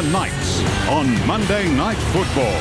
the Knights on Monday Night Football.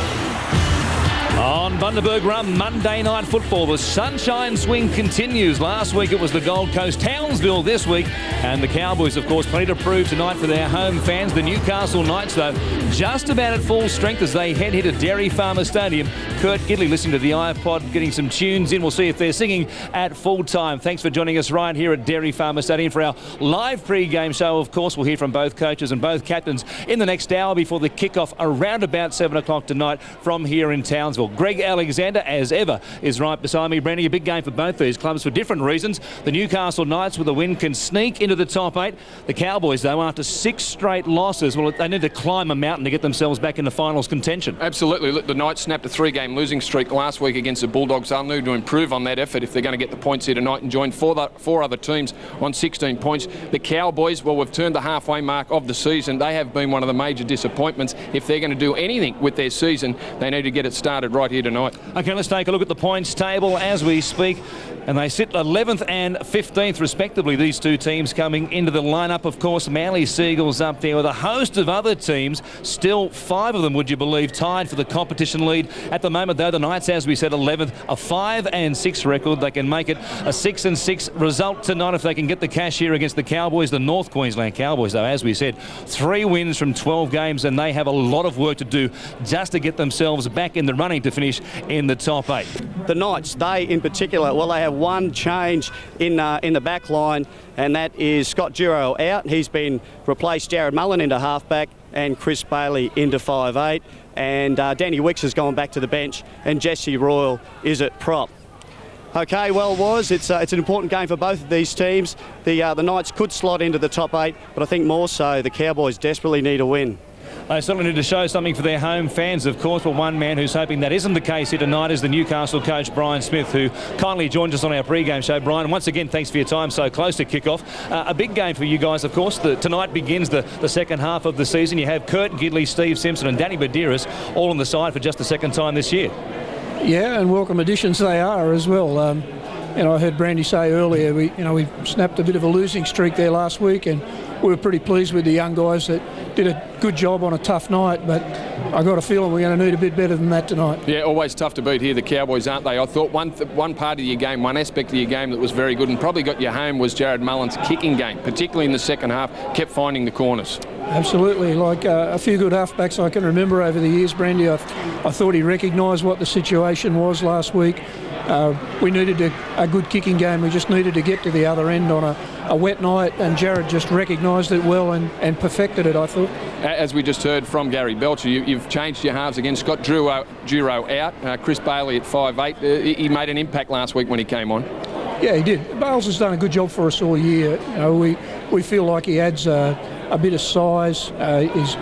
On Bundaberg Run, Monday Night Football, the sunshine swing continues. Last week it was the Gold Coast, Townsville this week, and the Cowboys, of course, plenty to prove tonight for their home fans. The Newcastle Knights, though, just about at full strength as they head here to Dairy Farmer Stadium. Kurt Gidley listening to the iPod, getting some tunes in. We'll see if they're singing at full time. Thanks for joining us right here at Dairy Farmer Stadium for our live pre-game show. Of course, we'll hear from both coaches and both captains in the next hour before the kick-off around about 7 o'clock tonight from here in Townsville. Greg Alexander, as ever, is right beside me. Brandy, a big game for both these clubs for different reasons. The Newcastle Knights with a win can sneak into the top 8. The Cowboys, though, after 6 straight losses, well, they need to climb a mountain to get themselves back into finals contention. Absolutely. Look, the Knights snapped a 3-game losing streak last week against the Bulldogs. They'll need to improve on that effort if they're going to get the points here tonight and join four other teams on 16 points. The Cowboys, well, we've turned the halfway mark of the season. They have been one of the major disappointments. If they're going to do anything with their season, they need to get it started right here tonight. OK, let's take a look at the points table as we speak. And they sit 11th and 15th, respectively, these two teams coming into the lineup. Of course, Manly Seagulls up there with a host of other teams. Still 5 of them, would you believe, tied for the competition lead. At the moment, though, the Knights, as we said, 11th, a 5-6 record. They can make it a 6-6 result tonight if they can get the cash here against the Cowboys. The North Queensland Cowboys, though, as we said, 3 wins from 12 games, and they have a lot of work to do just to get themselves back in the running to finish in the top 8. The Knights, they in particular, well, they have one change in the back line, and that is Scott Giro out. He's been replaced Jarrod Mullen into halfback and Chris Bailey into 5'8", and Danny Wicks has gone back to the bench, and Jesse Royal is at prop. Okay, well, it's an important game for both of these teams. The Knights could slot into the top 8, but I think more so the Cowboys desperately need a win. They certainly need to show something for their home fans, of course, but one man who's hoping that isn't the case here tonight is the Newcastle coach, Brian Smith, who kindly joined us on our pre-game show. Brian, once again, thanks for your time so close to kick-off. A big game for you guys, of course. Tonight begins the second half of the season. You have Kurt Gidley, Steve Simpson and Danny Buderus all on the side for just the second time this year. Yeah, and welcome additions they are as well. I heard Brandy say earlier, we snapped a bit of a losing streak there last week, and we were pretty pleased with the young guys that did a good job on a tough night, but I got a feeling we're going to need a bit better than that tonight. Yeah, always tough to beat here, the Cowboys, aren't they? I thought one part of your game, one aspect of your game that was very good and probably got you home was Jarrod Mullen's kicking game, particularly in the second half, kept finding the corners. Absolutely, like a few good halfbacks I can remember over the years, Brandy. I thought he recognised what the situation was last week. We needed a good kicking game. We just needed to get to the other end on a wet night, and Jarrod just recognised it well and perfected it, I thought. As we just heard from Gary Belcher, you've changed your halves again. Scott Giro out, Chris Bailey at 5'8". He made an impact last week when he came on. Yeah, he did. Bales has done a good job for us all year. We feel like he adds a bit of size.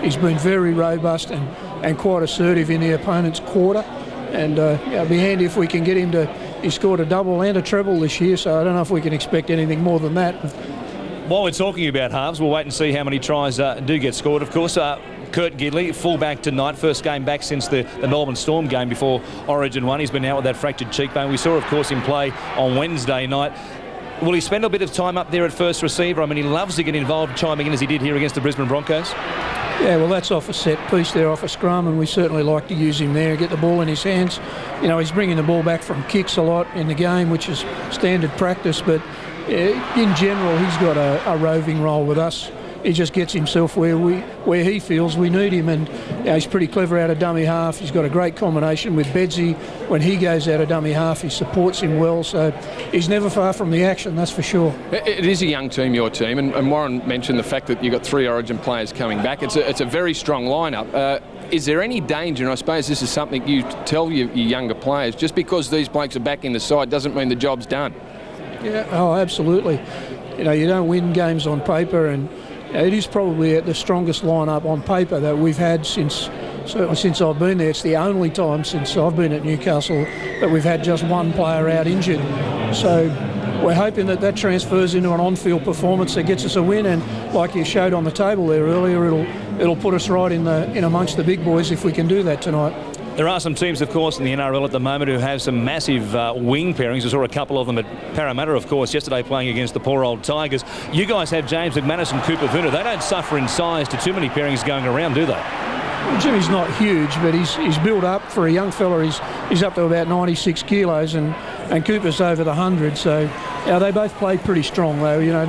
He's been very robust and quite assertive in the opponent's quarter. And it'd be handy if we can get him to... He scored a double and a treble this year, so I don't know if we can expect anything more than that. While we're talking about halves, we'll wait and see how many tries do get scored. Of course, Kurt Gidley, fullback tonight, first game back since the Melbourne Storm game before Origin 1. He's been out with that fractured cheekbone. We saw, of course, him play on Wednesday night. Will he spend a bit of time up there at first receiver? I mean, he loves to get involved, chiming in as he did here against the Brisbane Broncos. Yeah, well, that's off a set piece there, off a scrum, and we certainly like to use him there, get the ball in his hands. He's bringing the ball back from kicks a lot in the game, which is standard practice, but in general, he's got a roving role with us. He just gets himself where he feels we need him, and he's pretty clever out of dummy half. He's got a great combination with Bedsy. When he goes out of dummy half, he supports him well, so he's never far from the action, that's for sure. It is a young team, your team, and Warren mentioned the fact that you've got 3 Origin players coming back. It's a very strong lineup. Is there any danger, and I suppose this is something you tell your younger players, just because these blokes are back in the side doesn't mean the job's done? Yeah, oh, absolutely. You don't win games on paper, and it is probably the strongest lineup on paper that we've had certainly since I've been there. It's the only time since I've been at Newcastle that we've had just one player out injured. So we're hoping that transfers into an on-field performance that gets us a win, and like you showed on the table there earlier, it'll put us right in amongst the big boys if we can do that tonight. There are some teams, of course, in the NRL at the moment who have some massive wing pairings. I saw a couple of them at Parramatta, of course, yesterday playing against the poor old Tigers. You guys have James McManus and Cooper Vuna. They don't suffer in size to too many pairings going around, do they? Jimmy's not huge, but he's built up for a young fella. He's up to about 96 kilos, and Cooper's over the 100. So they both play pretty strong, though. You know,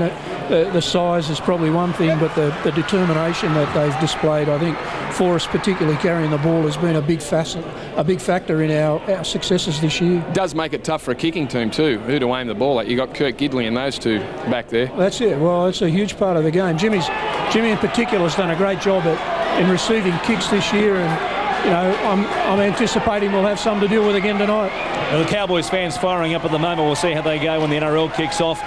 the size is probably one thing, but the determination that they've displayed, I think, for us, particularly carrying the ball, has been a big factor in our successes this year. It does make it tough for a kicking team too, who to aim the ball at. You got Kirk, Gidley and those two back there. That's it. Well, it's a huge part of the game. Jimmy in particular has done a great job in receiving kicks this year, and you know, I'm anticipating we'll have some to deal with again tonight. Well, the Cowboys fans firing up at the moment. We'll see how they go when the NRL kicks off.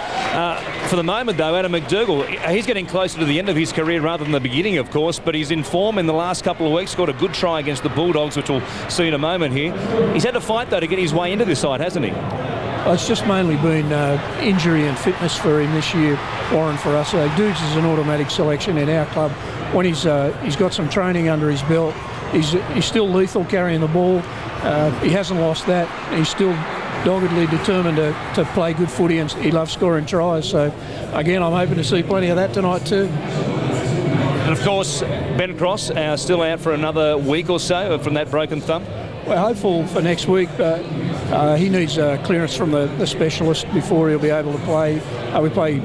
For the moment, though, Adam MacDougall, he's getting closer to the end of his career rather than the beginning, of course, but he's in form in the last couple of weeks. Scored a good try against the Bulldogs, which we'll see in a moment here. He's had to fight, though, to get his way into this side, hasn't he? Well, it's just mainly been injury and fitness for him this year, Warren, for us. Dudes is an automatic selection in our club. When he's got some training under his belt, he's still lethal carrying the ball. He hasn't lost that. He's still doggedly determined to play good footy, and he loves scoring tries. So, again, I'm hoping to see plenty of that tonight too. And, of course, Ben Cross still out for another week or so from that broken thumb. We're hopeful for next week. He needs clearance from the specialist before he'll be able to play. We play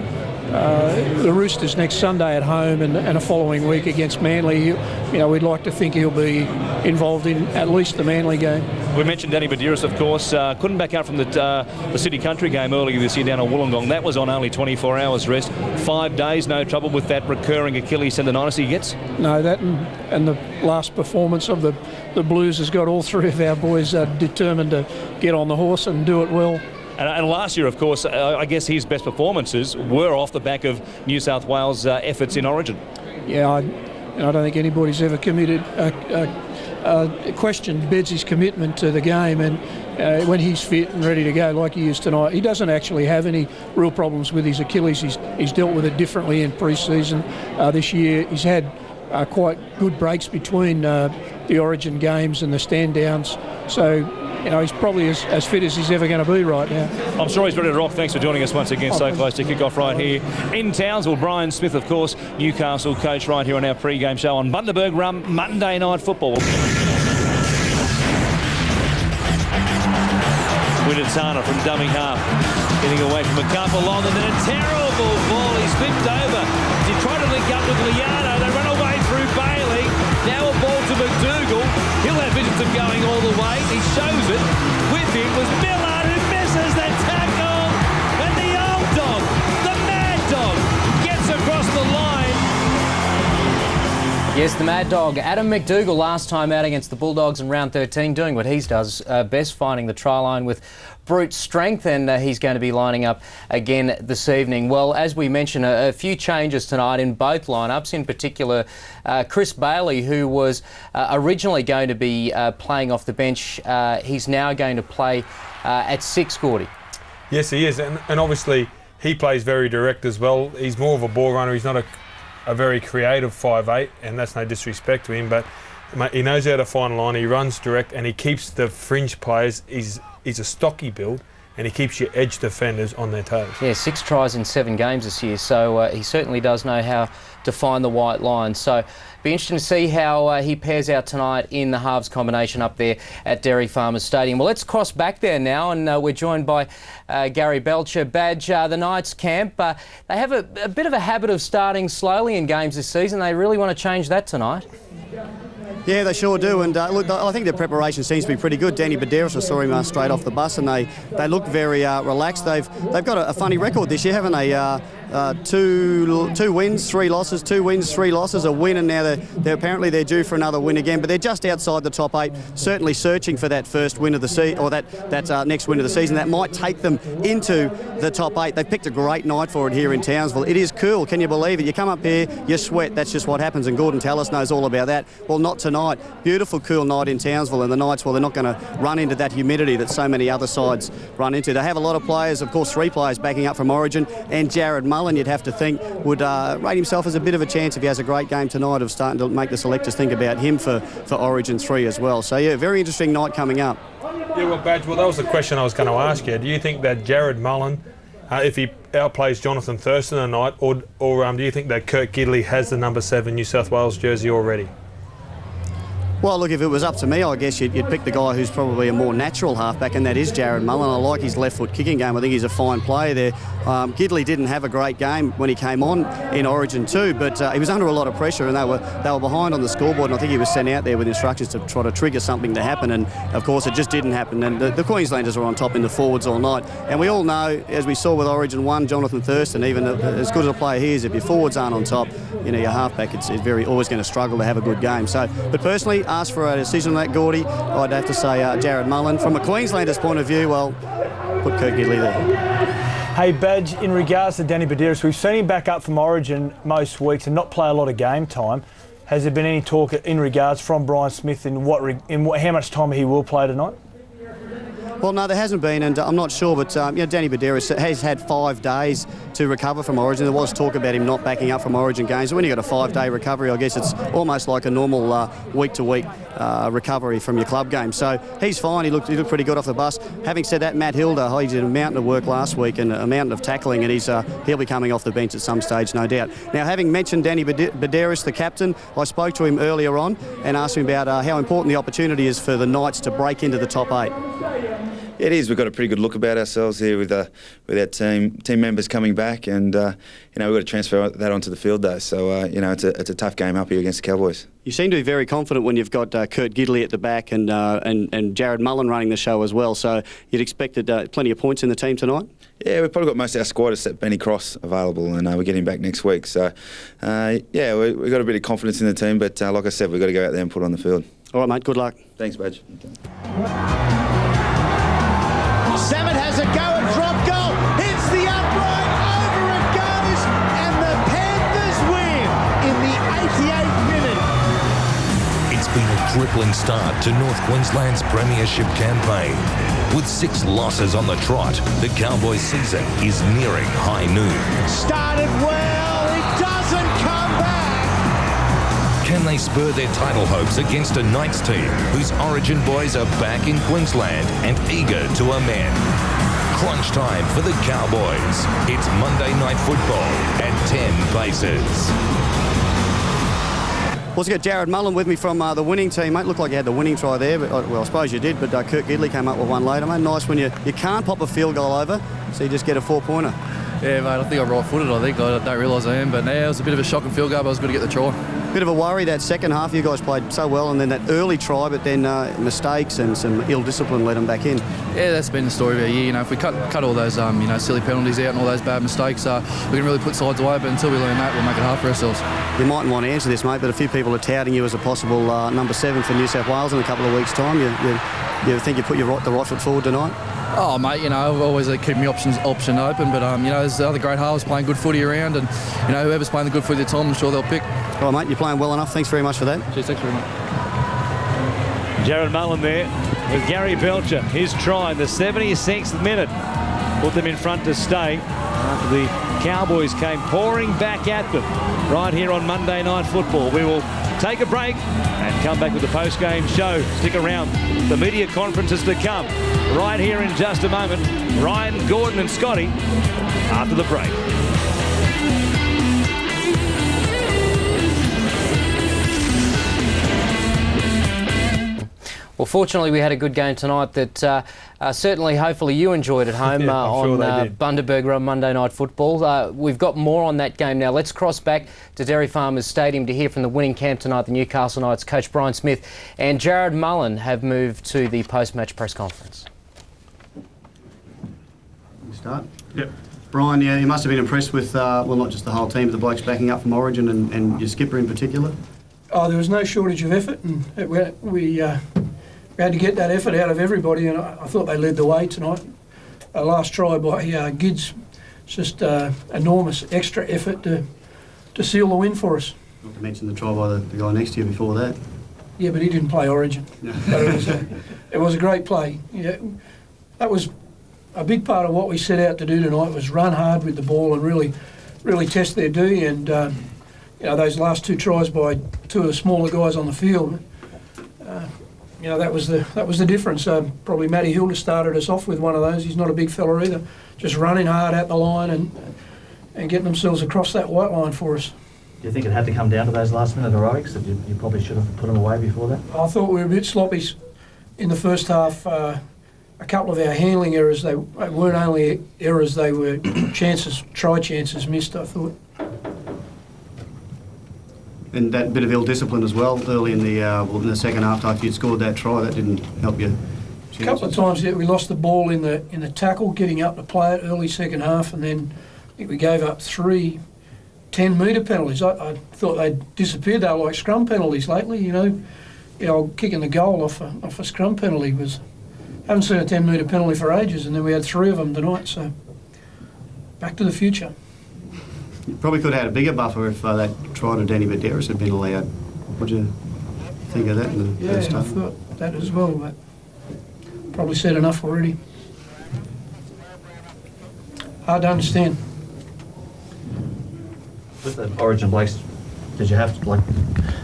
the Roosters next Sunday at home, and a following week against Manly. We'd like to think he'll be involved in at least the Manly game. We mentioned Danny Buderus, of course. Couldn't back out from the City Country game earlier this year down at Wollongong. That was on only 24 hours rest. 5 days, no trouble with that recurring Achilles tendonitis he gets? No, that and the last performance of the Blues has got all three of our boys determined to get on the horse and do it well. And last year, of course, I guess his best performances were off the back of New South Wales' efforts in Origin. Yeah, I don't think anybody's ever questioned Bedsy's commitment to the game, and when he's fit and ready to go like he is tonight, he doesn't actually have any real problems with his Achilles. He's dealt with it differently in pre-season. This year he's had quite good breaks between the Origin games and the stand-downs. So, he's probably as fit as he's ever going to be right now. I'm sure he's ready to rock. Thanks for joining us once again. So close to kick-off right here in Townsville. Brian Smith, of course, Newcastle coach, right here on our pre-game show on Bundaberg Rum Monday Night Football. Winnetana from dummy half, getting away from a couple long, and then a terrible ball. He's flipped over. He tried to link up with Lyon. They run away through Bailey. Now a ball to MacDougall. He'll have visions of going all the way. He shows it. With him was Miller, who misses the tackle. And the old dog, the mad dog, gets across the line. Yes, the mad dog. Adam MacDougall last time out against the Bulldogs in round 13, doing what he does best, finding the try line with brute strength, and he's going to be lining up again this evening. Well, as we mentioned, a few changes tonight in both lineups, in particular Chris Bailey, who was originally going to be playing off the bench. He's now going to play at 6, Gordy. Yes, he is, and obviously he plays very direct as well. He's more of a ball runner. He's not a very creative 5'8", and that's no disrespect to him, but he knows how to find a line. He runs direct, and he keeps the fringe players. He's a stocky build, and he keeps your edge defenders on their toes. Yeah, 6 tries in 7 games this year, so he certainly does know how to find the white line. So be interesting to see how he pairs out tonight in the halves combination up there at Dairy Farmers Stadium. Well, let's cross back there now, and we're joined by Gary Belcher. Badge, the Knights camp, they have a bit of a habit of starting slowly in games this season. They really want to change that tonight. Yeah, they sure do, and look, I think their preparation seems to be pretty good. Danny Buderus, I saw him straight off the bus, and they look very relaxed. They've got a funny record this year, haven't they? 2 wins, 3 losses, 2 wins, 3 losses, a win, and now they're apparently due for another win again. But they're just outside the top 8, certainly searching for that first win of the season, or that next win of the season. That might take them into the top 8. They've picked a great night for it here in Townsville. It is cool, can you believe it? You come up here, you sweat, that's just what happens, and Gordon Tallis knows all about that. Well, not tonight. Beautiful, cool night in Townsville, and the Knights, well, they're not going to run into that humidity that so many other sides run into. They have a lot of players, of course, 3 players backing up from Origin, and Jarrod Mullen, you'd have to think, would rate himself as a bit of a chance if he has a great game tonight of starting to make the selectors think about him for Origin 3 as well. So, yeah, very interesting night coming up. Yeah, well, Badge, that was the question I was going to ask you. Do you think that Jarrod Mullen, if he outplays Johnathan Thurston tonight, or do you think that Kirk Gidley has the number 7 New South Wales jersey already? Well, look, if it was up to me, I guess you'd pick the guy who's probably a more natural halfback, and that is Jarrod Mullen. I like his left foot kicking game. I think he's a fine player there. Gidley didn't have a great game when he came on in Origin 2, but he was under a lot of pressure, and they were behind on the scoreboard, and I think he was sent out there with instructions to try to trigger something to happen, and of course it just didn't happen. And the Queenslanders were on top in the forwards all night, and we all know, as we saw with Origin 1, Johnathan Thurston, even as good as a player he is, if your forwards aren't on top, your halfback it's always going to struggle to have a good game. So, but personally, ask for a decision on that, Gordy, I'd have to say Jarrod Mullen. From a Queenslander's point of view, well, put Kirk Gidley there. Hey, Badge, in regards to Danny Buderus, we've seen him back up from Origin most weeks and not play a lot of game time. Has there been any talk in regards from Brian Smith in how much time he will play tonight? Well, no, there hasn't been, and I'm not sure, but Danny Buderus has had 5 days to recover from Origin. There was talk about him not backing up from Origin games. When you've got a 5-day recovery, I guess it's almost like a normal week-to-week recovery from your club game. So he's fine. He looked pretty good off the bus. Having said that, Matt Hilder, he did a mountain of work last week and a mountain of tackling, and he'll be coming off the bench at some stage, no doubt. Now, having mentioned Danny Buderus, the captain, I spoke to him earlier on and asked him about how important the opportunity is for the Knights to break into the top 8. It is. We've got a pretty good look about ourselves here with our team members coming back, and we've got to transfer that onto the field though. So it's a tough game up here against the Cowboys. You seem to be very confident when you've got Kurt Gidley at the back and Jarrod Mullen running the show as well. So you'd expected plenty of points in the team tonight. Yeah, we've probably got most of our squad except Benny Cross available, and we're getting back next week. So we've got a bit of confidence in the team, but like I said, we've got to go out there and put it on the field. All right, mate. Good luck. Thanks, Badge. Sammett has a go at drop goal, hits the upright, over it goes, and the Panthers win in the 88th minute. It's been a crippling start to North Queensland's premiership campaign. With 6 losses on the trot, the Cowboys season is nearing high noon. Started well, it doesn't come back. Can they spur their title hopes against a Knights team whose Origin boys are back in Queensland and eager to amend? Crunch time for the Cowboys. It's Monday Night Football at 10 paces. Also got Jarrod Mullen with me from the winning team, mate. Looked like you had the winning try there, but I suppose you did. But Kirk Gidley came up with one later, mate. Nice when you can't pop a field goal over, so you just get a 4-pointer. Yeah, mate, I think I'm right-footed, I don't realise I am. But yeah, it was a bit of a shocking field goal, but I was going to get the try. Bit of a worry that second half. You guys played so well, and then that early try, but then mistakes and some ill discipline let them back in. Yeah, that's been the story of our year. If we cut all those silly penalties out and all those bad mistakes, we can really put sides away. But until we learn that, we'll make it hard for ourselves. You mightn't want to answer this, mate, but a few people are touting you as a possible number 7 for New South Wales in a couple of weeks' time. You think you put the right foot forward tonight? Oh, mate, I've always keep my option open, but there's other great halves playing good footy around, and whoever's playing the good footy at the time, I'm sure they'll pick. All right, mate, you're playing well enough. Thanks very much for that. Cheers, thanks very much. Jarrod Mullen there with Gary Belcher. His try in the 76th minute put them in front to stay after the Cowboys came pouring back at them right here on Monday Night Football. We will take a break and come back with the post-game show. Stick around. The media conferences to come right here in just a moment. Ryan, Gordon and Scotty after the break. Well, fortunately, we had a good game tonight that certainly, hopefully, you enjoyed at home on Bundaberg Run Monday Night Football. We've got more on that game now. Let's cross back to Dairy Farmers Stadium to hear from the winning camp tonight. The Newcastle Knights coach Brian Smith and Jarrod Mullen have moved to the post-match press conference. Start? Yep. Brian, yeah, you must have been impressed with, not just the whole team, but the blokes backing up from Origin and your skipper in particular. Oh, there was no shortage of effort, and we had to get that effort out of everybody, and I thought they led the way tonight. Last try by Gids, just enormous extra effort to seal the win for us. Not to mention the try by the guy next to you before that. Yeah, but he didn't play Origin. No. But it was a great play. Yeah, that was a big part of what we set out to do tonight, was run hard with the ball and really really test their D, and those last 2 tries by 2 of the smaller guys on the field, that was the difference. Probably Matty Hilder started us off with one of those. He's not a big fella either, just running hard at the line and getting themselves across that white line for us. Do you think it had to come down to those last-minute heroics that you probably should have put them away before that? I thought we were a bit sloppy in the first half. A couple of our handling errors, they weren't only errors, they were try chances missed, I thought. And that bit of ill discipline as well early in the second half after you'd scored that try, that didn't help you. A couple of times we lost the ball in the tackle, getting up to play it early second half, and then I think we gave up 3 10-metre penalties. I thought they'd disappeared. They were like scrum penalties lately, kicking the goal off a scrum penalty was. Haven't seen a 10-metre penalty for ages, and then we had 3 of them tonight. So back to the future. You probably could have had a bigger buffer if that try to Danny Buderus had been allowed. What do you think of that in the first half? I thought that as well, but probably said enough already. Hard to understand. With the Origin Blakes, did you have to,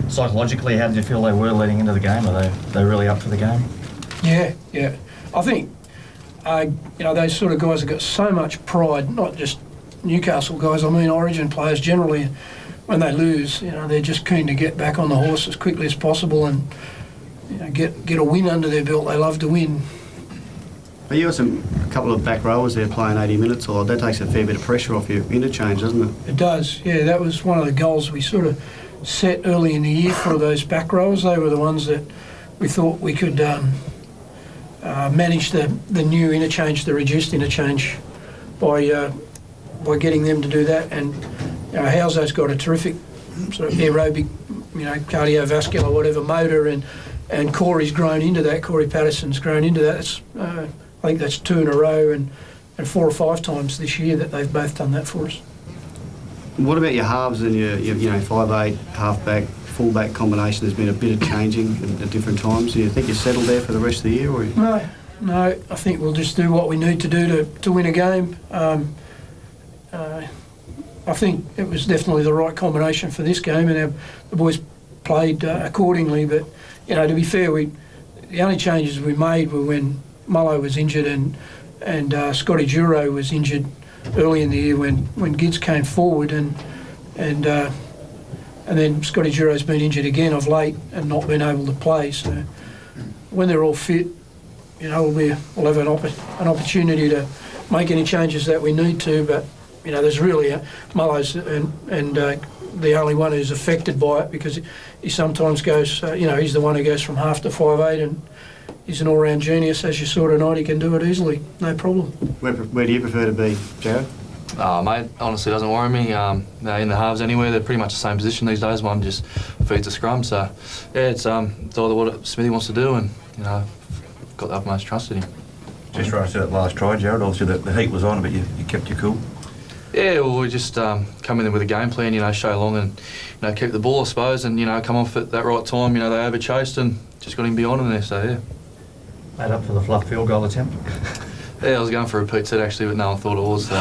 psychologically, how did you feel they were leading into the game? Are they really up for the game? Yeah. I think, those sort of guys have got so much pride, not just Newcastle guys, I mean Origin players generally, when they lose, they're just keen to get back on the horse as quickly as possible and get a win under their belt. They love to win. But you got a couple of back rowers there playing 80 minutes, or that takes a fair bit of pressure off your interchange, doesn't it? It does, yeah. That was one of the goals we sort of set early in the year for those back rowers. They were the ones that we thought we could manage the new interchange, the reduced interchange, by getting them to do that. And House's got a terrific sort of aerobic, cardiovascular, whatever motor, and Corey's grown into that. Corey Patterson's grown into that. I think that's 2 in a row and 4 or 5 times this year that they've both done that for us. What about your halves and your 5'8", halfback, fullback combination? There's been a bit of changing at different times. Do you think you're settled there for the rest of the year? Or? No. I think we'll just do what we need to do to win a game. I think it was definitely the right combination for this game, and the boys played accordingly. But to be fair, the only changes we made were when Mullen was injured and Scotty Juro was injured early in the year when Gids came forward, and then Scotty Juro's been injured again of late and not been able to play. So when they're all fit, we'll have an opportunity to make any changes that we need to. But there's really Mullen's and the only one who's affected by it, because he sometimes goes, he's the one who goes from half to 5'8", and he's an all-round genius. As you saw tonight, he can do it easily, no problem. Where do you prefer to be, Jarrod? Mate, honestly, it doesn't worry me. In the halves anywhere, they're pretty much the same position these days. One just feeds a scrum. So, yeah, it's either what Smithy wants to do, and, I've got the utmost trust in him. Just right to that last try, Jarrod, obviously the heat was on, but you kept your cool. Yeah, well, we just come in there with a game plan, show long and, keep the ball, I suppose, and, come off at that right time. They over-chased and just got him beyond them there, so, yeah. Made up for the fluff field goal attempt? Yeah, I was going for a repeat set actually, but no one thought it was. So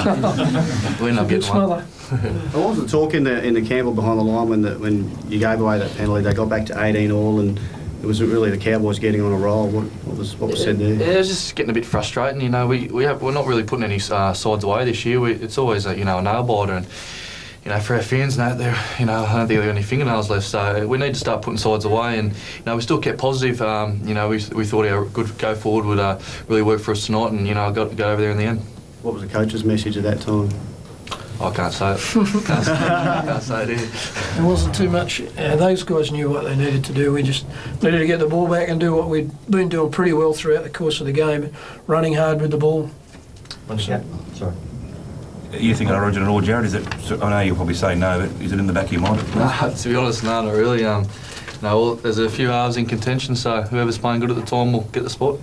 we ended up getting one. What was the talk in the Campbell behind the line when you gave away that penalty? They got back to 18 all, and it was really the Cowboys getting on a roll. What was said there? Yeah, it was just getting a bit frustrating. We're not really putting any sides away this year. It's always a nail biter, and for our fans, I don't think they've got any fingernails left. So we need to start putting sides away, and we still kept positive. We thought our good go forward would really work for us tonight, and got to go over there in the end. What was the coach's message at that time? I can't say it. Can't say it here. There wasn't too much. Those guys knew what they needed to do. We just needed to get the ball back and do what we'd been doing pretty well throughout the course of the game, running hard with the ball. Sorry. You think Origin at all, Jarrod? Is it? I know you'll probably say no, but is it in the back of your mind? To be honest, no, not really. There's a few halves in contention, so whoever's playing good at the time will get the spot.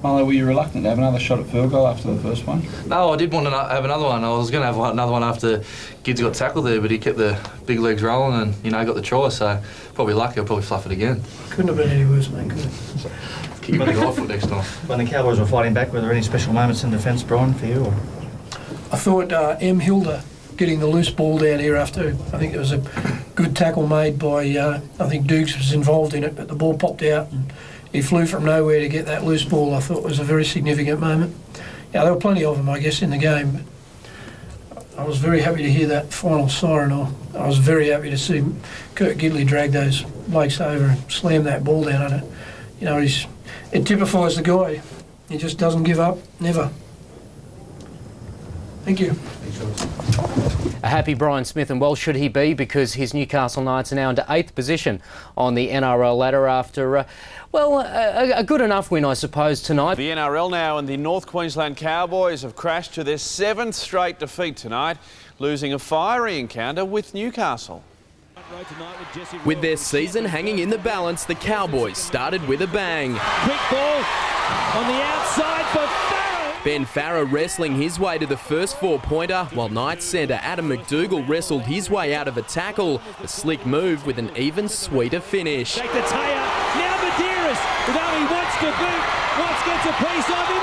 Mullen, were you reluctant to have another shot at field goal after the first one? No, I did want to have another one. I was going to have another one after Gids got tackled there, but he kept the big legs rolling and, got the try, so probably lucky I'll probably fluff it again. Couldn't have been any worse, mate, could it? Kick the right foot next time. When the Cowboys were fighting back, were there any special moments in defence, Brian, for you? Or? I thought Hilder getting the loose ball down here after, I think there was a good tackle made by, I think Dukes was involved in it, but the ball popped out and he flew from nowhere to get that loose ball. I thought it was a very significant moment. Yeah, there were plenty of them, I guess, in the game. But I was very happy to hear that final siren. I was very happy to see Kirk Gidley drag those blokes over and slam that ball down at it. You know, it typifies the guy. He just doesn't give up, never. Thank you. A happy Brian Smith, and well should he be, because his Newcastle Knights are now into 8th position on the NRL ladder after, a good enough win, I suppose, tonight. The NRL now, and the North Queensland Cowboys have crashed to their 7th straight defeat tonight, losing a fiery encounter with Newcastle. With their season hanging in the balance, the Cowboys started with a bang. Quick ball on the outside for Farah. Ben Farah wrestling his way to the first 4-pointer, while Knights centre Adam MacDougall wrestled his way out of a tackle. A slick move with an even sweeter finish. Take the tail. Now Buderus with only wants to boot. Wants gets a piece of him.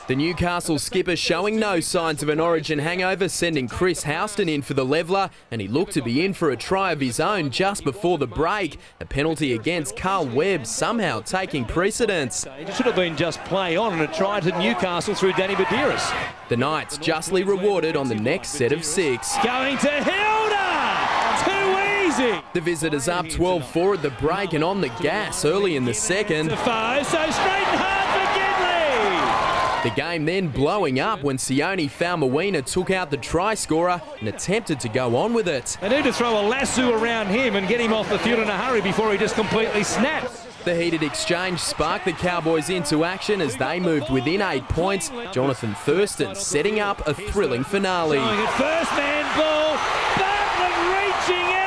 The Newcastle skipper showing no signs of an Origin hangover, sending Chris Houston in for the leveller, and he looked to be in for a try of his own just before the break. A penalty against Carl Webb somehow taking precedence. It should have been just play on and a try to Newcastle through Danny Buderus. The Knights justly rewarded on the next set of 6. Going to Hilder! Too easy! The visitors up 12-4 at the break and on the gas early in the second. So straight and hard for Gidley! The game then blowing up when Sione Faumuina took out the try scorer and attempted to go on with it. They need to throw a lasso around him and get him off the field in a hurry before he just completely snaps. The heated exchange sparked the Cowboys into action as they moved within 8 points. Johnathan Thurston setting up a thrilling finale. Going at first man ball, Bartlett reaching out.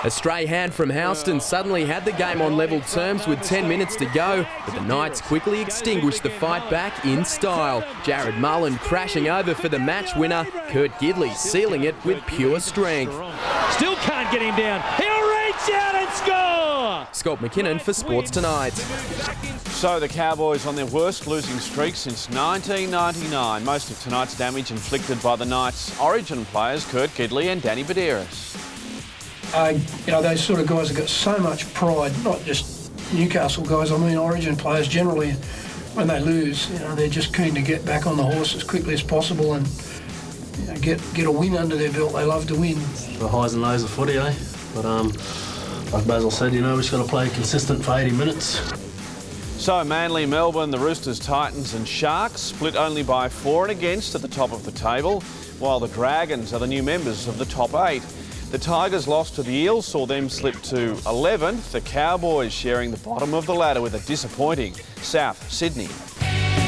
A stray hand from Houston suddenly had the game on level terms with 10 minutes to go, but the Knights quickly extinguished the fight back in style. Jarrod Mullen crashing over for the match winner, Kirk Gidley sealing it with pure strength. Still can't get him down. He'll reach out and score! Scott McKinnon for Sports Tonight. So the Cowboys on their worst losing streak since 1999. Most of tonight's damage inflicted by the Knights' Origin players, Kirk Gidley and Danny Buderus. Those sort of guys have got so much pride, not just Newcastle guys, I mean Origin players generally. When they lose, they're just keen to get back on the horse as quickly as possible and get a win under their belt. They love to win. The highs and lows of footy, eh? But like Basil said, we just got to play consistent for 80 minutes. So Manly, Melbourne, the Roosters, Titans and Sharks split only by for and against at the top of the table, while the Dragons are the new members of the top 8. The Tigers' loss to the Eels saw them slip to 11th. The Cowboys sharing the bottom of the ladder with a disappointing South Sydney.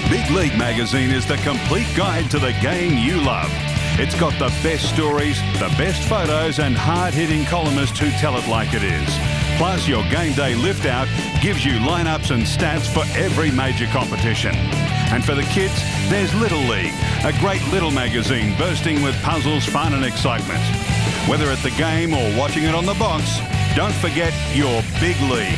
Big League Magazine is the complete guide to the game you love. It's got the best stories, the best photos and hard-hitting columnists who tell it like it is. Plus, your game day lift-out gives you lineups and stats for every major competition. And for the kids, there's Little League, a great little magazine bursting with puzzles, fun and excitement. Whether at the game or watching it on the box, don't forget your Big League.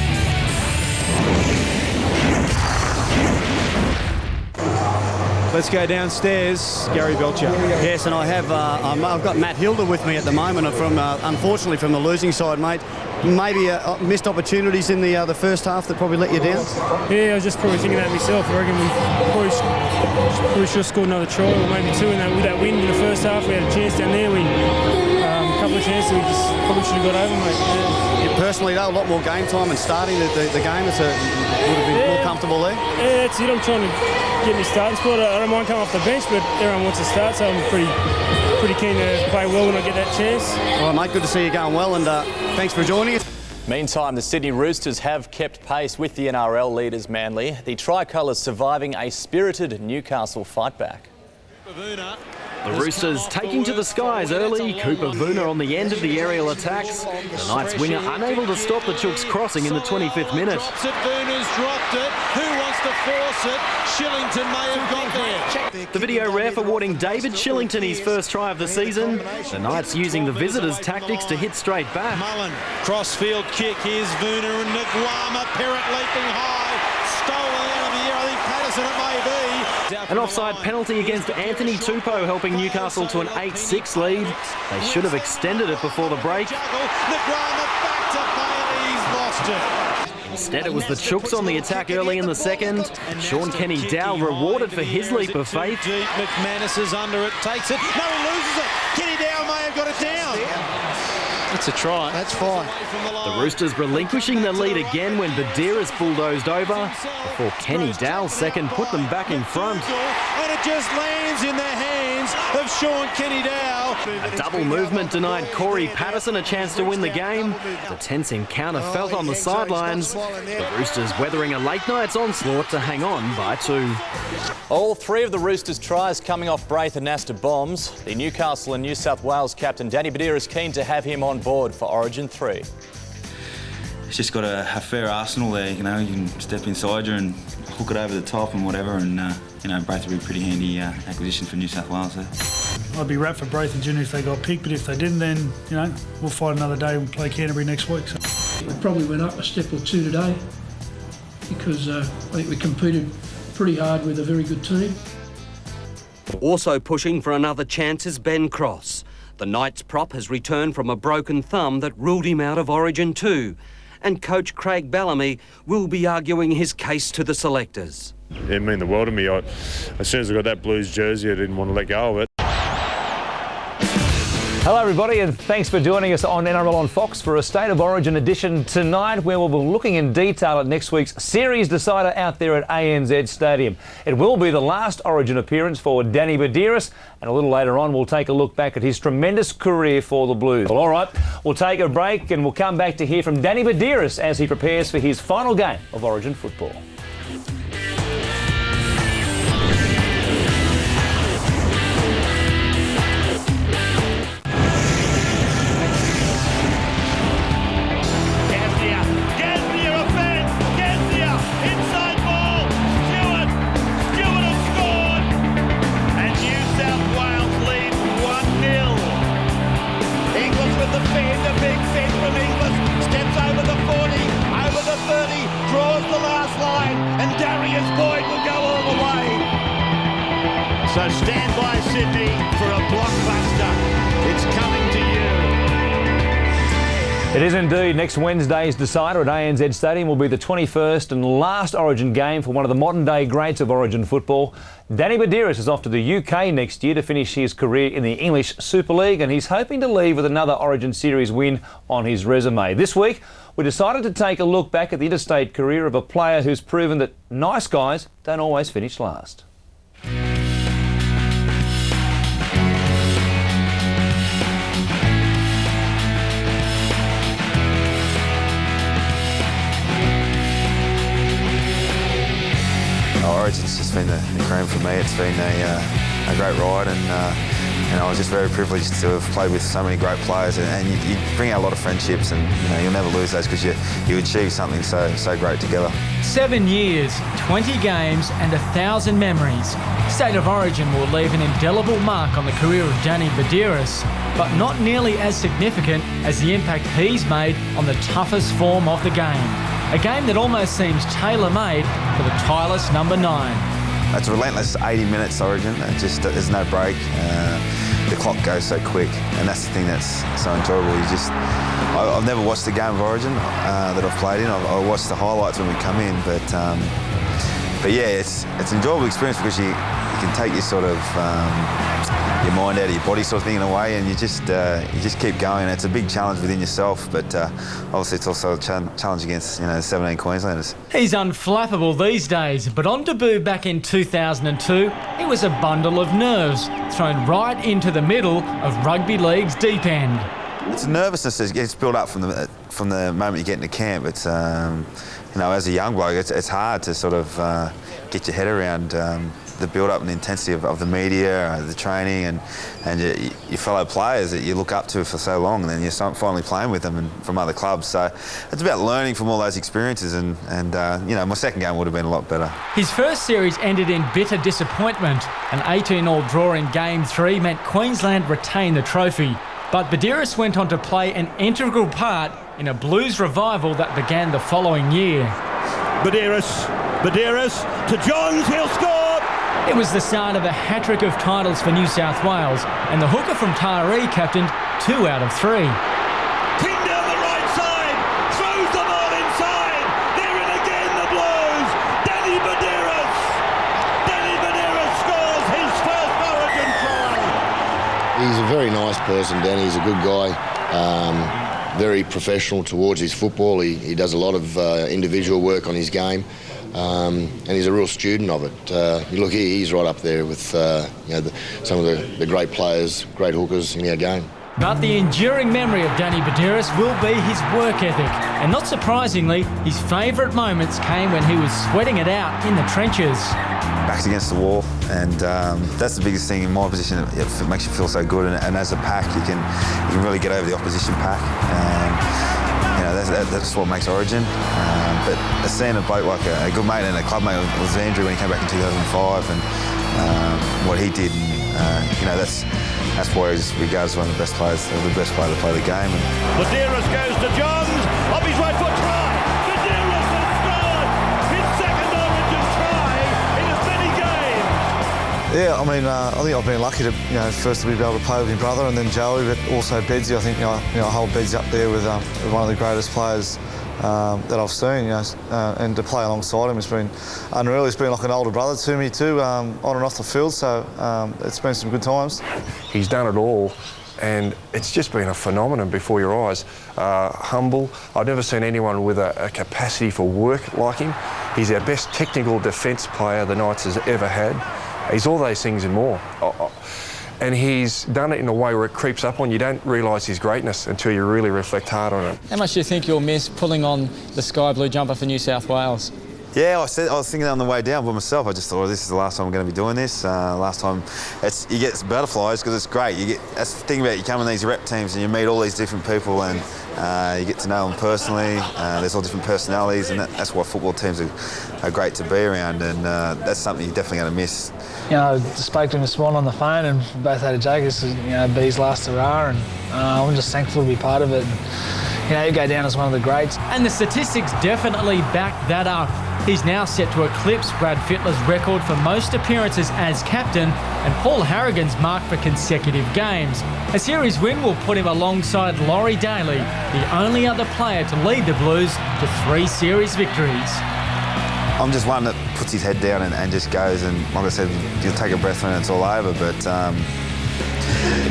Let's go downstairs. Gary Belcher. Yes, and I have. I've got Matt Hilder with me at the moment. From unfortunately from the losing side, mate. Maybe missed opportunities in the first half that probably let you down. Yeah, I was just probably thinking that myself. I reckon we probably should have scored another try or maybe 2 with that win in the first half. We had a chance down there. A couple of chances we just probably should have got over, mate. Yeah, personally, though, a lot more game time and starting the game. Would have been more comfortable there. Yeah, that's it. I'm trying to get me starting spot. I don't mind coming off the bench, but everyone wants to start, so I'm pretty keen to play well when I get that chance. All right, mate, good to see you going well, and thanks for joining us. Meantime, the Sydney Roosters have kept pace with the NRL leaders Manly. The Tricolours surviving a spirited Newcastle fight back. The Roosters taking to the skies early. Cooper Vuna on the end of the aerial attacks. The Knights winger unable to stop the Chooks crossing in the 25th minute. Vuna's dropped it. Who wants to force it? Shillington may have got there. The video ref awarding David Shillington his first try of the season. The Knights using the visitors' tactics to hit straight back. Mullen, crossfield kick. Here's Vuna and Nguama. Perrott leaping high. Stolen out of the air. I think Patterson it may be. An offside penalty against Anthony Tupou helping Newcastle to an 8-6 lead. They should have extended it before the break. Instead, it was the Chooks on the attack early in the second. Sean Kenny-Dowell rewarded for his leap of faith. McManus is under it, takes it. No, he loses it. Kenny-Dowell may have got it down. It's a try. That's fine. The Roosters relinquishing the lead again when Buderus bulldozed over before Kenny-Dowell's second put them back in front. And it just lands in the hands of Sean Kenny-Dowell. A double movement denied Corey Patterson a chance to win the game. The tense encounter felt on the sidelines. The Roosters weathering a late night's onslaught to hang on by 2. All 3 of the Roosters' tries coming off Braith and Nasta bombs. The Newcastle and New South Wales captain Danny Buderus keen to have him on board for Origin 3. It's just got a fair arsenal there, you know. You can step inside you and hook it over the top and whatever, and you know, Braith would be a pretty handy acquisition for New South Wales there. I'd be wrapped for Braith and Junior if they got picked, but if they didn't, then, you know, we'll fight another day and play Canterbury next week. So. We probably went up a step or 2 today because I think we competed pretty hard with a very good team. Also pushing for another chance is Ben Cross. The Knights prop has returned from a broken thumb that ruled him out of Origin 2, and coach Craig Bellamy will be arguing his case to the selectors. It meant the world to me. As soon as I got that Blues jersey, I didn't want to let go of it. Hello everybody, and thanks for joining us on NRL on Fox for a State of Origin edition tonight, where we'll be looking in detail at next week's series decider out there at ANZ Stadium. It will be the last Origin appearance for Danny Buderus, and a little later on we'll take a look back at his tremendous career for the Blues. Well, all right, we'll take a break and we'll come back to hear from Danny Buderus as he prepares for his final game of Origin football. So stand by, Sydney, for a blockbuster. It's coming to you. It is indeed. Next Wednesday's decider at ANZ Stadium will be the 21st and last Origin game for one of the modern-day greats of Origin football. Danny Buderus is off to the UK next year to finish his career in the English Super League, and he's hoping to leave with another Origin Series win on his resume. This week, we decided to take a look back at the interstate career of a player who's proven that nice guys don't always finish last. Origin's just been the cream for me. It's been a great ride, and I was just very privileged to have played with so many great players, and you bring out a lot of friendships, and you'll never lose those because you achieve something so great together. 7 years, 20 games and 1,000 memories. State of Origin will leave an indelible mark on the career of Danny Buderus, but not nearly as significant as the impact he's made on the toughest form of the game. A game that almost seems tailor-made for the tireless number 9. It's a relentless 80 minutes Origin. There's no break. The clock goes so quick, and that's the thing that's so enjoyable. I've never watched the game of Origin that I've played in. I watched the highlights when we come in, but yeah, it's an enjoyable experience because you can take your sort of your mind out of your body sort of thing in a way, and you just keep going. It's a big challenge within yourself, but obviously it's also a challenge against 17 Queenslanders. He's unflappable these days, but on debut back in 2002, he was a bundle of nerves thrown right into the middle of rugby league's deep end. It's a nervousness that gets built up from the moment you get into camp. It's as a young bloke, it's hard to sort of get your head around the build-up and intensity of the media, the training, and your fellow players that you look up to for so long, and then you're finally playing with them and from other clubs. So it's about learning from all those experiences, and my second game would have been a lot better. His first series ended in bitter disappointment. An 18-all draw in Game 3 meant Queensland retained the trophy. But Buderus went on to play an integral part in a Blues revival that began the following year. Buderus to Johns, he'll score! It was the start of a hat-trick of titles for New South Wales, and the hooker from Taree captained 2 out of 3. King down the right side, throws the ball inside. They're in again, the Blues. Danny Buderus. Danny Buderus scores his first Origin try. He's a very nice person, Danny. He's a good guy. Very professional towards his football. He does a lot of individual work on his game. And he's a real student of it. You look here, he's right up there with some of the great players, great hookers in our game. But the enduring memory of Danny Buderus will be his work ethic. And not surprisingly, his favourite moments came when he was sweating it out in the trenches. Backs against the wall, and that's the biggest thing in my position. It makes you feel so good, and as a pack, you can really get over the opposition pack. That's what makes Origin. But seeing a bloke like a good mate and a club mate was Andrew when he came back in 2005, and what he did, that's why he's regarded as one of the best players, the best player to play the game. Buderus goes to Johns, off his right foot, try. Buderus has scored his second Origin try in as many games. Yeah, I mean, I think I've been lucky to, first to be able to play with my brother and then Joey, but also Bedsy. I think, I hold Bedsy up there with one of the greatest players that I've seen, and to play alongside him has been unreal. He's been like an older brother to me too, on and off the field, so it's been some good times. He's done it all, and it's just been a phenomenon before your eyes. Humble. I've never seen anyone with a capacity for work like him. He's our best technical defence player the Knights has ever had. He's all those things and more. And he's done it in a way where it creeps up on you. You don't realise his greatness until you really reflect hard on it. How much do you think you'll miss pulling on the sky blue jumper for New South Wales? Yeah, I was thinking on the way down by myself. I just thought, this is the last time I'm going to be doing this. Last time, you get butterflies because it's great. That's the thing about it. You come in these rep teams and you meet all these different people, and you get to know them personally. There's all different personalities, and that's why football teams are great to be around. And that's something you're definitely going to miss. I spoke to him this morning on the phone, and both had a joke. This is, B's last hurrah, and I'm just thankful to be part of it. You go down as one of the greats. And the statistics definitely back that up. He's now set to eclipse Brad Fittler's record for most appearances as captain and Paul Harragon's mark for consecutive games. A series win will put him alongside Laurie Daley, the only other player to lead the Blues to 3 series victories. I'm just one that puts his head down and just goes, and like I said, you'll take a breath when it's all over, but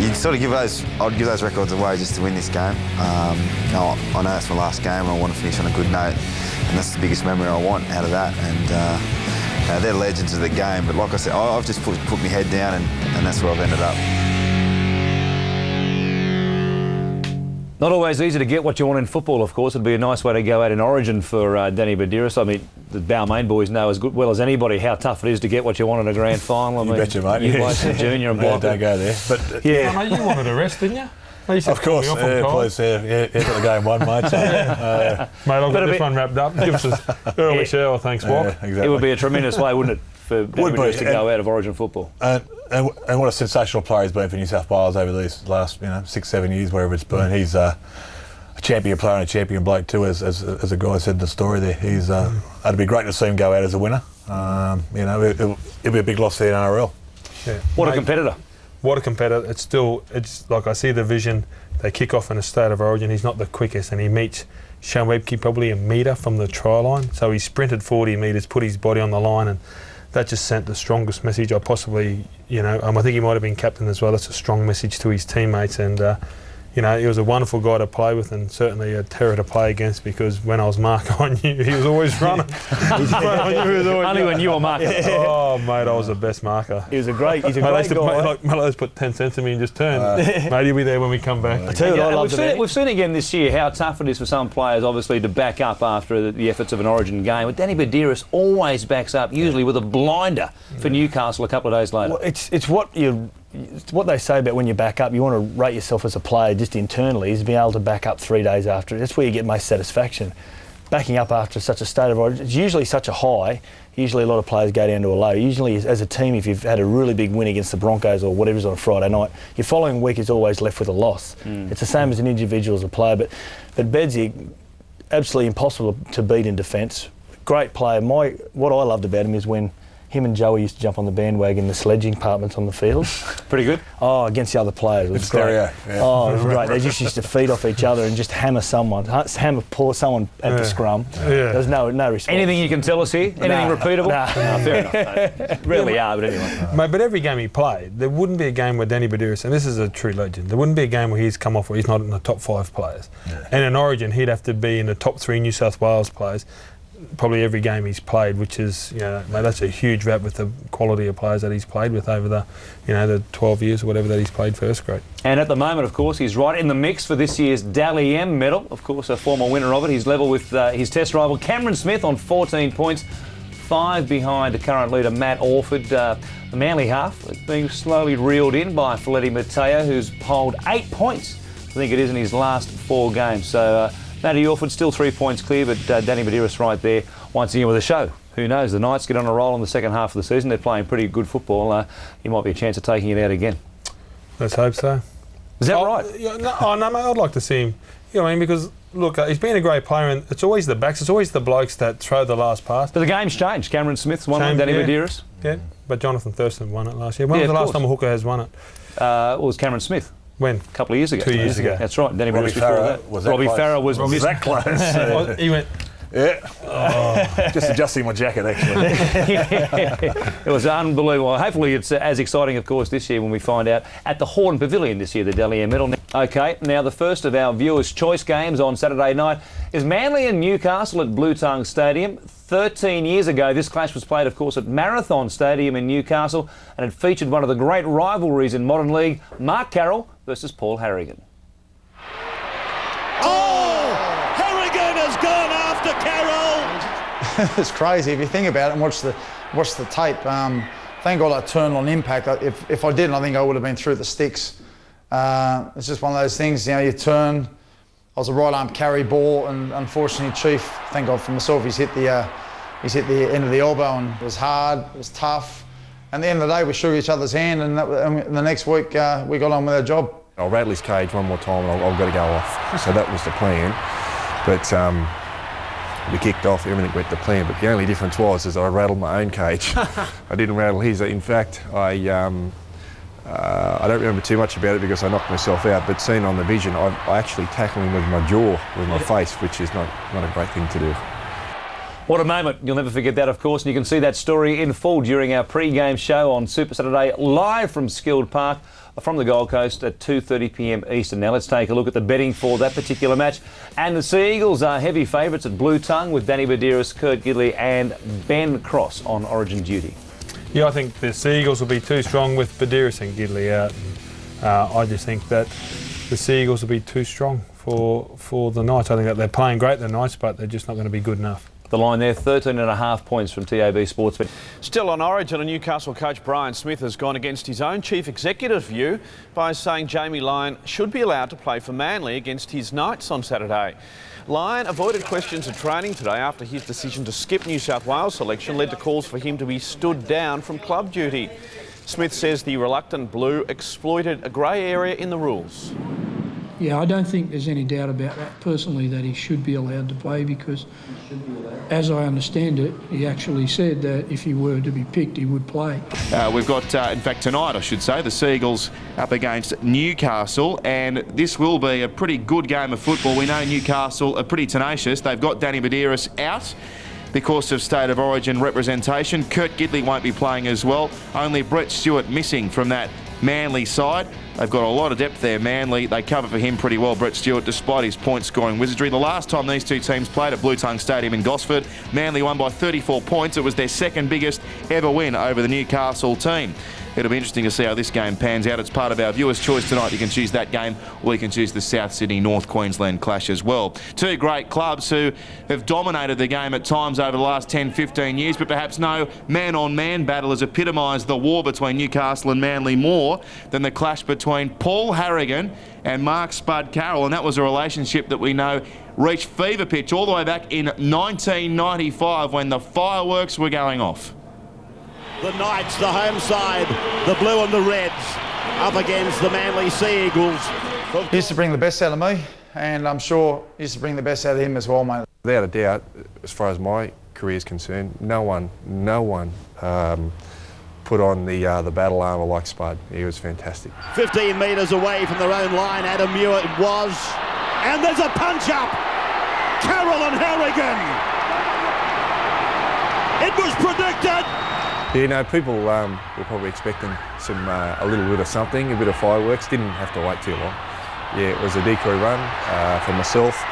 you'd sort of I'd give those records away just to win this game. I know it's my last game, and I want to finish on a good note, and that's the biggest memory I want out of that. And they're legends of the game, but like I said, I've just put my head down, and that's where I've ended up. Not always easy to get what you want in football, of course. It'd be a nice way to go out in Origin for Danny Buderus. I mean, the Balmain boys know as well as anybody how tough it is to get what you want in a grand final. I mean, you betcha, mate. You played some junior and block. Don't go there. But yeah, you wanted a rest, didn't you? Of course, please. Yeah, got the game won, mate. So, mate, I've got this one wrapped up. Give us an early shower, thanks, Bob. Exactly. It would be a tremendous way, wouldn't it, for Danny Buderus to go out of Origin football. And what a sensational player he's been for New South Wales over these last 6-7 years, wherever it's been. He's a champion player and a champion bloke too, as a guy said in the story there. He's it'd be great to see him go out as a winner. It'll be a big loss for the NRL. Yeah. What a competitor. What a competitor. It's like I see the vision. They kick off in a state of origin. He's not the quickest, and he meets Sean Webke probably a metre from the try line. So he sprinted 40 metres, put his body on the line, and that just sent the strongest message I possibly, I think he might have been captain as well. That's a strong message to his teammates, and he was a wonderful guy to play with, and certainly a terror to play against, because when I was marking, I knew he was always running. Only when you were marking. Oh, mate, I was the best marker. He's a great guy. Mate, let's put 10 cents in me and just turn. Mate, he'll be there when we come back. I tell you what, we've seen again this year how tough it is for some players, obviously, to back up after the efforts of an Origin game. But Danny Buderus always backs up, usually with a blinder for Newcastle a couple of days later. Well, it's what they say about when you back up. You want to rate yourself as a player just internally, is being able to back up 3 days after. That's where you get most satisfaction. Backing up after such a state of origin, it's usually such a high. Usually a lot of players go down to a low. Usually as a team, if you've had a really big win against the Broncos or whatever's on a Friday night, your following week is always left with a loss. It's the same as an individual as a player. But Bedsy, absolutely impossible to beat in defence. Great player. What I loved about him is when him and Joey used to jump on the bandwagon, the sledging departments on the field. Pretty good? Oh, against the other players. It was great. Stereo, yeah. Oh, it was great. They just used to feed off each other and just hammer someone at the scrum. Yeah. There's no response. Anything you can tell us here? Anything repeatable? Nah. No, fair enough. Rarely are, but anyway. Mate, but every game he played, there wouldn't be a game where Danny Buderus, and this is a true legend, there wouldn't be a game where he's come off where he's not in the top 5 players. Yeah. And in Origin, he'd have to be in the top 3 New South Wales players. Probably every game he's played, which is, mate, that's a huge rap with the quality of players that he's played with over the 12 years or whatever that he's played first grade. And at the moment, of course, he's right in the mix for this year's Daley medal. Of course, a former winner of it. He's level with his test rival Cameron Smith on 14 points, 5 behind the current leader Matt Orford. The Manly half being slowly reeled in by Felipe Mateo, who's polled 8 points, I think it is, in his last 4 games. So Matty Orford still 3 points clear, but Danny Buderus right there once again with a show. Who knows? The Knights get on a roll in the second half of the season. They're playing pretty good football. He might be a chance of taking it out again. Let's hope so. Is that right? Yeah, no, mate, I'd like to see him. You know what I mean? Because, look, he's been a great player, and it's always the backs, it's always the blokes that throw the last pass. But the game's changed. Cameron Smith's won it, Danny Buderus. Yeah, but Johnathan Thurston won it last year. When was the last time a hooker has won it? It was Cameron Smith. When? A couple of years ago. 2 years ago. That's right. Danny Buderus before that. Robbie Farah was that close. He went... Yeah. Oh, just adjusting my jacket, actually. It was unbelievable. Hopefully it's as exciting, of course, this year when we find out at the Horn Pavilion this year, the Daley medal. OK, now the first of our viewers' choice games on Saturday night is Manly and Newcastle at Blue Tongue Stadium. 13 years ago, this clash was played, of course, at Marathon Stadium in Newcastle, and it featured one of the great rivalries in modern league, Mark Carroll versus Paul Harragon. Oh! Harragon has gone after Carroll! It's crazy if you think about it and watch the tape. Thank God I turned on impact. If I didn't, I think I would have been through the sticks. It's just one of those things, you turn. I was a right arm carry ball, and unfortunately, Chief, thank God for myself, he's hit the end of the elbow, and it was hard, it was tough. And at the end of the day, we shook each other's hand, and the next week we got on with our job. I'll rattle his cage one more time, and I've got to go off. So that was the plan. But we kicked off, everything went to plan. But the only difference was I rattled my own cage. I didn't rattle his. In fact, I don't remember too much about it because I knocked myself out, but seen on the vision, I actually tackled him with my jaw, with my face, which is not a great thing to do. What a moment. You'll never forget that, of course, and you can see that story in full during our pre-game show on Super Saturday, live from Skilled Park from the Gold Coast at 2:30 p.m. Eastern. Now let's take a look at the betting for that particular match. And the Sea Eagles are heavy favourites at Blue Tongue with Danny Buderus, Kurt Gidley and Ben Cross on Origin duty. Yeah, I think the Sea Eagles will be too strong with Buderus and Gidley out. I just think that the Sea Eagles will be too strong for the Knights. I think that they're playing great, the Knights, but they're just not going to be good enough. The line there, 13.5 points from TAB Sportsbet. Still on Origin, and Newcastle coach Brian Smith has gone against his own chief executive view by saying Jamie Lyon should be allowed to play for Manly against his Knights on Saturday. Lyon avoided questions at training today after his decision to skip New South Wales selection led to calls for him to be stood down from club duty. Smith says the reluctant Blue exploited a grey area in the rules. Yeah, I don't think there's any doubt about that personally, that he should be allowed to play, because as I understand it, he actually said that if he were to be picked, he would play. We've got, in fact tonight I should say, the Sea Eagles up against Newcastle, and this will be a pretty good game of football. We know Newcastle are pretty tenacious. They've got Danny Buderus out because of state of origin representation. Kurt Gidley won't be playing as well. Only Brett Stuart missing from that Manly side. They've got a lot of depth there, Manly. They cover for him pretty well, Brett Stuart, despite his point-scoring wizardry. The last time these two teams played at Blue Tongue Stadium in Gosford, Manly won by 34 points. It was their second biggest ever win over the Newcastle team. It'll be interesting to see how this game pans out. It's part of our viewers' choice tonight. You can choose that game, or you can choose the South Sydney-North Queensland clash as well. Two great clubs who have dominated the game at times over the last 10, 15 years, but perhaps no man-on-man battle has epitomised the war between Newcastle and Manly more than the clash between Paul Harragon and Mark Spud Carroll, and that was a relationship that we know reached fever pitch all the way back in 1995 when the fireworks were going off. The Knights, the home side, the blue and the reds, up against the Manly Sea Eagles. He used to bring the best out of me, and I'm sure he used to bring the best out of him as well, mate. Without a doubt, as far as my career is concerned, no one put on the battle armour like Spud. He was fantastic. 15 metres away from their own line, Adam Muir it was. And there's a punch-up. Carroll and Harragon. It was predicted. You know, people were probably expecting a little bit of something, a bit of fireworks. Didn't have to wait too long. Yeah, it was a decoy run for myself,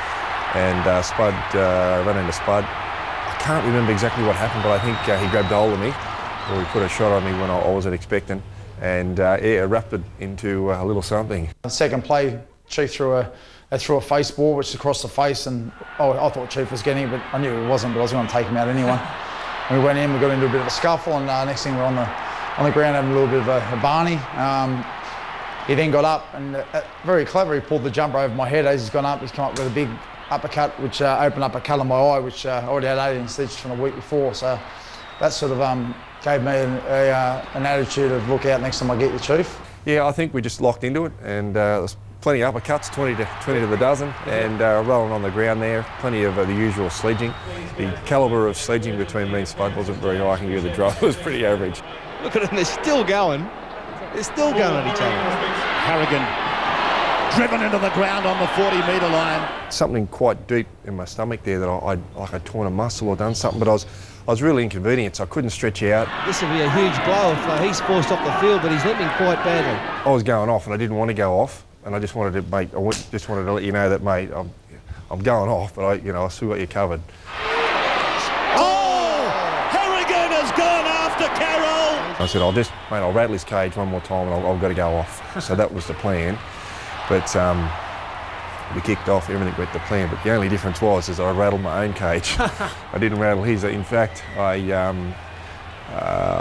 and Spud ran into Spud. I can't remember exactly what happened, but I think he grabbed hold of me, or he put a shot on me when I wasn't expecting, and it erupted into a little something. The second play, Chief threw a face ball, which is across the face, and I thought Chief was getting it, but I knew he wasn't, but I was going to take him out anyway. And we went in, we got into a bit of a scuffle, and next thing we're on the ground having a little bit of a Barney. He then got up and very clever, he pulled the jumper over my head. As he's gone up, he's come up with a big uppercut, which opened up a cut on my eye, which I already had 18 stitches from the week before. So that sort of gave me an attitude of look out next time I get you, Chief. Yeah, I think we just locked into it, and there's plenty of uppercuts, 20 to the dozen, and rolling on the ground there, plenty of the usual sledging. The calibre of sledging between me and Spud wasn't very high. I can give the drive, it was pretty average. Look at them, they're still going. They're still going at each other. Harragon driven into the ground on the 40-metre line. Something quite deep in my stomach there that I'd torn a muscle or done something, but I was really inconvenienced. I couldn't stretch out. This will be a huge blow if he's forced off the field, but he's limping quite badly. I was going off, and I didn't want to go off, and I just wanted to, mate. Just wanted to let you know that, mate. I'm going off, but I still got you covered. Oh, Harragon has gone after Carroll. I said, I'll rattle his cage one more time, and I've got to go off. So that was the plan, but we kicked off. Everything went to plan, but the only difference was I rattled my own cage. I didn't rattle his. In fact, I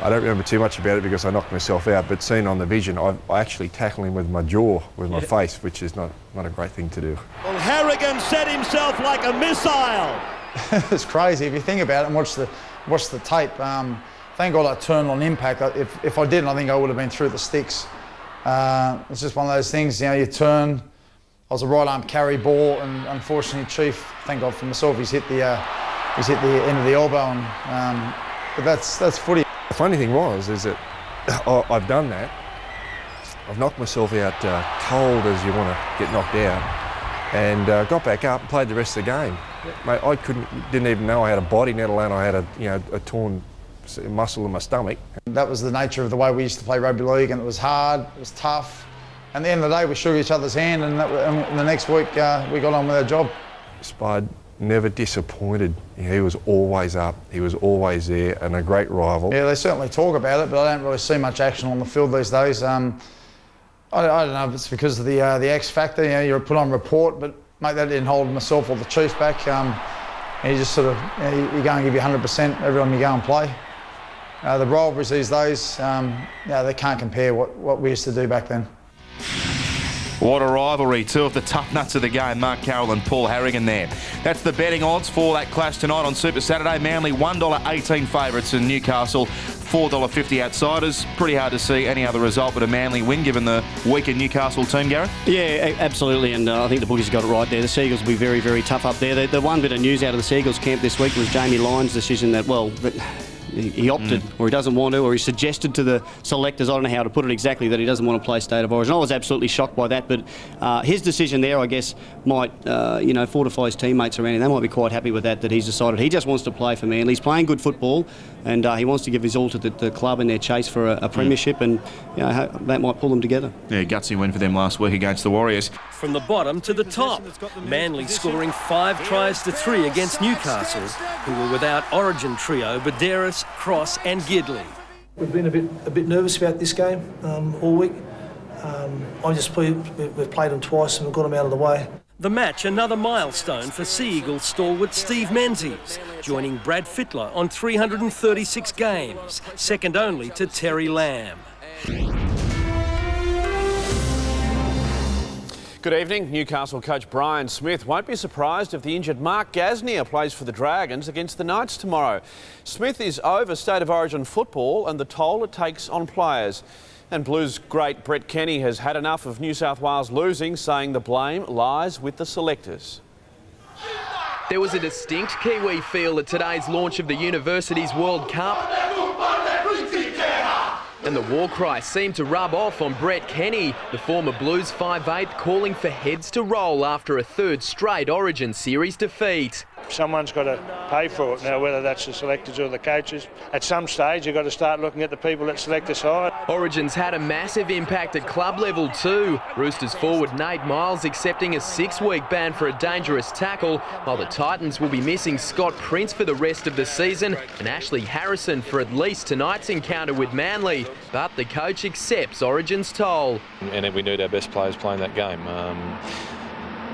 don't remember too much about it because I knocked myself out, but seen on the vision, I actually tackled him with my jaw, with my face, which is not a great thing to do. Well, Harragon set himself like a missile. It's crazy if you think about it and watch the tape. Thank God I turned on impact. If I didn't, I think I would have been through the sticks. It's just one of those things, you know, you turn. I was a right arm carry ball, and unfortunately, Chief, thank God for myself, he's hit the end of the elbow, and but that's footy. The funny thing is that I've done that. I've knocked myself out cold as you want to get knocked out, and got back up and played the rest of the game. Mate, I didn't even know I had a body, let alone I had a torn muscle in my stomach. That was the nature of the way we used to play rugby league, and it was hard, it was tough. And at the end of the day, we shook each other's hand, and the next week we got on with our job. Spud never disappointed. He was always up. He was always there, and a great rival. Yeah, they certainly talk about it, but I don't really see much action on the field these days. I don't know if it's because of the X factor. You know, you're put on report, but mate, that didn't hold myself or the Chiefs back. You just sort of you go and give you 100% every time you go and play. The rivalries these days, they can't compare what we used to do back then. What a rivalry. Two of the tough nuts of the game, Mark Carroll and Paul Harragon there. That's the betting odds for that clash tonight on Super Saturday. Manly $1.18 favourites in Newcastle, $4.50 outsiders. Pretty hard to see any other result but a Manly win given the weaker Newcastle team, Garrett. Yeah, absolutely, and I think the bookies got it right there. The Seagulls will be very, very tough up there. The one bit of news out of the Seagulls camp this week was Jamie Lyon's decision that, he opted, or he doesn't want to, or he suggested to the selectors, I don't know how to put it exactly, that he doesn't want to play State of Origin. I was absolutely shocked by that, but his decision there, I guess, might fortify his teammates around him. They might be quite happy with that he's decided he just wants to play for Manly. He's playing good football, and he wants to give his all to the club in their chase for a premiership, and that might pull them together. Yeah, gutsy win for them last week against the Warriors. From the bottom to the top, Manly scoring 5 tries to 3 against Newcastle, who were without Origin trio Buderus, Cross and Gidley. We've been a bit nervous about this game all week. I'm just pleased we've played them twice and we've got them out of the way. The match, another milestone for Sea Eagles stalwart Steve Menzies, joining Brad Fittler on 336 games, second only to Terry Lamb. Good evening. Newcastle coach Brian Smith won't be surprised if the injured Mark Gasnier plays for the Dragons against the Knights tomorrow. Smith is over State of Origin football and the toll it takes on players. And Blues great Brett Kenny has had enough of New South Wales losing, saying the blame lies with the selectors. There was a distinct Kiwi feel at today's launch of the Universities World Cup. And the war cry seemed to rub off on Brett Kenny, the former Blues 5'8", calling for heads to roll after a third straight Origin Series defeat. Someone's got to pay for it now, whether that's the selectors or the coaches. At some stage, you've got to start looking at the people that select the side. Origin's had a massive impact at club level too. Roosters forward Nate Miles accepting a 6-week ban for a dangerous tackle, while the Titans will be missing Scott Prince for the rest of the season and Ashley Harrison for at least tonight's encounter with Manly. But the coach accepts Origin's toll. And we need our best players playing that game.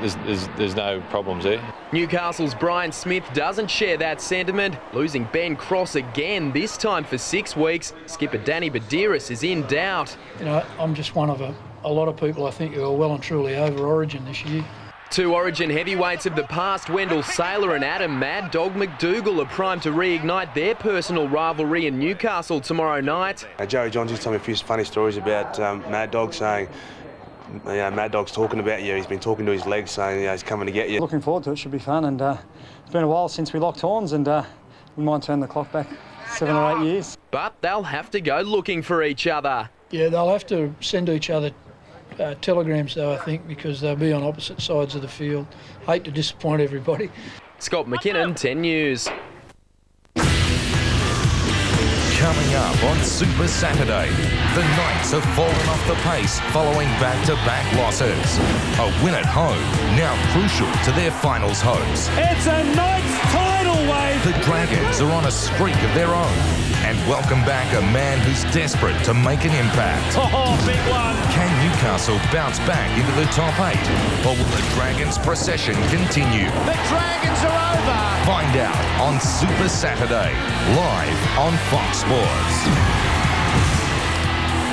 There's no problems there. Newcastle's Brian Smith doesn't share that sentiment, losing Ben Cross again, this time for 6 weeks. Skipper Danny Buderus is in doubt. You know, I'm just one of a lot of people I think who are well and truly over Origin this year. Two Origin heavyweights of the past, Wendell Sailor and Adam Mad Dog MacDougall, are primed to reignite their personal rivalry in Newcastle tomorrow night. Joey Johnson's told me a few funny stories about Mad Dog saying, Mad Dog's talking about you. He's been talking to his legs, saying he's coming to get you. Looking forward to it. Should be fun. And it's been a while since we locked horns, and we might turn the clock back 7 or 8 years. But they'll have to go looking for each other. Yeah, they'll have to send each other telegrams, though, I think, because they'll be on opposite sides of the field. Hate to disappoint everybody. Scott McKinnon, 10 News. Coming up on Super Saturday, the Knights have fallen off the pace following back-to-back losses. A win at home, now crucial to their finals hopes. It's a Knights tidal wave. The Dragons are on a streak of their own. And welcome back a man who's desperate to make an impact. Oh, big one. Can Newcastle bounce back into the top 8? Or will the Dragons' procession continue? The Dragons are over. Find out on Super Saturday, live on Fox Sports.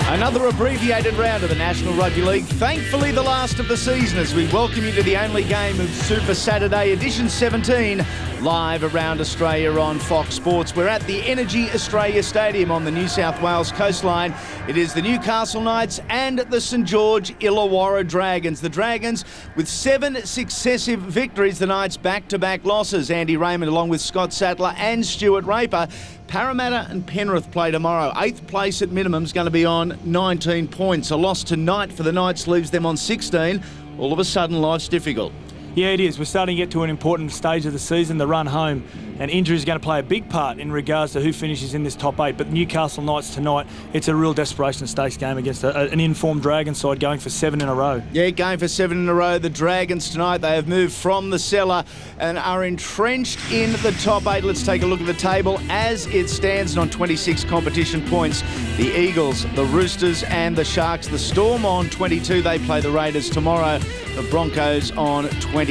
Another abbreviated round of the National Rugby League. Thankfully, the last of the season as we welcome you to the only game of Super Saturday, edition 17, live around Australia on Fox Sports. We're at the Energy Australia Stadium on the New South Wales coastline. It is the Newcastle Knights and the St George Illawarra Dragons. The Dragons with 7 successive victories, the Knights back-to-back losses. Andy Raymond along with Scott Sattler and Stuart Raper. Parramatta and Penrith play tomorrow. 8th place at minimum is going to be on 19 points. A loss tonight for the Knights leaves them on 16. All of a sudden, life's difficult. Yeah, it is. We're starting to get to an important stage of the season, the run home, and injury is going to play a big part in regards to who finishes in this top 8. But Newcastle Knights tonight, it's a real desperation stakes game against an informed Dragon side going for 7 in a row. Yeah, going for 7 in a row. The Dragons tonight, they have moved from the cellar and are entrenched in the top 8. Let's take a look at the table as it stands on 26 competition points. The Eagles, the Roosters and the Sharks. The Storm on 22. They play the Raiders tomorrow. The Broncos on 21.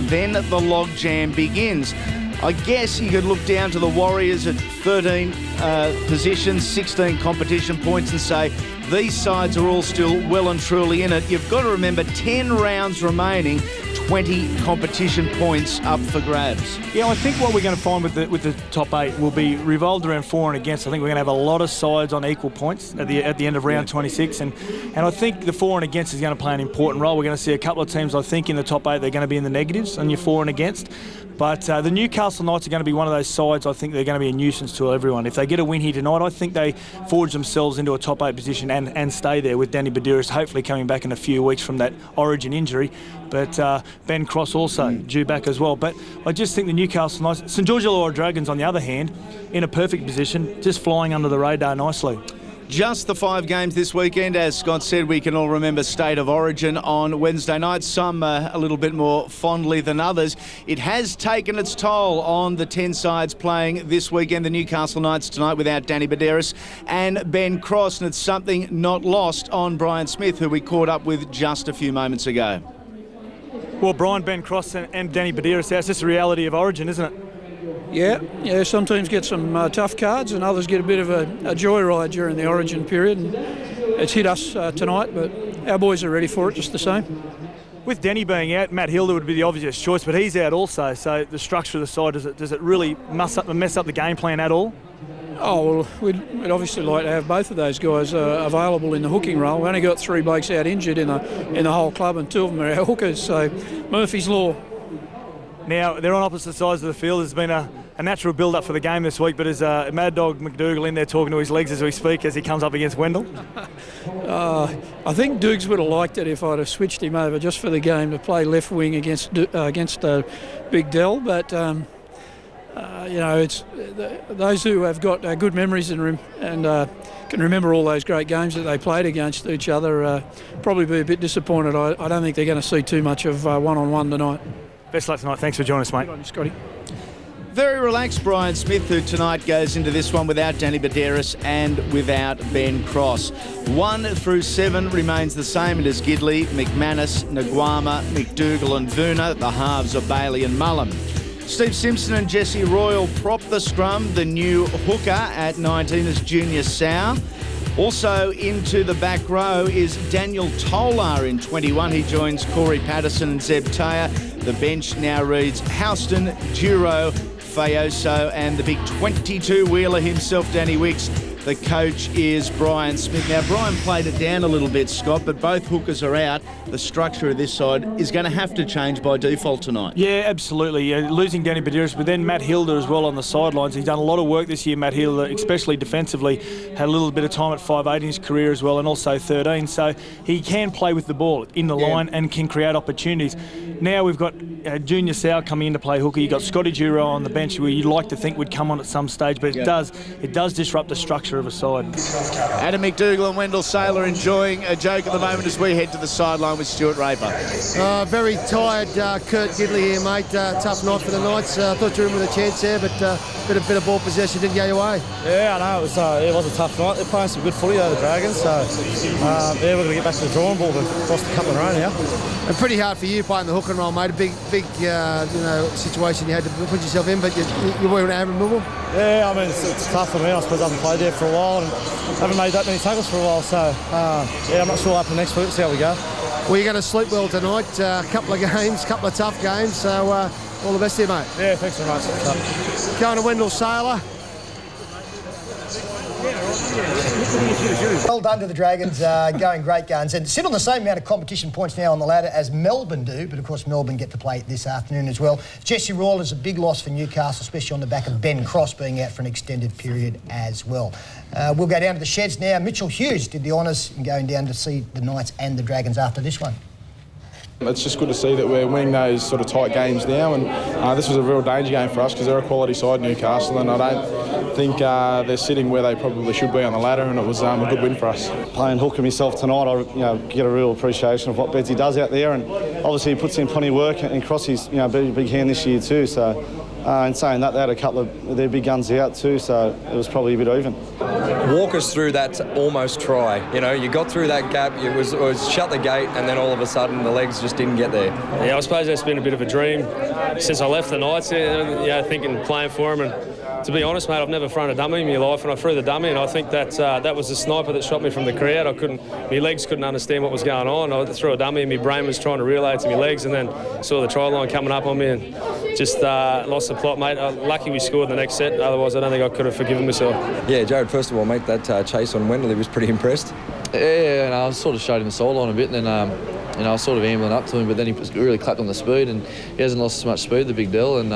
Then the logjam begins. I guess you could look down to the Warriors at 13 positions, 16 competition points and say these sides are all still well and truly in it. You've got to remember 10 rounds remaining, 20 competition points up for grabs. Yeah, I think what we're going to find with the top 8 will be revolved around for and against. I think we're going to have a lot of sides on equal points at the end of round 26, and I think the for and against is going to play an important role. We're going to see a couple of teams, I think, in the top 8, they're going to be in the negatives on your for and against. But the Newcastle Knights are going to be one of those sides, I think they're going to be a nuisance to everyone. If they get a win here tonight, I think they forge themselves into a top 8 position and stay there with Danny Buderus hopefully coming back in a few weeks from that Origin injury. But Ben Cross also due back as well. But I just think the Newcastle Knights, St George Illawarra Dragons on the other hand, in a perfect position, just flying under the radar nicely. Just the 5 games this weekend. As Scott said, we can all remember State of Origin on Wednesday night, some a little bit more fondly than others. It has taken its toll on the 10 sides playing this weekend. The Newcastle Knights tonight without Danny Buderus and Ben Cross, and it's something not lost on Brian Smith, who we caught up with just a few moments ago. Well, Brian, Ben Cross and Danny Buderus, that's just the reality of Origin, isn't it? Yeah. Some teams get some tough cards and others get a bit of a joyride during the Origin period. And it's hit us tonight, but our boys are ready for it just the same. With Denny being out, Matt Hilder would be the obvious choice, but he's out also. So the structure of the side, does it really mess up the game plan at all? Oh, well, we'd obviously like to have both of those guys available in the hooking role. We've only got 3 blokes out injured in the whole club, and 2 of them are our hookers. So Murphy's Law. Now, they're on opposite sides of the field. There's been a natural build-up for the game this week, but is Mad Dog MacDougall in there talking to his legs as we speak as he comes up against Wendell? I think Dukes would have liked it if I'd have switched him over just for the game to play left wing against Big Dell, but you know, it's those who have got good memories and can remember all those great games that they played against each other probably be a bit disappointed. I don't think they're going to see too much of one-on-one tonight. Best luck tonight. Thanks for joining us, mate. Good on you, Scotty. Very relaxed Brian Smith, who tonight goes into this one without Danny Buderus and without Ben Cross. 1 through 7 remains the same. It is Gidley, McManus, Nguama, MacDougall and Vuna. The halves are Bailey and Mullen. Steve Simpson and Jesse Royal prop the scrum. The new hooker at 19 is Junior Sau. Also into the back row is Daniel Tolar in 21. He joins Corey Patterson and Zeb Taylor. The bench now reads Houston, Duro, Fayoso and the big 22-wheeler himself, Danny Wicks. The coach is Brian Smith. Now, Brian played it down a little bit, Scott, but both hookers are out. The structure of this side is going to have to change by default tonight. Yeah, absolutely. Losing Danny Buderus, but then Matt Hilder as well on the sidelines. He's done a lot of work this year, Matt Hilder, especially defensively. Had a little bit of time at 5'8" in his career as well, and also 13. So he can play with the ball in the line and can create opportunities. Now we've got Junior Sau coming in to play hooker. You've got Scotty Duro on the bench, where you'd like to think would come on at some stage, but it does disrupt the structure of a side. Adam MacDougall and Wendell Saylor enjoying a joke at the moment as we head to the sideline with Stuart Raper. Very tired, Kirk Gidley here, mate. Tough night for the Knights. Thought you were in with a chance there, but bit of ball possession didn't go your way. Yeah, I know. It was a tough night. They're playing some good footy, though, the Dragons. So, we're going to get back to the drawing board. We've lost a couple in a row now. And pretty hard for you playing the hook and roll, mate. A big situation you had to put yourself in, but you weren't admirable. Yeah, I mean, it's tough for me. I suppose I haven't played there for a while and haven't made that many tackles for a while. So, I'm not sure what happens next week. See how we go. Well, you're going to sleep well tonight. A couple of games, couple of tough games. So, all the best to you, mate. Yeah, thanks very much. Going to Wendell Saylor. Well done to the Dragons, going great guns, and sit on the same amount of competition points now on the ladder as Melbourne do, but of course Melbourne get to play this afternoon as well. Jesse Royal is a big loss for Newcastle, especially on the back of Ben Cross being out for an extended period as well. We'll go down to the sheds now. Mitchell Hughes did the honours in going down to see the Knights and the Dragons after this one. It's just good to see that we're winning those sort of tight games now, and this was a real danger game for us because they're a quality side, Newcastle, and I don't think they're sitting where they probably should be on the ladder, and it was a good win for us. Playing hooker myself tonight, I get a real appreciation of what Bedsy does out there, and obviously he puts in plenty of work, and Crossy's big hand this year too. So, in saying that, they had a couple of their big guns out too, so it was probably a bit even. Walk us through that almost try. You know, you got through that gap, it was shut the gate, and then all of a sudden the legs just didn't get there. Yeah, I suppose that's been a bit of a dream since I left the Knights, thinking playing for them. And to be honest, mate, I've never thrown a dummy in my life, and I threw the dummy, and I think that was the sniper that shot me from the crowd. My legs couldn't understand what was going on. I threw a dummy, and my brain was trying to relay it to my legs, and then saw the try line coming up on me, and just lost the plot, mate. Lucky we scored the next set, otherwise I don't think I could have forgiven myself. Yeah, Jarrod, first of all, mate, that chase on Wendell, he was pretty impressed. Yeah, and I sort of showed him the soul line a bit, and then I was sort of ambling up to him, but then he really clapped on the speed, and he hasn't lost as much speed, the big Dell, and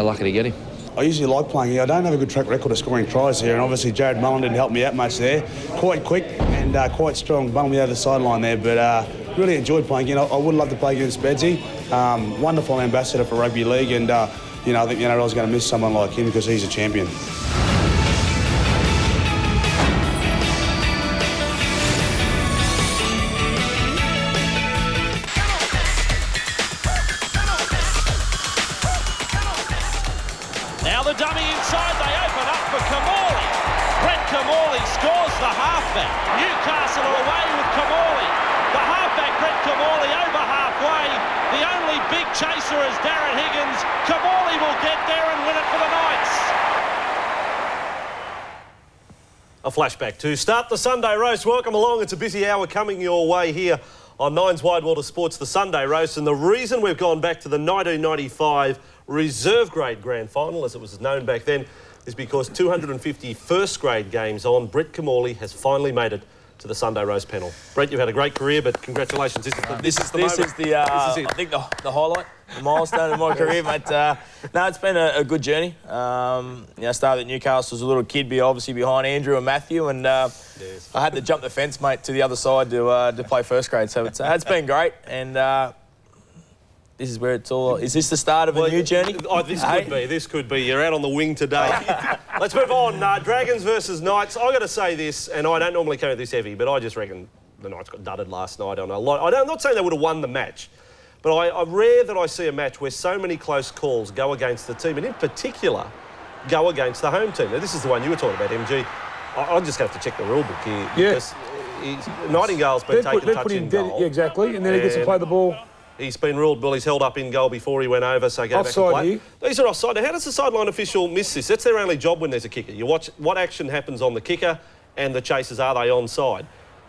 lucky to get him. I usually like playing here. I don't have a good track record of scoring tries here, and obviously Jarrod Mullen didn't help me out much there. Quite quick and quite strong, bunged me over the sideline there, but really enjoyed playing again. I would love to play against Bedsy. Wonderful ambassador for rugby league, and I think the NRL's going to miss someone like him because he's a champion. Newcastle are away with Kamali. The halfback, Brett Kamali, over halfway. The only big chaser is Darren Higgins. Kamali will get there and win it for the Knights. A flashback to start the Sunday roast. Welcome along. It's a busy hour coming your way here on Nine's Wide World of Sports, the Sunday roast. And the reason we've gone back to the 1995 reserve grade grand final, as it was known back then, is because 250 first grade games on, Brett Kamali has finally made it to the Sunday roast panel. Brett, you've had a great career, but congratulations. This is the moment. I think the highlight. milestone in my career, mate. No, it's been a good journey. I started at Newcastle as a little kid, obviously behind Andrew and Matthew, and I had to jump the fence, mate, to the other side to play first grade. So it's been great, and this is where it's all. Is this the start of a new journey? Oh, this could be. You're out on the wing today. Let's move on. Dragons versus Knights. I got to say this, and I don't normally carry this heavy, but I just reckon the Knights got dudded last night on a lot. I'm not saying they would have won the match, but I'm rare that I see a match where so many close calls go against the team, and in particular, go against the home team. Now, this is the one you were talking about, MG. I'm just going to have to check the rule book here. Yes. Because Nightingale's been taken touch in goal. Yeah, exactly, and then he gets to play the ball. He's been ruled, well, he's held up in goal before he went over, so go offside back and play. here. These are offside. Now, how does the sideline official miss this? That's their only job when there's a kicker. You watch what action happens on the kicker and the chasers, are they onside?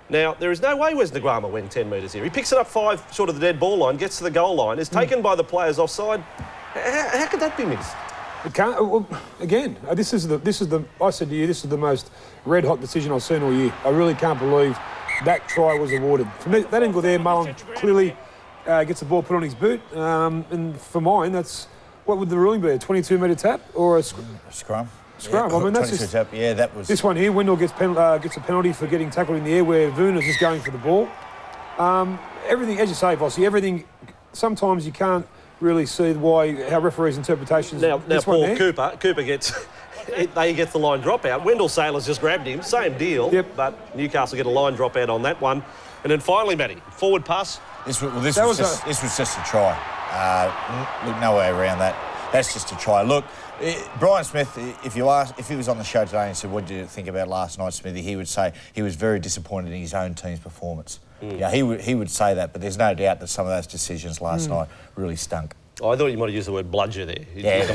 Now, there is no way Wes Ngrama went 10 metres here. He picks it up 5 short of the dead ball line, gets to the goal line, is taken by the players offside. How could that be missed? It can't. Well, again, this is the. I said to you, this is the most red-hot decision I've seen all year. I really can't believe that try was awarded. From that angle there, Mullen clearly gets the ball put on his boot, and for mine, that's what would the ruling be? A 22-metre tap or a scrum? Scrum. Yeah, I mean, that's just tap. Yeah, that was. This one here, Wendell gets a penalty for getting tackled in the air, where Vautin is just going for the ball. Everything, as you say, Vossi, everything. Sometimes you can't really see how referees' interpretations. Now Paul Cooper gets. He gets the line drop out. Wendell Sailor's just grabbed him. Same deal. Yep. But Newcastle get a line drop out on that one, and then finally, Matty, forward pass. This was just a try. Look, no way around that. That's just a try. Look, Brian Smith, if he was on the show today and said, what did you think about last night, Smithy, he would say he was very disappointed in his own team's performance. Yeah, he would say that, but there's no doubt that some of those decisions last night really stunk. Oh, I thought you might have used the word bludger there. Yeah.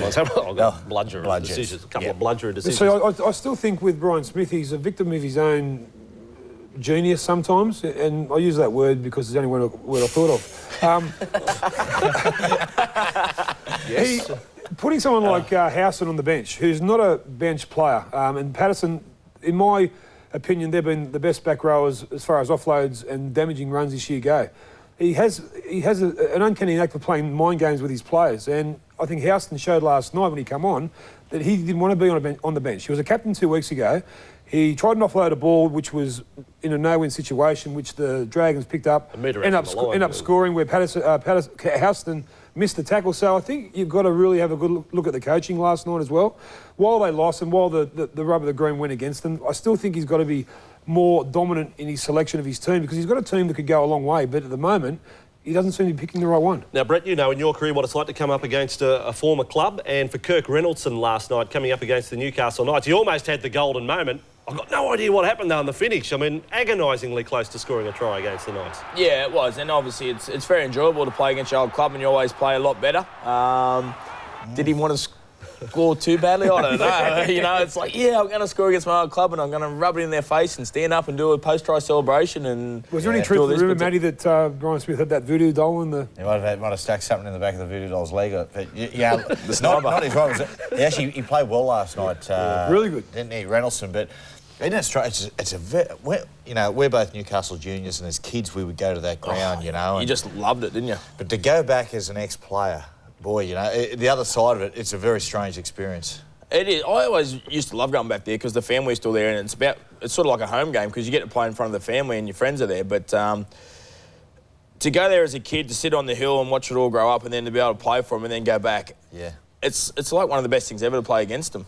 Bludger decisions. A couple of bludger decisions. So I still think with Brian Smith, he's a victim of his own genius sometimes, and I use that word because it's the only word I thought of. Yes. Putting someone like Housen on the bench, who's not a bench player, and Patterson, in my opinion, they've been the best back rowers as far as offloads and damaging runs this year go. He has an uncanny knack for playing mind games with his players, and I think Housen showed last night when he came on that he didn't want to be on the bench. He was a captain 2 weeks ago. He tried to offload a ball which was in a no-win situation, which the Dragons picked up, end up scoring where Houston missed the tackle. So I think you've got to really have a good look at the coaching last night as well. While they lost and while the rub of the green went against them, I still think he's got to be more dominant in his selection of his team, because he's got a team that could go a long way, but at the moment, he doesn't seem to be picking the right one. Now, Brett, you know in your career what it's like to come up against a former club, and for Kirk Reynoldson last night coming up against the Newcastle Knights, he almost had the golden moment. I've got no idea what happened there in the finish. I mean, agonisingly close to scoring a try against the Knights. Yeah, it was, and obviously it's very enjoyable to play against your old club, and you always play a lot better. Did he want to score too badly? I don't know. You know, it's like, yeah, I'm going to score against my old club and I'm going to rub it in their face and stand up and do a post-try celebration. And was there any truth to the rumour, Matty, that Brian Smith had that voodoo doll in the... He might have stuck something in the back of the voodoo doll's leg. But yeah, not his right. He played well last night. Really good. Didn't he, Reynoldson? But isn't it strange? We're both Newcastle juniors, and as kids we would go to that ground, you know. You just loved it, didn't you? But to go back as an ex-player, boy, you know, the other side of it, it's a very strange experience. It is. I always used to love going back there because the family's still there, and it's sort of like a home game because you get to play in front of the family and your friends are there. But to go there as a kid, to sit on the hill and watch it all grow up, and then to be able to play for them and then go back, yeah, it's like one of the best things ever to play against them.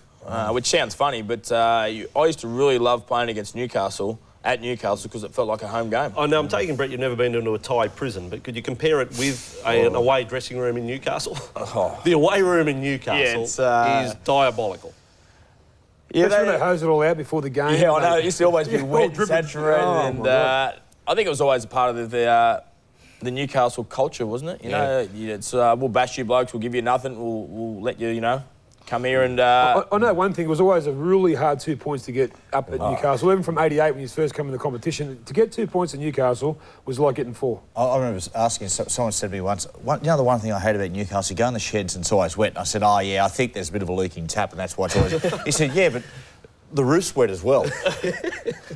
Which sounds funny, but I used to really love playing against Newcastle. At Newcastle because it felt like a home game. Oh, now I'm taking, Brett, you've never been into a Thai prison, but could you compare it with an away dressing room in Newcastle? The away room in Newcastle is diabolical. Yeah, they hose it all out before the game. Yeah, I know. It used to always be wet and saturated, and I think it was always a part of the Newcastle culture, wasn't it? You know, it's we'll bash you blokes, we'll give you nothing, we'll let you, you know, come here and... I know one thing, it was always a really hard 2 points to get up at Newcastle. Even from 88 when you first come in the competition, to get 2 points at Newcastle was like getting 4. I remember asking, someone said to me once, you know the one thing I hate about Newcastle, you go in the sheds and it's always wet. And I said, oh yeah, I think there's a bit of a leaking tap and that's why it's always... He said, yeah, but the roof's wet as well.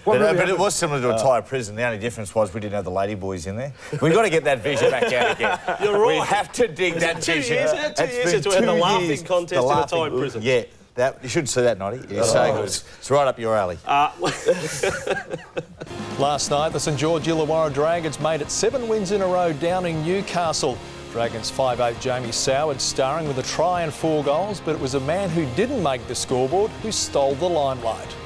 But it was similar to a Thai prison. The only difference was we didn't have the lady boys in there. We've got to get that vision back out again. You're right. We have to dig that vision. 2 years since we had the laughing contest in a Thai prison. Yeah. You should see that, Noddy. It's so good. It's right up your alley. Last night, the St George Illawarra Dragons made it 7 wins in a row down in Newcastle. Dragons 5'8" Jamie Soward starring with a try and 4 goals, but it was a man who didn't make the scoreboard who stole the limelight.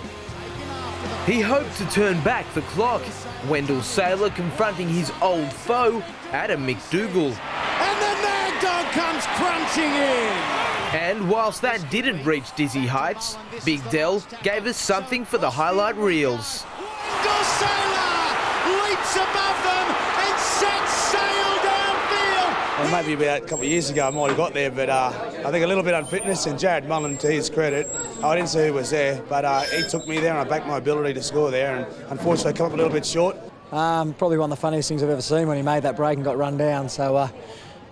He hoped to turn back the clock. Wendell Sailor confronting his old foe, Adam MacDougall. And the Mad Dog comes crunching in. And whilst that didn't reach dizzy heights, Big Dell gave us something for the highlight reels. Wendell Sailor leaps above them and sets sail downfield. Well, maybe about a couple of years ago I might have got there, but I think a little bit unfitness, and Jarrod Mullen, to his credit, I didn't see who was there, but he took me there and I backed my ability to score there, and unfortunately I come up a little bit short. Probably one of the funniest things I've ever seen when he made that break and got run down. So,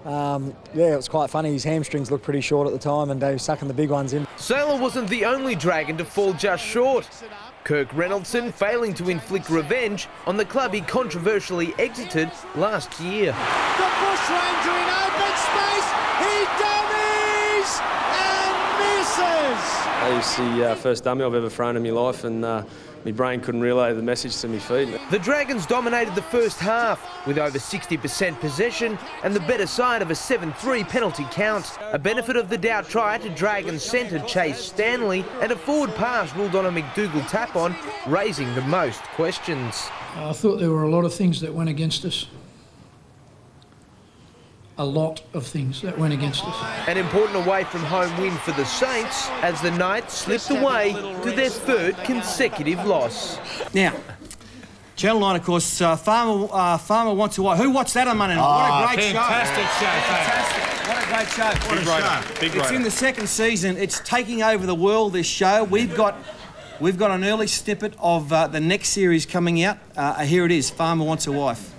yeah, it was quite funny. His hamstrings looked pretty short at the time and he was sucking the big ones in. Sailor wasn't the only Dragon to fall just short. Kirk Reynoldson failing to inflict revenge on the club he controversially exited last year. The Bushranger in open space, he dummies and misses. That was the first dummy I've ever thrown in my life, and my brain couldn't relay the message to me feet. The Dragons dominated the first half with over 60% possession and the better side of a 7-3 penalty count. A benefit of the doubt try to Dragons centre Chase Stanley and a forward pass ruled on a MacDougall tap-on, raising the most questions. I thought there were a lot of things that went against us. A lot of things that went against us. An important away-from-home win for the Saints as the Knights slipped away to their 3rd consecutive loss. Now, Channel 9, of course, Farmer Wants a Wife. Who watched that on Monday night? What a great fantastic show. What a great show. Big show. Big It's in the 2nd season. It's taking over the world, this show. We've got an early snippet of the next series coming out. Here it is, Farmer Wants a Wife.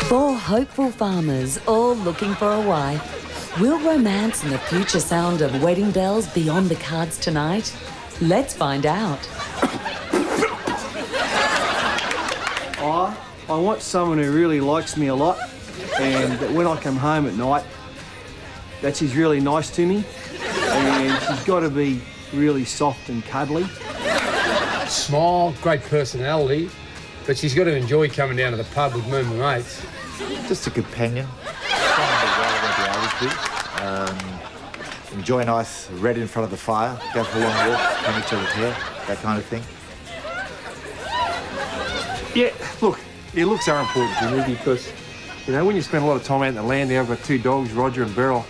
4 hopeful farmers all looking for a wife. Will romance and the future sound of wedding bells be on the cards tonight? Let's find out. I want someone who really likes me a lot, and that when I come home at night, that she's really nice to me, and she's got to be really soft and cuddly. Smile, great personality, but she's got to enjoy coming down to the pub with me and my mates. Just a companion. Enjoy a nice red in front of the fire, go for a long walk, comb each other's hair, that kind of thing. Yeah, look, your looks are important to me because, you know, when you spend a lot of time out in the land, I've got 2 dogs, Roger and Beryl.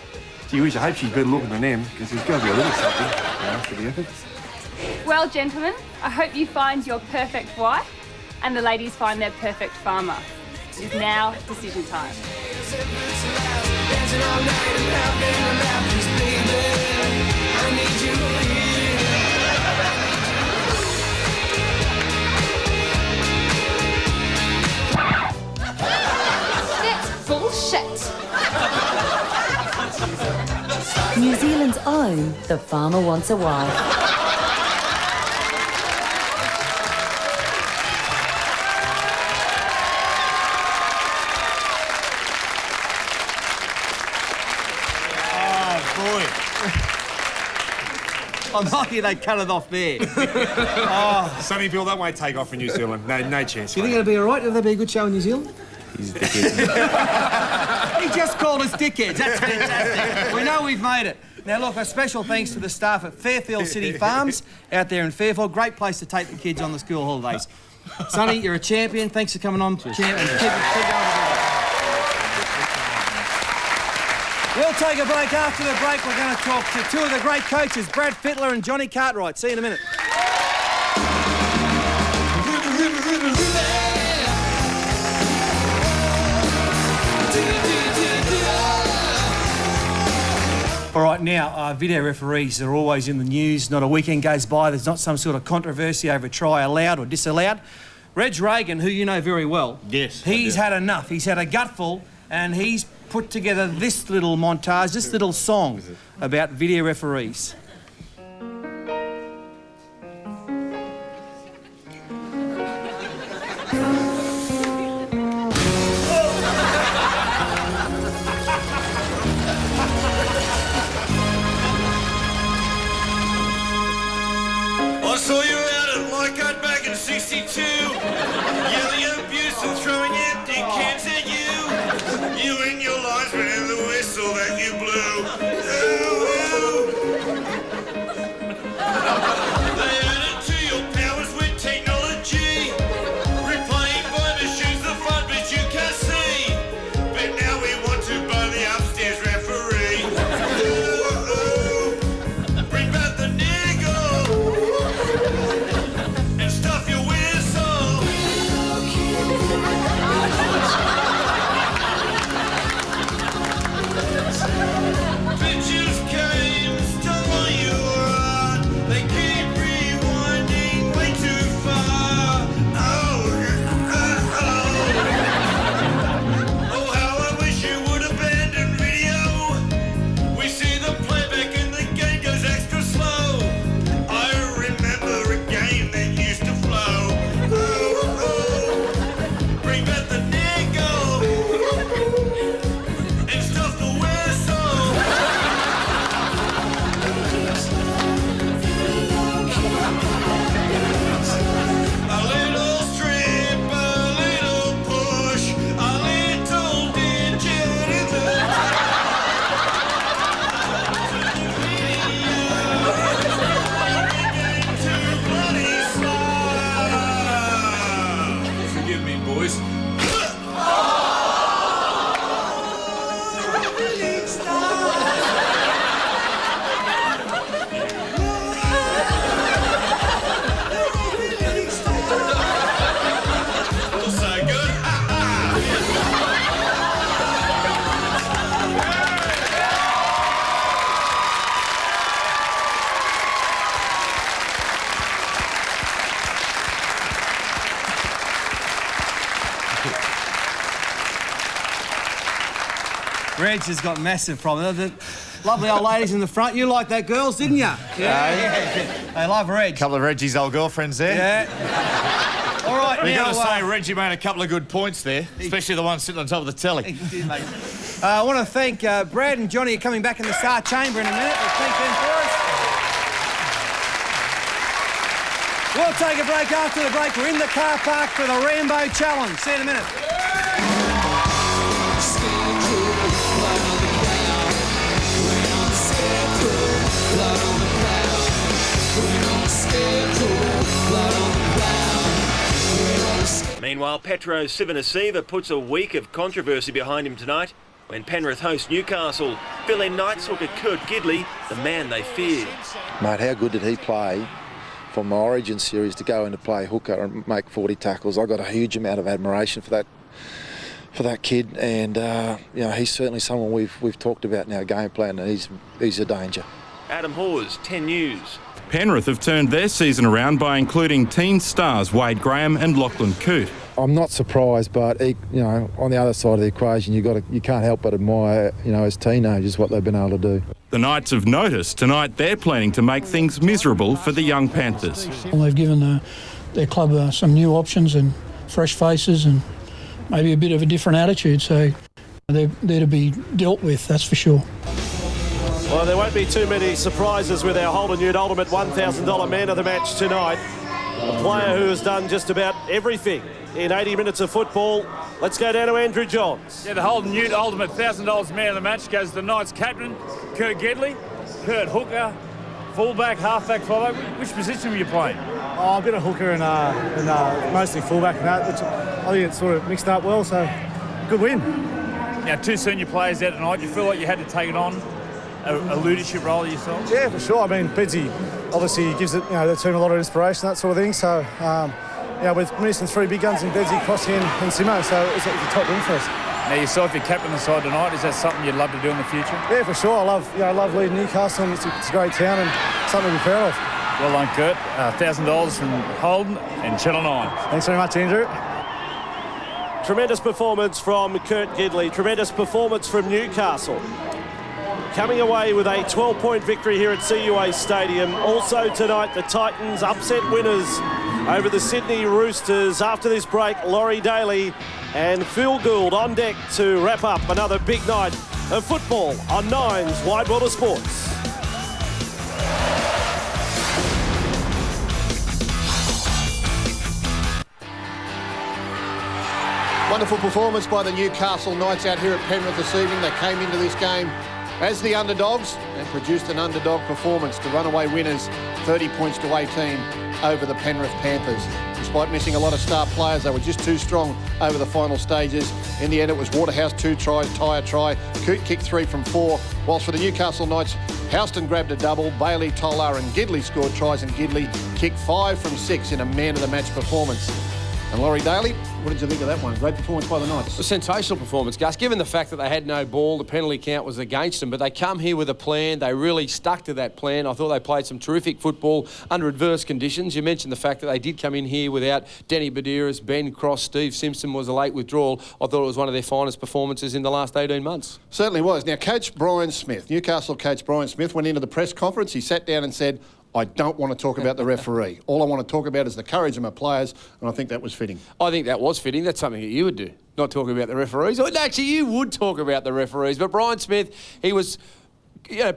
Gee whiz, I hope she's better looking than them because there's got to be a little something, you know, for the effort. Well, gentlemen, I hope you find your perfect wife and the ladies find their perfect farmer. It is now decision time. That's bullshit. New Zealand's own The Farmer Wants a Wife. I'm lucky they cut it off there. Sonny Bill, that won't take off in New Zealand. No chance. You think it'll be all right? Will there be a good show in New Zealand? He's a dickhead. He just called us dickheads. That's fantastic. We know we've made it. Now, look, a special thanks to the staff at Fairfield City Farms out there in Fairfield. Great place to take the kids on the school holidays. Sonny, you're a champion. Thanks for coming on. Keep going. We'll take a break. After the break, we're going to talk to 2 of the great coaches, Brad Fittler and Johnny Cartwright. See you in a minute. All right, now, video referees are always in the news. Not a weekend goes by, there's not some sort of controversy over a try allowed or disallowed. Reagan, who you know very well, yes, he's had enough. He's had a gutful, and he's put together this little montage, this little song about video referees. I saw you out at Leichhardt back in '62, yelling abuse and throwing empty cans at you. You and your linesman and the whistle that you blew. They added to your powers with technology, replaying by machines the fun bits you can't see. But now we want to blow the upstairs referee. Bring back the niggle and stuff your whistle. Bitches came, stole your heart. They keep rewinding way too far. Oh, how I wish you would abandon video. We see the playback and the game goes extra slow. I remember a game that used to flow. Bring back the niggle and stuff the whistle. A little strip, a little push, a little digit in the too bloody slow. Forgive me, boys. Feels so good. Reg has got massive problems. The lovely old ladies in the front, you like that, girls, didn't you? Yeah. They love Reg. Couple of Reggie's old girlfriends there. Yeah. All right, We now, got to say, Reggie made a couple of good points there, especially the one sitting on top of the telly. I want to thank Brad and Johnny are coming back in the Star Chamber in a minute. We'll thank them for us. We'll take a break after the break. We're in the car park for the Rambo Challenge. See you in a minute. Meanwhile, Petro Sivanasiva puts a week of controversy behind him tonight when Penrith host Newcastle. Fill-in Knights hooker Kirk Gidley, the man they feared. Mate, how good did he play for my Origin series to go into play hooker and make 40 tackles? I got a huge amount of admiration for that kid, and you know, he's certainly someone we've talked about in our game plan, and he's a danger. Adam Hawes, 10 News. Penrith have turned their season around by including teen stars Wade Graham and Lachlan Coote. I'm not surprised, but you know, on the other side of the equation, you can't help but admire, you know, as teenagers what they've been able to do. The Knights have noticed tonight they're planning to make things miserable for the young Panthers. Well, they've given their club some new options and fresh faces and maybe a bit of a different attitude, so they're to be dealt with, that's for sure. Well, there won't be too many surprises with our Holden Ute Ultimate $1,000 man of the match tonight. A player who has done just about everything in 80 minutes of football. Let's go down to Andrew Johns. Yeah, the Holden Ute Ultimate $1,000 man of the match goes to the Knights captain, Kirk Gidley. Kurt hooker, fullback, halfback, fullback. Which position were you playing? Oh, a bit of hooker and mostly fullback and that, which I think it sort of mixed up well, so good win. Now, two senior players out tonight. You feel like you had to take it on, a leadership role yourself? Yeah, for sure. I mean, Bedsy obviously gives it, you know, the team a lot of inspiration, that sort of thing. So, yeah, with missing three big guns in Bedsy, Crossy and Simo, so it's a top win for us. Now, yourself, you're captain the side tonight. Is that something you'd love to do in the future? Yeah, for sure. I love leading Newcastle, and it's a great town and something to be proud of. Well done, Kurt. $1,000 from Holden and Channel 9. Thanks very much, Andrew. Tremendous performance from Kurt Gidley. Tremendous performance from Newcastle. Coming away with a 12-point victory here at CUA Stadium. Also tonight, the Titans upset winners over the Sydney Roosters. After this break, Laurie, Daley and Phil Gould on deck to wrap up another big night of football on Nine's Wide World of Sports. Wonderful performance by the Newcastle Knights out here at Penrith this evening. They came into this game as the underdogs and produced an underdog performance to run away winners 30 points to 18 over the Penrith Panthers. Despite missing a lot of star players, they were just too strong over the final stages. In the end, it was Waterhouse 2 tries, Ty a try, Coote kicked 3 from 4, whilst for the Newcastle Knights, Houston grabbed a double, Bailey, Tolar and Gidley scored tries, and Gidley kicked 5 from 6 in a man-of-the-match performance. And Laurie, Daley, what did you think of that one? Great performance by the Knights. A sensational performance, Gus, given the fact that they had no ball, the penalty count was against them, but they come here with a plan. They really stuck to that plan. I thought they played some terrific football under adverse conditions. You mentioned the fact that they did come in here without Danny Buderus, Ben Cross, Steve Simpson was a late withdrawal. I thought it was one of their finest performances in the last 18 months. Certainly was. Now, Coach Brian Smith, Newcastle coach Brian Smith, went into the press conference. He sat down and said, I don't want to talk about the referee. All I want to talk about is the courage of my players, and I think that was fitting. I think that was fitting. That's something that you would do, not talking about the referees. Actually, you would talk about the referees, but Brian Smith, he was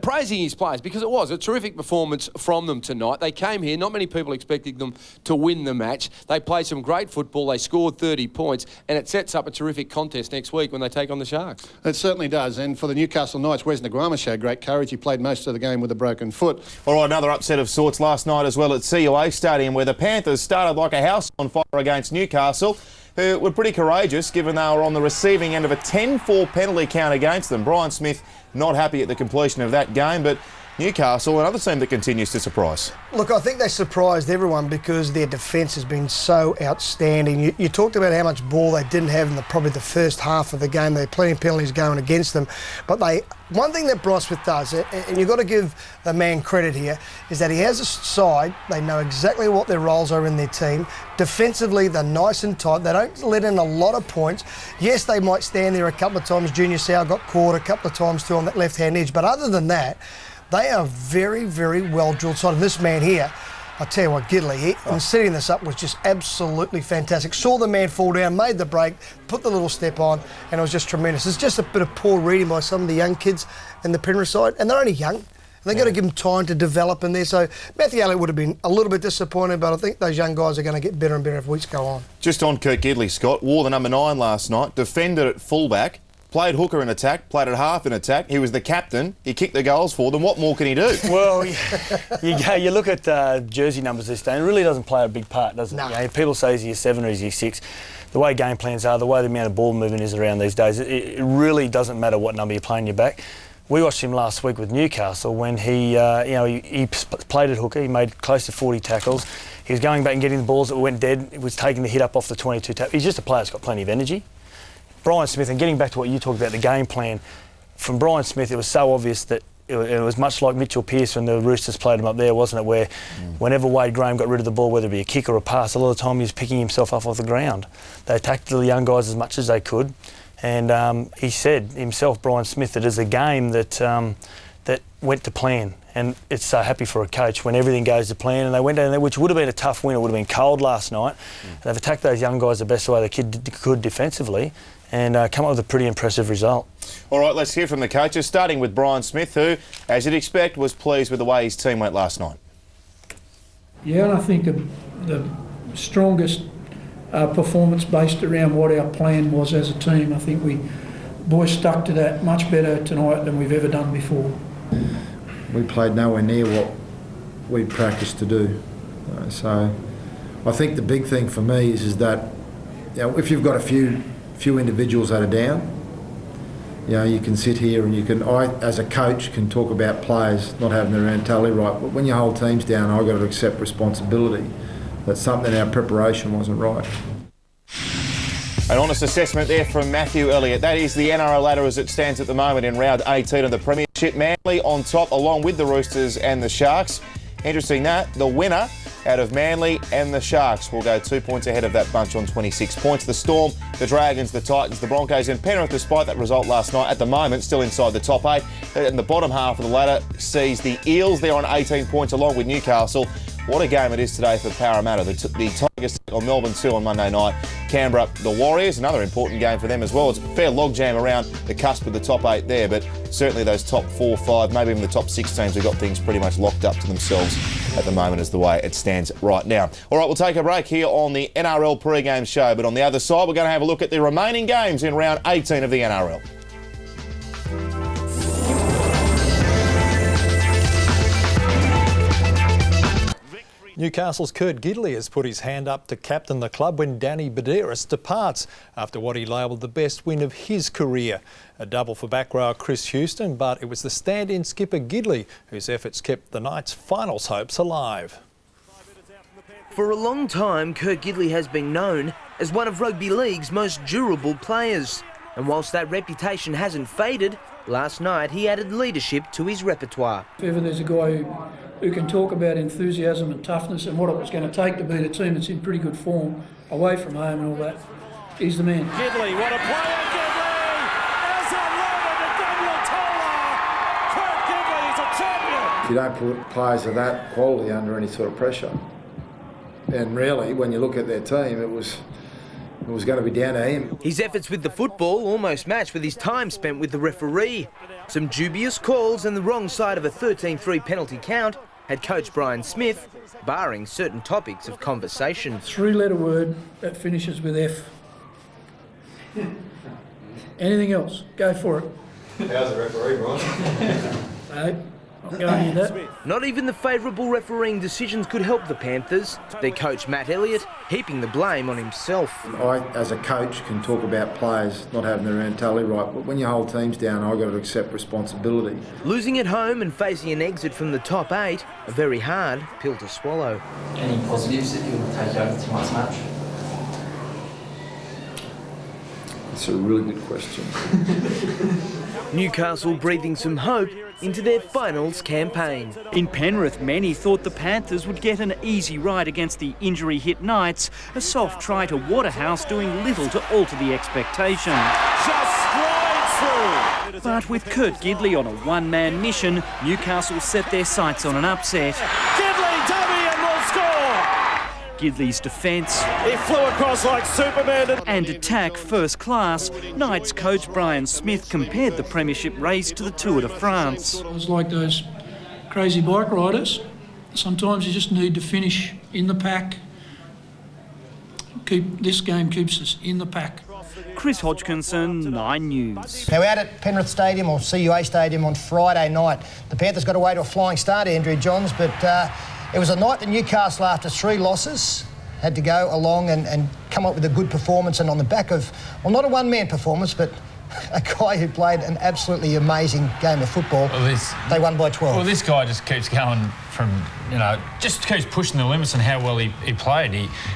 praising his players because it was a terrific performance from them tonight. They came here, not many people expecting them to win the match. They played some great football. They scored 30 points, and it sets up a terrific contest next week when they take on the Sharks. It certainly does. And for the Newcastle Knights, Wes Naguama showed great courage. He played most of the game with a broken foot. All right, another upset of sorts last night as well at COA Stadium, where the Panthers started like a house on fire against Newcastle, who were pretty courageous given they were on the receiving end of a 10-4 penalty count against them. Brian Smith not happy at the completion of that game, but Newcastle, another team that continues to surprise. Look, I think they surprised everyone because their defence has been so outstanding. You talked about how much ball they didn't have in probably the first half of the game. There were plenty of penalties going against them. But one thing that Brian Smith does, and you've got to give the man credit here, is that he has a side. They know exactly what their roles are in their team. Defensively, they're nice and tight. They don't let in a lot of points. Yes, they might stand there a couple of times. Junior Sau got caught a couple of times too on that left-hand edge. But other than that, they are very, very well-drilled side. And this man here, I tell you what, Gidley, and setting this up was just absolutely fantastic. Saw the man fall down, made the break, put the little step on, and it was just tremendous. It's just a bit of poor reading by some of the young kids in the Penrith side, and they're only young. They've got to give them time to develop in there. So Matthew Elliott would have been a little bit disappointed, but I think those young guys are going to get better and better as weeks go on. Just on Kirk Gidley, Scott, wore the number 9 last night, defended at fullback, played hooker in attack, played at half in attack. He was the captain. He kicked the goals for them. What more can he do? Well, you look at jersey numbers this day, and it really doesn't play a big part, does it? No. People say he's year 7 or he's year 6. The way game plans are, the way the amount of ball movement is around these days, it really doesn't matter what number you're playing your back. We watched him last week with Newcastle when he played at hooker. He made close to 40 tackles. He was going back and getting the balls that went dead. He was taking the hit up off the 22 tap. He's just a player that's got plenty of energy. Brian Smith, and getting back to what you talked about, the game plan, from Brian Smith, it was so obvious that it was much like Mitchell Pearce when the Roosters played him up there, wasn't it, where whenever Wade Graham got rid of the ball, whether it be a kick or a pass, a lot of the time he was picking himself up off the ground. They attacked the young guys as much as they could, and he said himself, Brian Smith, that it is a game that went to plan. And it's so happy for a coach when everything goes to plan. And they went down there, which would have been a tough win. It would have been cold last night. They've attacked those young guys the best way they could defensively, and come up with a pretty impressive result. All right, let's hear from the coaches, starting with Brian Smith, who, as you'd expect, was pleased with the way his team went last night. Yeah, and I think the strongest performance based around what our plan was as a team. I think we boys stuck to that much better tonight than we've ever done before. We played nowhere near what we practiced to do. So I think the big thing for me is that if you've got a few individuals that are down, you can sit here and I, as a coach, can talk about players not having their mentality right. But when your whole team's down, I've got to accept responsibility that something in our preparation wasn't right. An honest assessment there from Matthew Elliott. That is the NRL ladder as it stands at the moment in round 18 of the Premiership. Manly on top along with the Roosters and the Sharks. Interesting that the winner out of Manly and the Sharks will go 2 points ahead of that bunch on 26 points. The Storm, the Dragons, the Titans, the Broncos and Penrith, despite that result last night, at the moment still inside the top 8. And the bottom half of the ladder sees the Eels there on 18 points along with Newcastle. What a game it is today for Parramatta. The on Melbourne 2 on Monday night. Canberra, the Warriors, another important game for them as well. It's a fair logjam around the cusp of the top 8 there, but certainly those top 4, 5, maybe even the top 6 teams have got things pretty much locked up to themselves at the moment as the way it stands right now. All right, we'll take a break here on the NRL pre-game show, but on the other side, we're going to have a look at the remaining games in round 18 of the NRL. Newcastle's Kurt Gidley has put his hand up to captain the club when Danny Buderus departs after what he labelled the best win of his career. A double for back rower Chris Houston, but it was the stand-in skipper Gidley whose efforts kept the Knights' finals hopes alive. For a long time, Kurt Gidley has been known as one of rugby league's most durable players. And whilst that reputation hasn't faded, last night he added leadership to his repertoire. If ever there's a guy who can talk about enthusiasm and toughness and what it was going to take to beat a team that's in pretty good form, away from home and all that, he's the man. Gidley, what a player, Gidley! As unloaded to Daniel Tola! Kurt Gidley is a champion! You don't put players of that quality under any sort of pressure. And really, when you look at their team, it was going to be down to him. His efforts with the football almost matched with his time spent with the referee. Some dubious calls and the wrong side of a 13-3 penalty count had coach Brian Smith barring certain topics of conversation. 3-letter word that finishes with F. Anything else? Go for it. How's the referee, Brian? No, not going near that. Not even the favourable refereeing decisions could help the Panthers. Their coach Matt Elliott heaping the blame on himself. I, as a coach, can talk about players not having their mentality right, but when your whole team's down, I've got to accept responsibility. Losing at home and facing an exit from the top 8, a very hard pill to swallow. Any positives that you'll take over tonight's match? That's a really good question. Newcastle breathing some hope into their finals campaign. In Penrith, many thought the Panthers would get an easy ride against the injury-hit Knights, a soft try to Waterhouse doing little to alter the expectation. Just stride through! But with Kurt Gidley on a one-man mission, Newcastle set their sights on an upset. Gidley, dummy, and will score! Gidley's defence. He flew across like Superman. And attack first class. Knights coach Brian Smith compared the premiership race to the Tour de France. It was like those crazy bike riders. Sometimes you just need to finish in the pack. This game keeps us in the pack. Chris Hodgkinson, 9 News. Now out at Penrith Stadium or CUA Stadium on Friday night, the Panthers got away to a flying start, Andrew Johns, but it was a night that Newcastle, after 3 losses, had to go along and come up with a good performance, and on the back of, well, not a one-man performance, but a guy who played an absolutely amazing game of football. They won by 12. Well, this guy just keeps going from, just keeps pushing the limits and how well he played.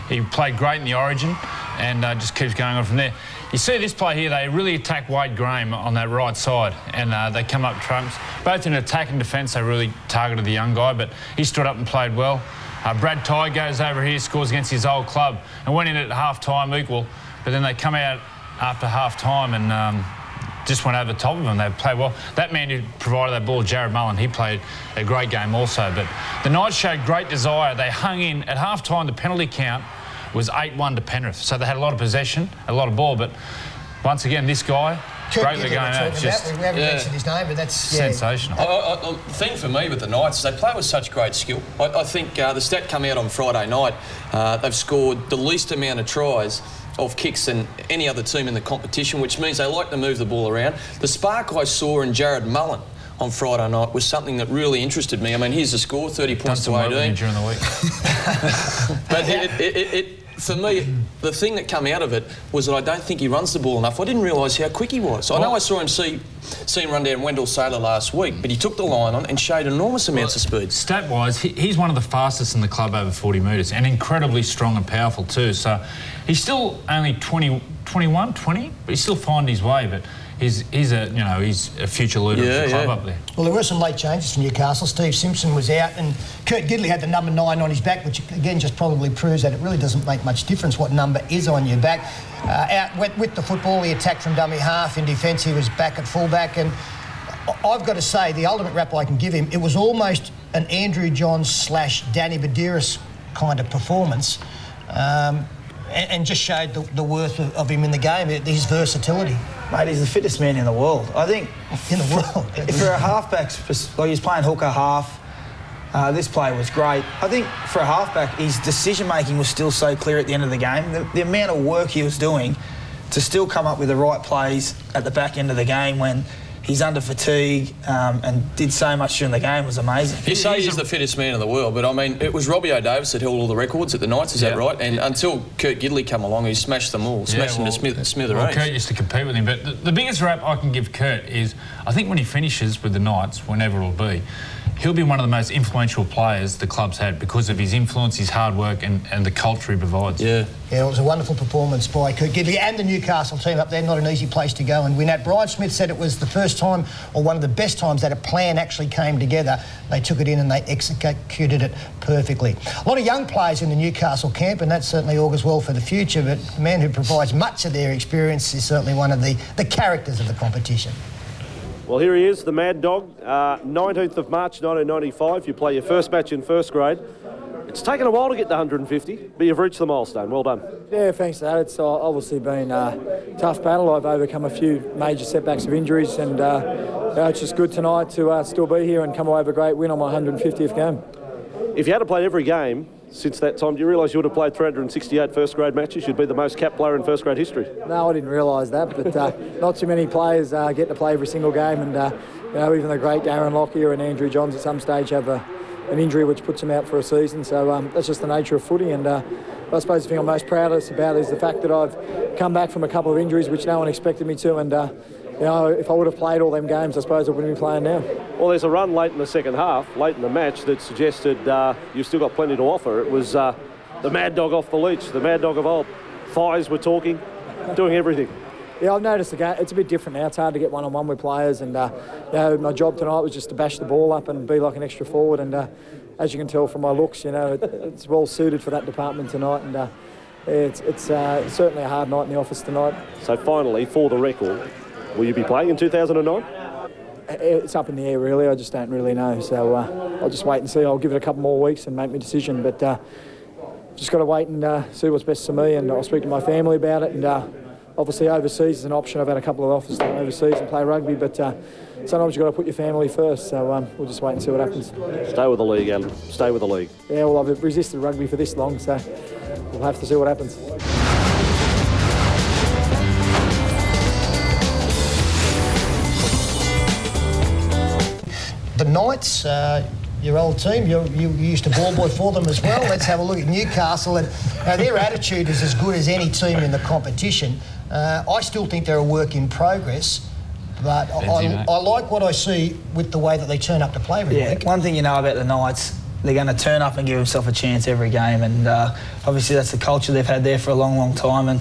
He played great in the Origin and just keeps going on from there. You see this play here, they really attack Wade Graham on that right side and they come up trumps. Both in attack and defence, they really targeted the young guy, but he stood up and played well. Brad Tye goes over here, scores against his old club and went in at half-time equal, but then they come out after half-time and just went over the top of them. They played well. That man who provided that ball, Jarrod Mullen, he played a great game also. But the Knights showed great desire. They hung in. At half-time, the penalty count was 8-1 to Penrith. So they had a lot of possession, a lot of ball. But once again, this guy, great the game out. We haven't mentioned his name, but that's sensational. The thing for me with the Knights is they play with such great skill. I think the stat come out on Friday night, they've scored the least amount of tries of kicks than any other team in the competition, which means they like to move the ball around. The spark I saw in Jarrod Mullen on Friday night was something that really interested me. I mean, here's the score, 30 points to 18. During the week. But for me, the thing that came out of it was that I don't think he runs the ball enough. I didn't realise how quick he was. I know I saw him see him run down Wendell Sailor last week, but he took the line on and showed enormous amounts of speed. Stat-wise, he's one of the fastest in the club over 40 metres and incredibly strong and powerful too. So he's still only 20, but he's still finding his way. But he's a future leader of the club up there. Well, there were some late changes for Newcastle. Steve Simpson was out and Kurt Gidley had the number 9 on his back, which again just probably proves that it really doesn't make much difference what number is on your back. Out with the football, he attacked from dummy half. In defence, he was back at fullback. And I've got to say, the ultimate rap I can give him, it was almost an Andrew Johns / Danny Buderus kind of performance. and just showed the worth of him in the game, his versatility. Mate, he's the fittest man in the world. I think in the world. For a halfback, like he's playing hooker half. This play was great. I think for a halfback, his decision-making was still so clear at the end of the game. The amount of work he was doing to still come up with the right plays at the back end of the game when he's under fatigue and did so much during the game was amazing. You say he's the fittest man in the world, but I mean, it was Robbie O'Davis that held all the records at the Knights, is that right? And until Kirk Gidley come along, he smashed them all, smashed them to smithereens. Well, Kurt used to compete with him, but the biggest rap I can give Kurt is, I think when he finishes with the Knights, whenever it'll be, he'll be one of the most influential players the club's had because of his influence, his hard work and the culture he provides. Yeah, it was a wonderful performance by Kirk Gidley and the Newcastle team up there. Not an easy place to go and win at. Brian Smith said it was the first time, or one of the best times, that a plan actually came together. They took it in and they executed it perfectly. A lot of young players in the Newcastle camp, and that certainly augurs well for the future, but the man who provides much of their experience is certainly one of the characters of the competition. Well, here he is, the Mad Dog. 19th of March 1995, you play your first match in first grade. It's taken a while to get to 150, but you've reached the milestone. Well done. Yeah, thanks for that. It's obviously been a tough battle. I've overcome a few major setbacks of injuries, and it's just good tonight to still be here and come away with a great win on my 150th game. If you had to play every game since that time, do you realise you would have played 368 first grade matches? You'd be the most capped player in first grade history. No, I didn't realise that, but not too many players get to play every single game, and even the great Darren Lockyer and Andrew Johns at some stage have an injury which puts them out for a season. So that's just the nature of footy, and I suppose the thing I'm most proudest about is the fact that I've come back from a couple of injuries which no one expected me to, and if I would have played all them games, I suppose I wouldn't be playing now. Well, there's a run late in the second half, late in the match, that suggested you've still got plenty to offer. It was the Mad Dog off the leash, the Mad Dog of old. Thighs were talking, doing everything. Yeah, I've noticed the game. It's a bit different now. It's hard to get one-on-one with players, and my job tonight was just to bash the ball up and be like an extra forward. And as you can tell from my looks, it's well suited for that department tonight. And it's certainly a hard night in the office tonight. So finally, for the record, will you be playing in 2009? It's up in the air, really. I just don't really know. So I'll just wait and see. I'll give it a couple more weeks and make my decision. But just got to wait and see what's best for me. And I'll speak to my family about it. And obviously, overseas is an option. I've had a couple of offers to go overseas and play rugby. But sometimes you've got to put your family first. So we'll just wait and see what happens. Stay with the league, Adam. Stay with the league. Yeah, well, I've resisted rugby for this long. So we'll have to see what happens. The Knights, your old team, you used to ball boy for them as well. Let's have a look at Newcastle. And their attitude is as good as any team in the competition. I still think they're a work in progress, but I like what I see with the way that they turn up to play every week. One thing you know about the Knights, they're going to turn up and give themselves a chance every game, and obviously that's the culture they've had there for a long, long time, and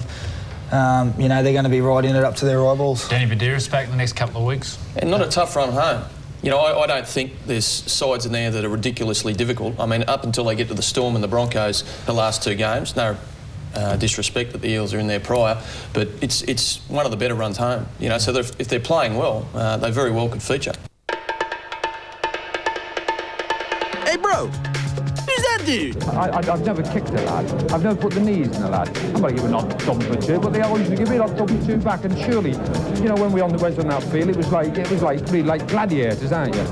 they're going to be right in it up to their rivals. Danny Buderus back in the next couple of weeks. And not a tough run home. I don't think there's sides in there that are ridiculously difficult. I mean, up until they get to the Storm and the Broncos, the last two games, no disrespect that the Eels are in there prior, but it's one of the better runs home. So if they're playing well, they very well could feature. Hey, bro, who's that dude? I've never kicked a lad. I've never put the knees in a lad. I'm going to give a nod thumbs or two, but they always give me a nod thumbs two back. And surely, when we were on the Western outfield, it was really like gladiators, aren't you?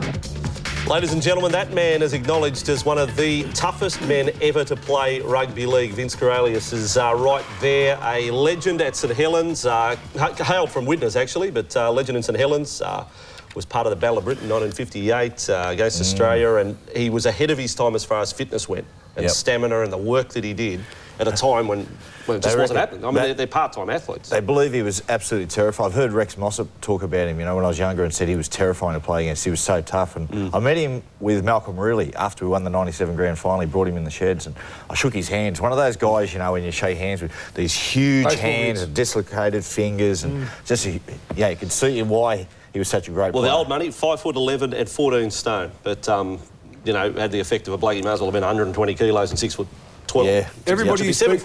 Ladies and gentlemen, that man is acknowledged as one of the toughest men ever to play rugby league. Vince Corellius is right there, a legend at St Helens, hailed from Widnes actually, but legend in St Helens. Was part of the Battle of Britain 1958 against Australia, and he was ahead of his time as far as fitness went, and stamina and the work that he did at a time when it just wasn't happening. I mean, they're part-time athletes. They believe he was absolutely terrified. I've heard Rex Mossop talk about him, when I was younger, and said he was terrifying to play against. He was so tough. And I met him with Malcolm Reilly after we won the 97 grand final. He brought him in the sheds, and I shook his hands. One of those guys, when you shake hands with these huge hands and dislocated fingers, and you can see why he was such a great player. Well, the old money, 5'11" and 14 stone, but had the effect of a bloke. He may as well have been 120 kilos and 6'12". Yeah. Everybody you speak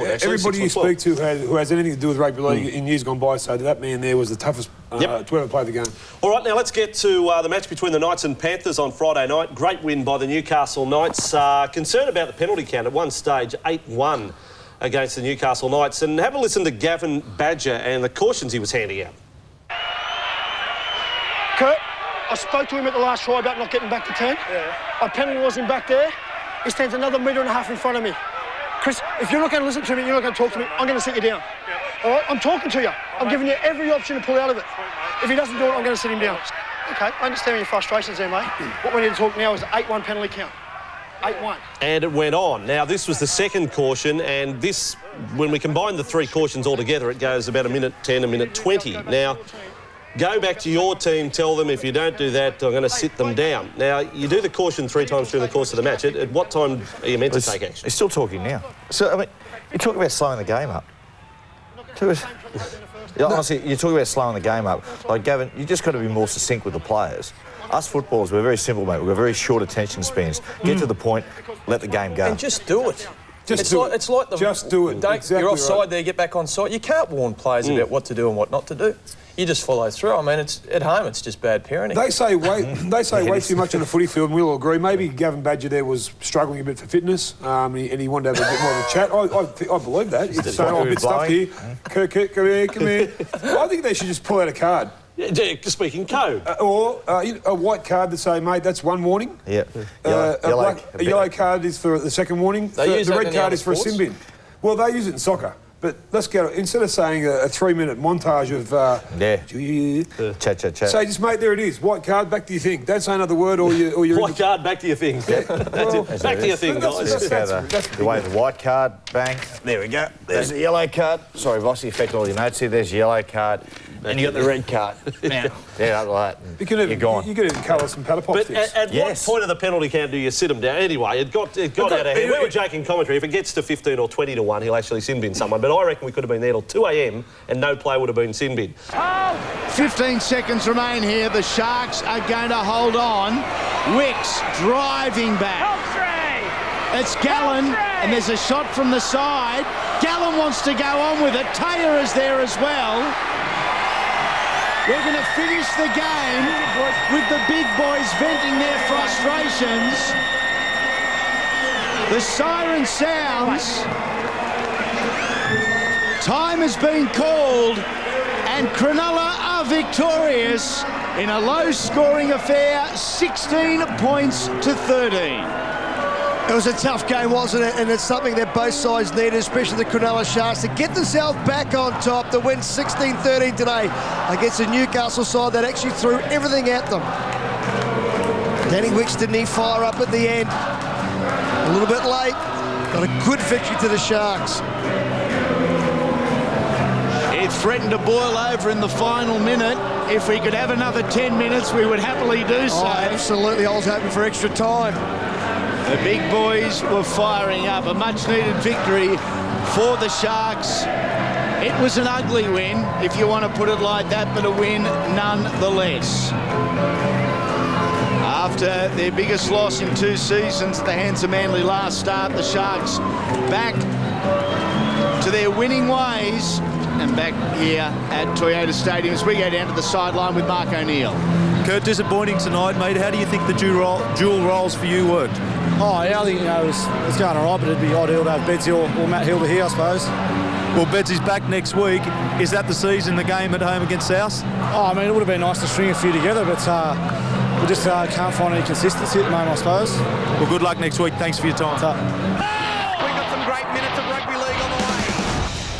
to who has anything to do with rugby league in years gone by, so that man there was the toughest to ever play the game. All right, now let's get to the match between the Knights and Panthers on Friday night. Great win by the Newcastle Knights. Concerned about the penalty count at one stage, 8-1. against the Newcastle Knights. And have a listen to Gavin Badger and the cautions he was handing out. Kirk, I spoke to him at the last try about not getting back to 10. Yeah. I penalised him back there. He stands another metre and a half in front of me. Chris, if you're not going to listen to me, you're not going to talk to me, I'm going to sit you down. All right? I'm talking to you. I'm giving you every option to pull out of it. If he doesn't do it, I'm going to sit him down. OK, I understand your frustrations there, mate. What we need to talk now is the 8-1 penalty count. 8-1. And it went on. Now, this was the second caution, and this, when we combine the 3 cautions all together, it goes about a minute 10, a minute 20. Now, go back to your team, tell them if you don't do that, I'm going to sit them down. Now, you do the caution 3 times during the course of the match. At what time are you meant to take action? He's still talking now. So, I mean, you talk about slowing the game up. Honestly, you're talking about slowing the game up. Like, Gavin, you just got to be more succinct with the players. Us footballers, we're very simple, mate. We've got very short attention spans. Get to the point, let the game go. And just do it. Just do it. It's like the... Just do it. Exactly you're offside there, get back on side. You can't warn players about what to do and what not to do. You just follow through. I mean, it's at home, it's just bad parenting. They say way too much on the footy field, and we'll all agree. Maybe Gavin Badger there was struggling a bit for fitness, and he wanted to have a bit more of a chat. I believe that. He's saying, a bit stuffed here. Kirk, come here. I think they should just pull out a card. Yeah, speaking code. Or a white card to say, mate, that's one warning. Yeah. A yellow card is for the second warning. The red card is for a sin bin. Well, they use it in soccer. But let's go, instead of saying a 3-minute montage of... Chat. Say, just, mate, there it is. White card, back to your thing. Don't say another word or you're... White card, back to your thing. Back to your thing, guys. The way the white card, bang. There we go. There's the yellow card. Sorry, Vossi, affect all your notes here. There's your yellow card. And you got the red card. Now, like that. You're gone. You could even colour some paddle pop sticks. At what point of the penalty count do you sit him down? Anyway, it got out of hand. We were joking commentary. If it gets to 15 or 20 to 1, he'll actually sin bin someone. But I reckon we could have been there till 2 a.m. and no player would have been sin bin. 15 seconds remain here. The Sharks are going to hold on. Wicks driving back. It's Gallen, and there's a shot from the side. Gallen wants to go on with it. Taylor is there as well. We're going to finish the game with the big boys venting their frustrations. The siren sounds. Time has been called, and Cronulla are victorious in a low-scoring affair, 16 points to 13. It was a tough game, wasn't it? And it's something that both sides needed, especially the Cronulla Sharks, to get themselves back on top, to win 16-13 today against the Newcastle side that actually threw everything at them. Danny Wicks, didn't he fire up at the end? A little bit late. Got a good victory to the Sharks. It threatened to boil over in the final minute. If we could have another 10 minutes, we would happily do so. Oh, absolutely. I was hoping for extra time. The big boys were firing up. A much-needed victory for the Sharks. It was an ugly win, if you want to put it like that, but a win nonetheless. After their biggest loss in 2 seasons at the hands of Manly last start, the Sharks back to their winning ways and back here at Toyota Stadium as we go down to the sideline with Mark O'Neill. Kurt, disappointing tonight, mate. How do you think the dual roles for you worked? I think, it's going all right, but it'd be ideal to have Betsy or Matt Hilder here, I suppose. Well, Betsy's back next week. Is that the season, the game at home against South? It would have been nice to string a few together, but we just can't find any consistency at the moment, I suppose. Well, good luck next week. Thanks for your time. We've got some great minutes of rugby league on the way.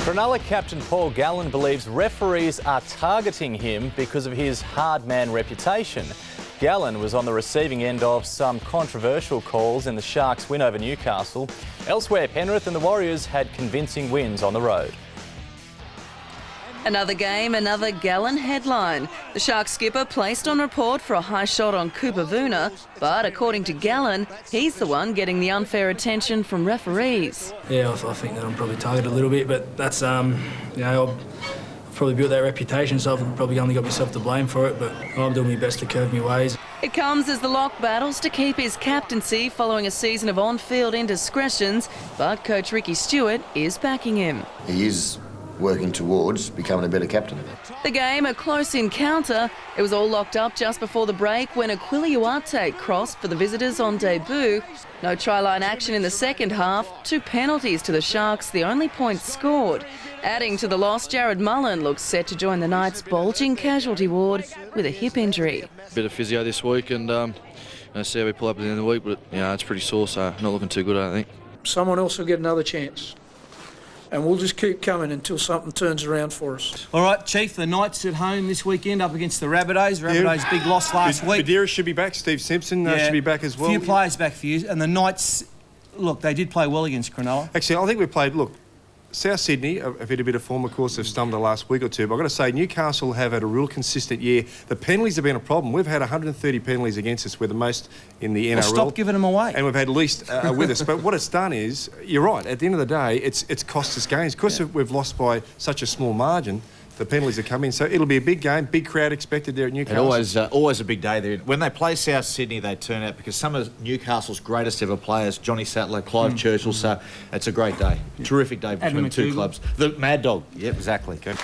Cronulla captain Paul Gallen believes referees are targeting him because of his hard man reputation. Gallen was on the receiving end of some controversial calls in the Sharks' win over Newcastle. Elsewhere, Penrith and the Warriors had convincing wins on the road. Another game, another Gallen headline. The Sharks skipper placed on report for a high shot on Cooper Vuna, but according to Gallen, he's the one getting the unfair attention from referees. Yeah, I think that I'm probably targeted a little bit, but that's, I've probably built that reputation, so I've probably only got myself to blame for it, but I'm doing my best to curve my ways. It comes as the Lock battles to keep his captaincy following a season of on-field indiscretions, but coach Ricky Stuart is backing him. He is working towards becoming a better captain. The game, a close encounter. It was all locked up just before the break when Aquiliuate crossed for the visitors on debut. No try-line action in the second half. 2 penalties to the Sharks, the only points scored. Adding to the loss, Jarrod Mullen looks set to join the Knights' bulging casualty ward with a hip injury. Bit of physio this week and see how we pull up at the end of the week, but it's pretty sore, so not looking too good, I think. Someone else will get another chance. And we'll just keep coming until something turns around for us. All right, Chief, the Knights at home this weekend up against the Rabbitohs. Rabbitohs' big loss last week. Buderus should be back. Steve Simpson should be back as well. A few players back for you. And the Knights, look, they did play well against Cronulla. Actually, I think we played, South Sydney have hit a bit of form, of course, they've stumbled the last week or two, but I've got to say, Newcastle have had a real consistent year. The penalties have been a problem. We've had 130 penalties against us. We're the most in the NRL. Well, stop giving them away. And we've had least with us. But what it's done is, you're right, at the end of the day, it's cost us games. Because we've lost by such a small margin, the penalties have come in. So it'll be a big game, big crowd expected there at Newcastle. Always a big day there. When they play South Sydney, they turn out because some of Newcastle's greatest ever players, Johnny Sattler, Clive Churchill, so it's a great day. Terrific day between the two clubs. The Mad Dog, yep, exactly. Okay.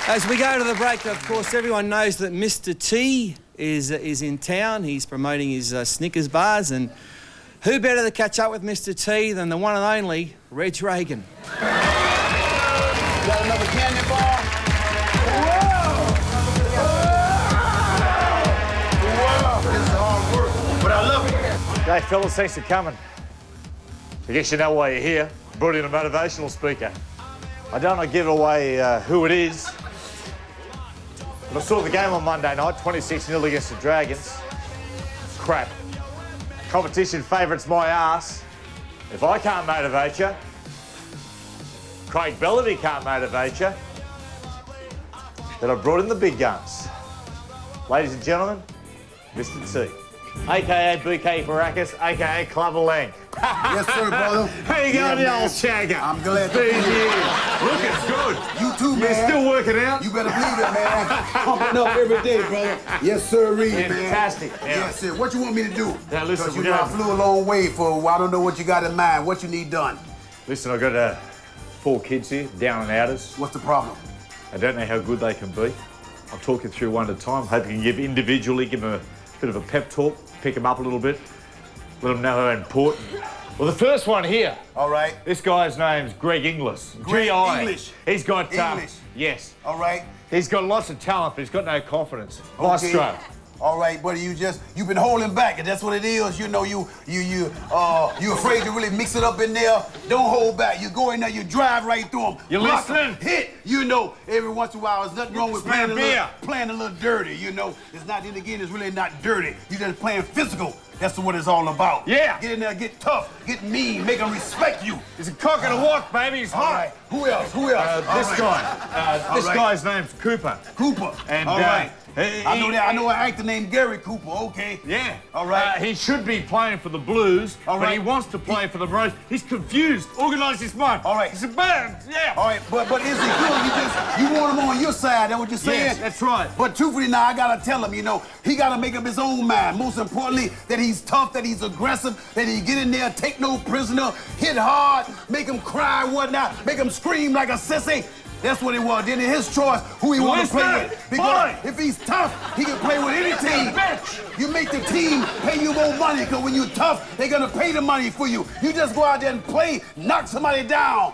As we go to the break, of course, everyone knows that Mr. T is in town. He's promoting his Snickers bars, and who better to catch up with Mr. T than the one and only Reg Reagan. Got another candy bar? Hey fellas, thanks for coming. I guess you know why you're here. Brought in a motivational speaker. I don't want to give away who it is, but I saw the game on Monday night, 26-0 against the Dragons. Crap. Competition favourites my ass. If I can't motivate you, Craig Bellamy can't motivate you, then I brought in the big guns. Ladies and gentlemen, Mr. T. A.K.A. BK Baracus, A.K.A. Clubber Lang. Yes, sir, brother. How you going, you old shagger? I'm glad to be be here. here. Looking good. You too, man. You're still working out? You better believe it, man. Pumping up every day, brother. Yes, sir, man. Fantastic. Yes, sir. What you want me to do? Now, listen, because I flew a long way for, I don't know what you got in mind. What you need done? Listen, I've got 4 kids here, down and outers. What's the problem? I don't know how good they can be. I'll talk you through one at a time. Hope you can give them a bit of a pep talk, pick them up a little bit, let them know how important. Well, the first one here. All right. This guy's name's Greg Inglis. Greg G.I. English. He's got... English. Yes. All right. He's got lots of talent, but he's got no confidence. Okay. Maestro. All right, buddy, you've been holding back, and that's what it is. You know, you afraid to really mix it up in there. Don't hold back. You go in there, you drive right through them. You listening? Hit. You know, every once in a while, there's nothing wrong with playing a little dirty. You know, it's not. Then again, it's really not dirty. You just playing physical. That's what it's all about. Yeah. Get in there, get tough, get mean, make them respect you. He's a cock and a walk, baby. He's hot. Right. Who else? This guy. This guy's name's Cooper. Cooper. And all right. I know that. I know an actor named Gary Cooper. Okay. Yeah. All right. He should be playing for the Blues, but he wants to play for the Roosters. He's confused. Organise his mind. All right. He's a man. Yeah. All right. But is he good? You want him on your side? That's what you're saying? Yes, that's right. But truthfully, now I gotta tell him. You know, he gotta make up his own mind. Most importantly, that he's tough, that he's aggressive, that he get in there, take no prisoner, hit hard, make him cry, whatnot, make him scream like a sissy. That's what it was. Then it's his choice who he want to play with. Because if he's tough, he can play with any team. You make the team pay you more money, because when you're tough, they're going to pay the money for you. You just go out there and play, knock somebody down.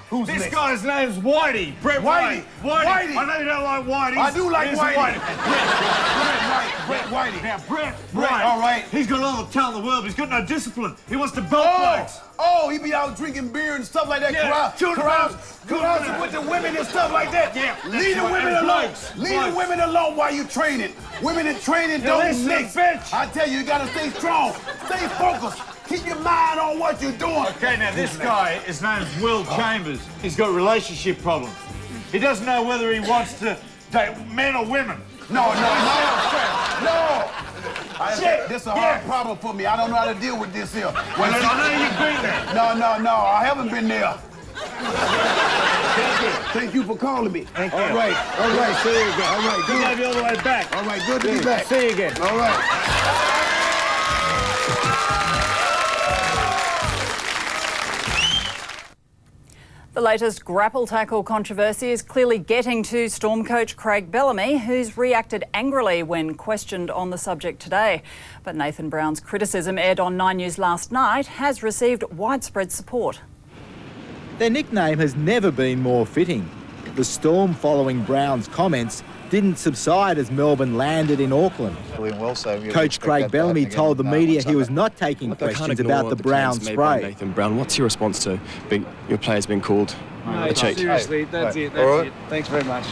Who's this next? guy's name's Whitey. Brett Whitey. Whitey. I know you don't like Whitey. I do like Whitey. Brett Whitey. Now, Brett. All right. He's got all the talent in the world, but he's got no discipline. He wants to belt blokes. Oh, he be out drinking beer and stuff like that. Carousing with the women and stuff like that. Yeah. Leave the women alone. Leave the women alone while you training. Women in training don't mix. I tell you, you gotta stay strong. Stay focused. Keep your mind on what you're doing. Okay, now this guy, his name's Will Chambers. He's got relationship problems. He doesn't know whether he wants to date men or women. No. This is a hard problem for me. I don't know how to deal with this here. Well, I know you've been there. No. I haven't been there. Thank you for calling me. Thank you. All right. See you again. All right. Good to have you all the way back. All right. Good to be back. See you again. All right. The latest grapple tackle controversy is clearly getting to Storm coach Craig Bellamy, who's reacted angrily when questioned on the subject today. But Nathan Brown's criticism, aired on 9 News last night, has received widespread support. Their nickname has never been more fitting. The storm following Brown's comments didn't subside as Melbourne landed in Auckland. Coach Craig Bellamy told the media he was not taking questions about the Brown spray. Nathan Brown, what's your response to your players being called a cheat? Seriously, that's it. Thanks very much.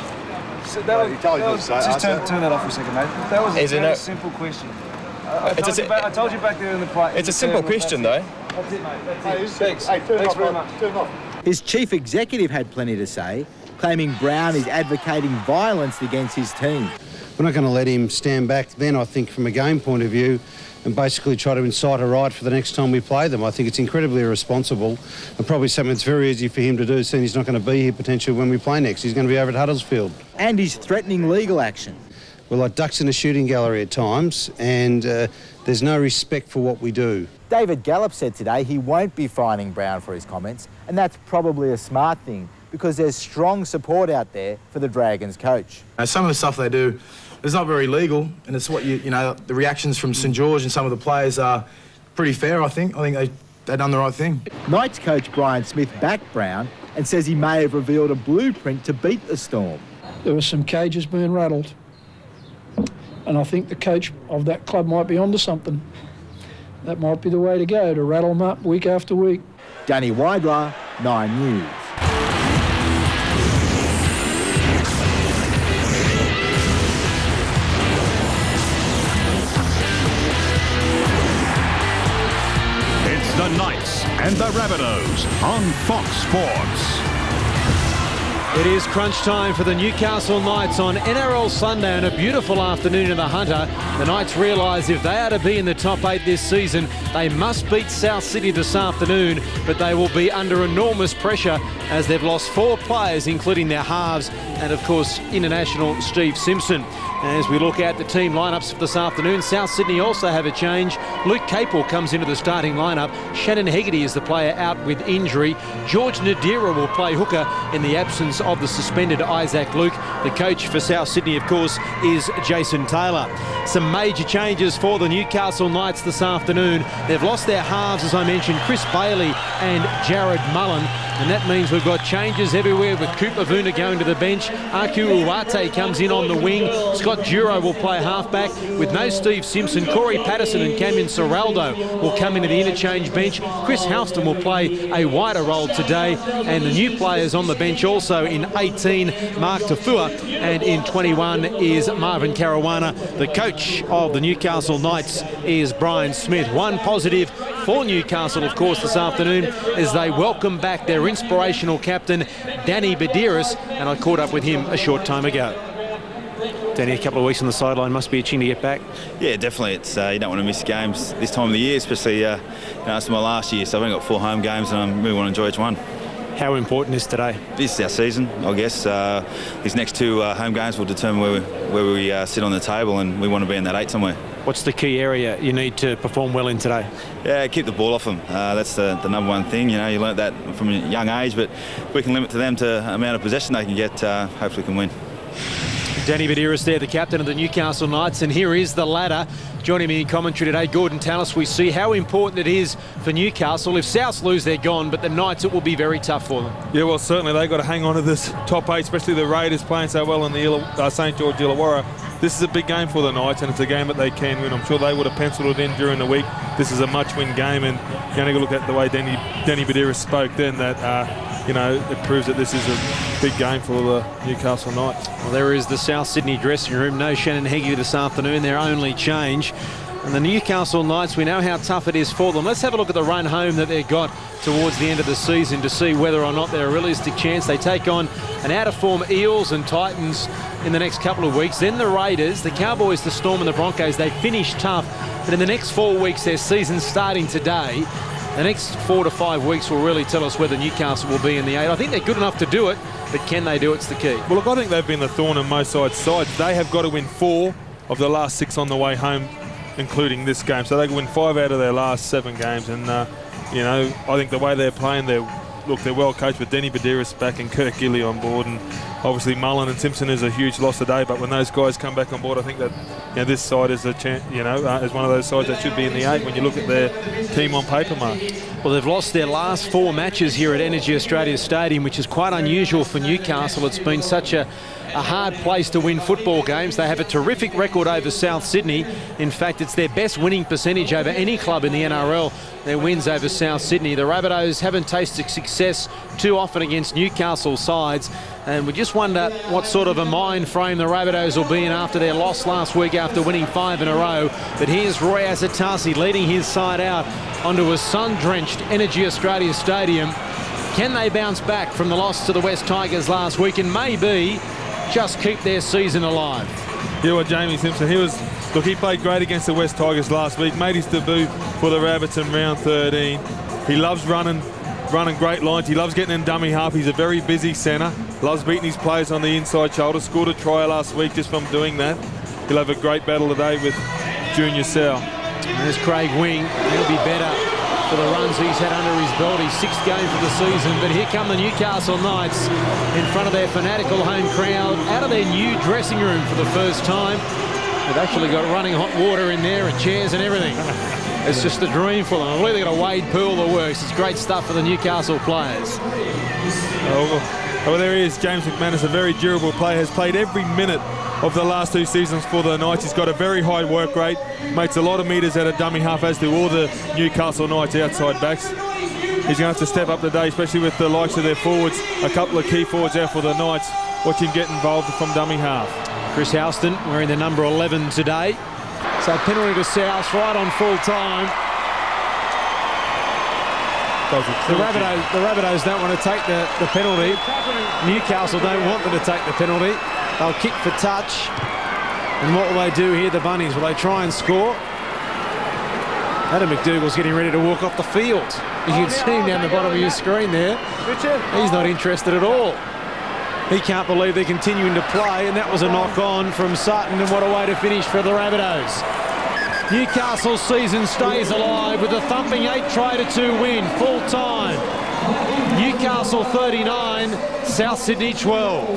So just turn that off for a second, mate. That was a very simple question. I told you back there in the play. It's a simple question, though. That's it, mate. That's it. Thanks very much. Turn off. His chief executive had plenty to say, claiming Brown is advocating violence against his team. We're not going to let him stand back then, I think, from a game point of view and basically try to incite a riot for the next time we play them. I think it's incredibly irresponsible and probably something that's very easy for him to do, seeing he's not going to be here potentially when we play next. He's going to be over at Huddersfield. And he's threatening legal action. We're like ducks in a shooting gallery at times, and there's no respect for what we do. David Gallop said today he won't be fining Brown for his comments, and that's probably a smart thing because there's strong support out there for the Dragons coach. Some of the stuff they do is not very legal, and it's what you know, the reactions from St George and some of the players are pretty fair, I think. I think they've done the right thing. Knights coach Brian Smith backed Brown and says he may have revealed a blueprint to beat the Storm. There were some cages being rattled, and I think the coach of that club might be onto something. That might be the way to go, to rattle them up week after week. Danny Weidler, 9 News. It's the Knights and the Rabbitohs on Fox Sports. It is crunch time for the Newcastle Knights on NRL Sunday on a beautiful afternoon in the Hunter. The Knights realise if they are to be in the top 8 this season, they must beat South Sydney this afternoon, but they will be under enormous pressure as they've lost 4 players, including their halves and, of course, international Steve Simpson. As we look at the team lineups for this afternoon, South Sydney also have a change. Luke Capel comes into the starting lineup. Shannon Hegarty is the player out with injury. George Nadira will play hooker in the absence of the suspended Isaac Luke. The coach for South Sydney, of course, is Jason Taylor. Some major changes for the Newcastle Knights this afternoon. They've lost their halves, as I mentioned, Chris Bailey and Jarrod Mullen. And that means we've got changes everywhere with Cooper Vuna going to the bench. Aku Uwate comes in on the wing. Scott Duro will play halfback with no Steve Simpson. Corey Patterson and Cameron Serraldo will come into the interchange bench. Chris Houston will play a wider role today. And the new players on the bench also in 18, Mark Tafua, and in 21 is Marvin Caruana. The coach of the Newcastle Knights is Brian Smith. One positive for Newcastle, of course, this afternoon as they welcome back their inspirational captain, Danny Buderus, and I caught up with him a short time ago. Danny, a couple of weeks on the sideline must be itching to get back. Yeah, definitely. It's you don't want to miss games this time of the year, especially it's my last year, so I've only got 4 home games and I really want to enjoy each one. How important is today? This is our season, I guess. These next 2 home games will determine where we sit on the table, and we want to be in that 8 somewhere. What's the key area you need to perform well in today? Yeah, keep the ball off them. That's the number one thing. You know, you learnt that from a young age, but we can limit to them to the amount of possession they can get. Hopefully we can win. Danny Buderus there, the captain of the Newcastle Knights, and here is the ladder. Joining me in commentary today, Gordon Tallis. We see how important it is for Newcastle. If Souths lose, they're gone, but the Knights, it will be very tough for them. Yeah, well, certainly they've got to hang on to this top 8, especially the Raiders playing so well in the St George Illawarra. This is a big game for the Knights, and it's a game that they can win. I'm sure they would have penciled it in during the week. This is a much-win game, and you only look at the way Danny Buderus spoke then that, it proves that this is a big game for the Newcastle Knights. Well, there is the South Sydney dressing room. No Shannon Hegarty this afternoon, their only change. And the Newcastle Knights, we know how tough it is for them. Let's have a look at the run home that they've got towards the end of the season to see whether or not they're a realistic chance. They take on an out-of-form Eels and Titans in the next couple of weeks. Then the Raiders, the Cowboys, the Storm and the Broncos. They finish tough. But in the next 4 weeks, their season's starting today. The next 4 to 5 weeks will really tell us whether Newcastle will be in the 8. I think they're good enough to do it, but can they do it's the key. Well, look, I think they've been the thorn in most sides' sides. They have got to win 4 of the last 6 on the way home, including this game. So they can win 5 out of their last 7 games. And, I think the way they're playing, they're look, they're well coached with Denny Buderus back and Kirk Gidley on board, and obviously Mullen and Simpson is a huge loss today. But when those guys come back on board, I think that this side is is one of those sides that should be in the 8 when you look at their team on paper, Mark. Well, they've lost their last 4 matches here at Energy Australia Stadium, which is quite unusual for Newcastle. It's been such a hard place to win football games. They have a terrific record over South Sydney. In fact, it's their best winning percentage over any club in the NRL, their wins over South Sydney. The Rabbitohs haven't tasted success too often against Newcastle sides, and we just wonder what sort of a mind frame the Rabbitohs will be in after their loss last week after winning 5 in a row. But here's Roy Asatasi leading his side out onto a sun-drenched Energy Australia Stadium. Can they bounce back from the loss to the West Tigers last week and maybe just keep their season alive? Yeah, well, Jamie Simpson, he played great against the West Tigers last week, made his debut for the Rabbits in round 13. He loves running great lines. He loves getting in dummy half. He's a very busy centre, loves beating his players on the inside shoulder. Scored a try last week just from doing that. He'll have a great battle today with Junior Sal. There's Craig Wing. He'll be better for the runs he's had under his belt. His 6th game for the season. But here come the Newcastle Knights in front of their fanatical home crowd, out of their new dressing room for the first time. They've actually got running hot water in there and chairs and everything. It's just a dream for them. I believe they've got a Wade Poole that works. It's great stuff for the Newcastle players. Well, there he is, James McManus, a very durable player, has played every minute of the last 2 seasons for the Knights. He's got a very high work rate, makes a lot of metres at a dummy half, as do all the Newcastle Knights outside backs. He's going to have to step up today, especially with the likes of their forwards, a couple of key forwards out for the Knights. Watch him get involved from dummy half. Chris Houston wearing the number 11 today. So penalty to South right on full time. The Rabbitohs don't want to take the penalty. Newcastle don't want them to take the penalty. They'll kick for touch. And what will they do here, the Bunnies? Will they try and score? Adam MacDougall's getting ready to walk off the field. You can see him down the bottom of your screen there. He's not interested at all. He can't believe they're continuing to play, and that was a knock-on from Sutton, and what a way to finish for the Rabbitohs. Newcastle's season stays alive with a thumping 8-try-2 win, full time. Newcastle 39, South Sydney 12.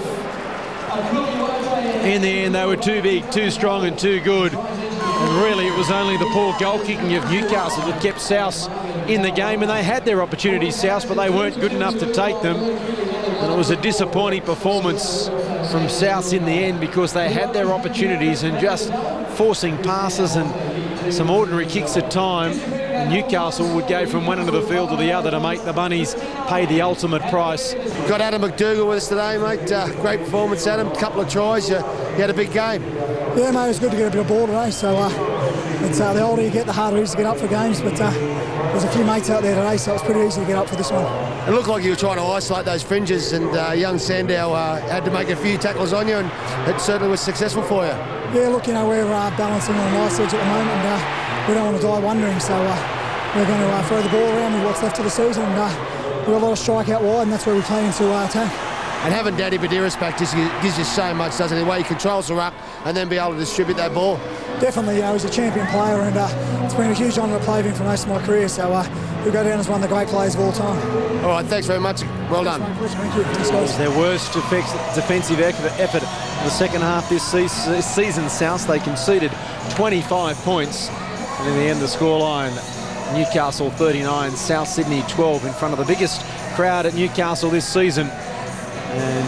In the end, they were too big, too strong and too good. And really, it was only the poor goal kicking of Newcastle that kept South in the game, and they had their opportunities, South, but they weren't good enough to take them. And it was a disappointing performance from South in the end because they had their opportunities and just forcing passes and some ordinary kicks at time. Newcastle would go from one end of the field to the other to make the Bunnies pay the ultimate price. We've got Adam MacDougall with us today, mate. Great performance, Adam. A couple of tries. You had a big game. Yeah, mate, it was good to get a bit of ball today. So it's the older you get, the harder it is to get up for games. But there's a few mates out there today, so it was pretty easy to get up for this one. It looked like you were trying to isolate those fringes, and young Sandow had to make a few tackles on you, and it certainly was successul for you. Yeah, look, we're balancing on the nice edge at the moment, and we don't want to die wondering, so we're going to throw the ball around with what's left of the season, and we've got a lot of strike out wide, and that's where we plan to attack. And having Daddy Buderus back just gives you so much, doesn't it? The way he controls the ruck and then be able to distribute that ball. Definitely, he's a champion player, and it's been a huge honour to play with him for most of my career, so he'll go down as one of the great players of all time. All right, thanks very much. Well done. Thank you. It was their worst defensive effort in the second half this season, South. They conceded 25 points, and in the end, the scoreline, Newcastle 39, South Sydney 12, in front of the biggest crowd at Newcastle this season. And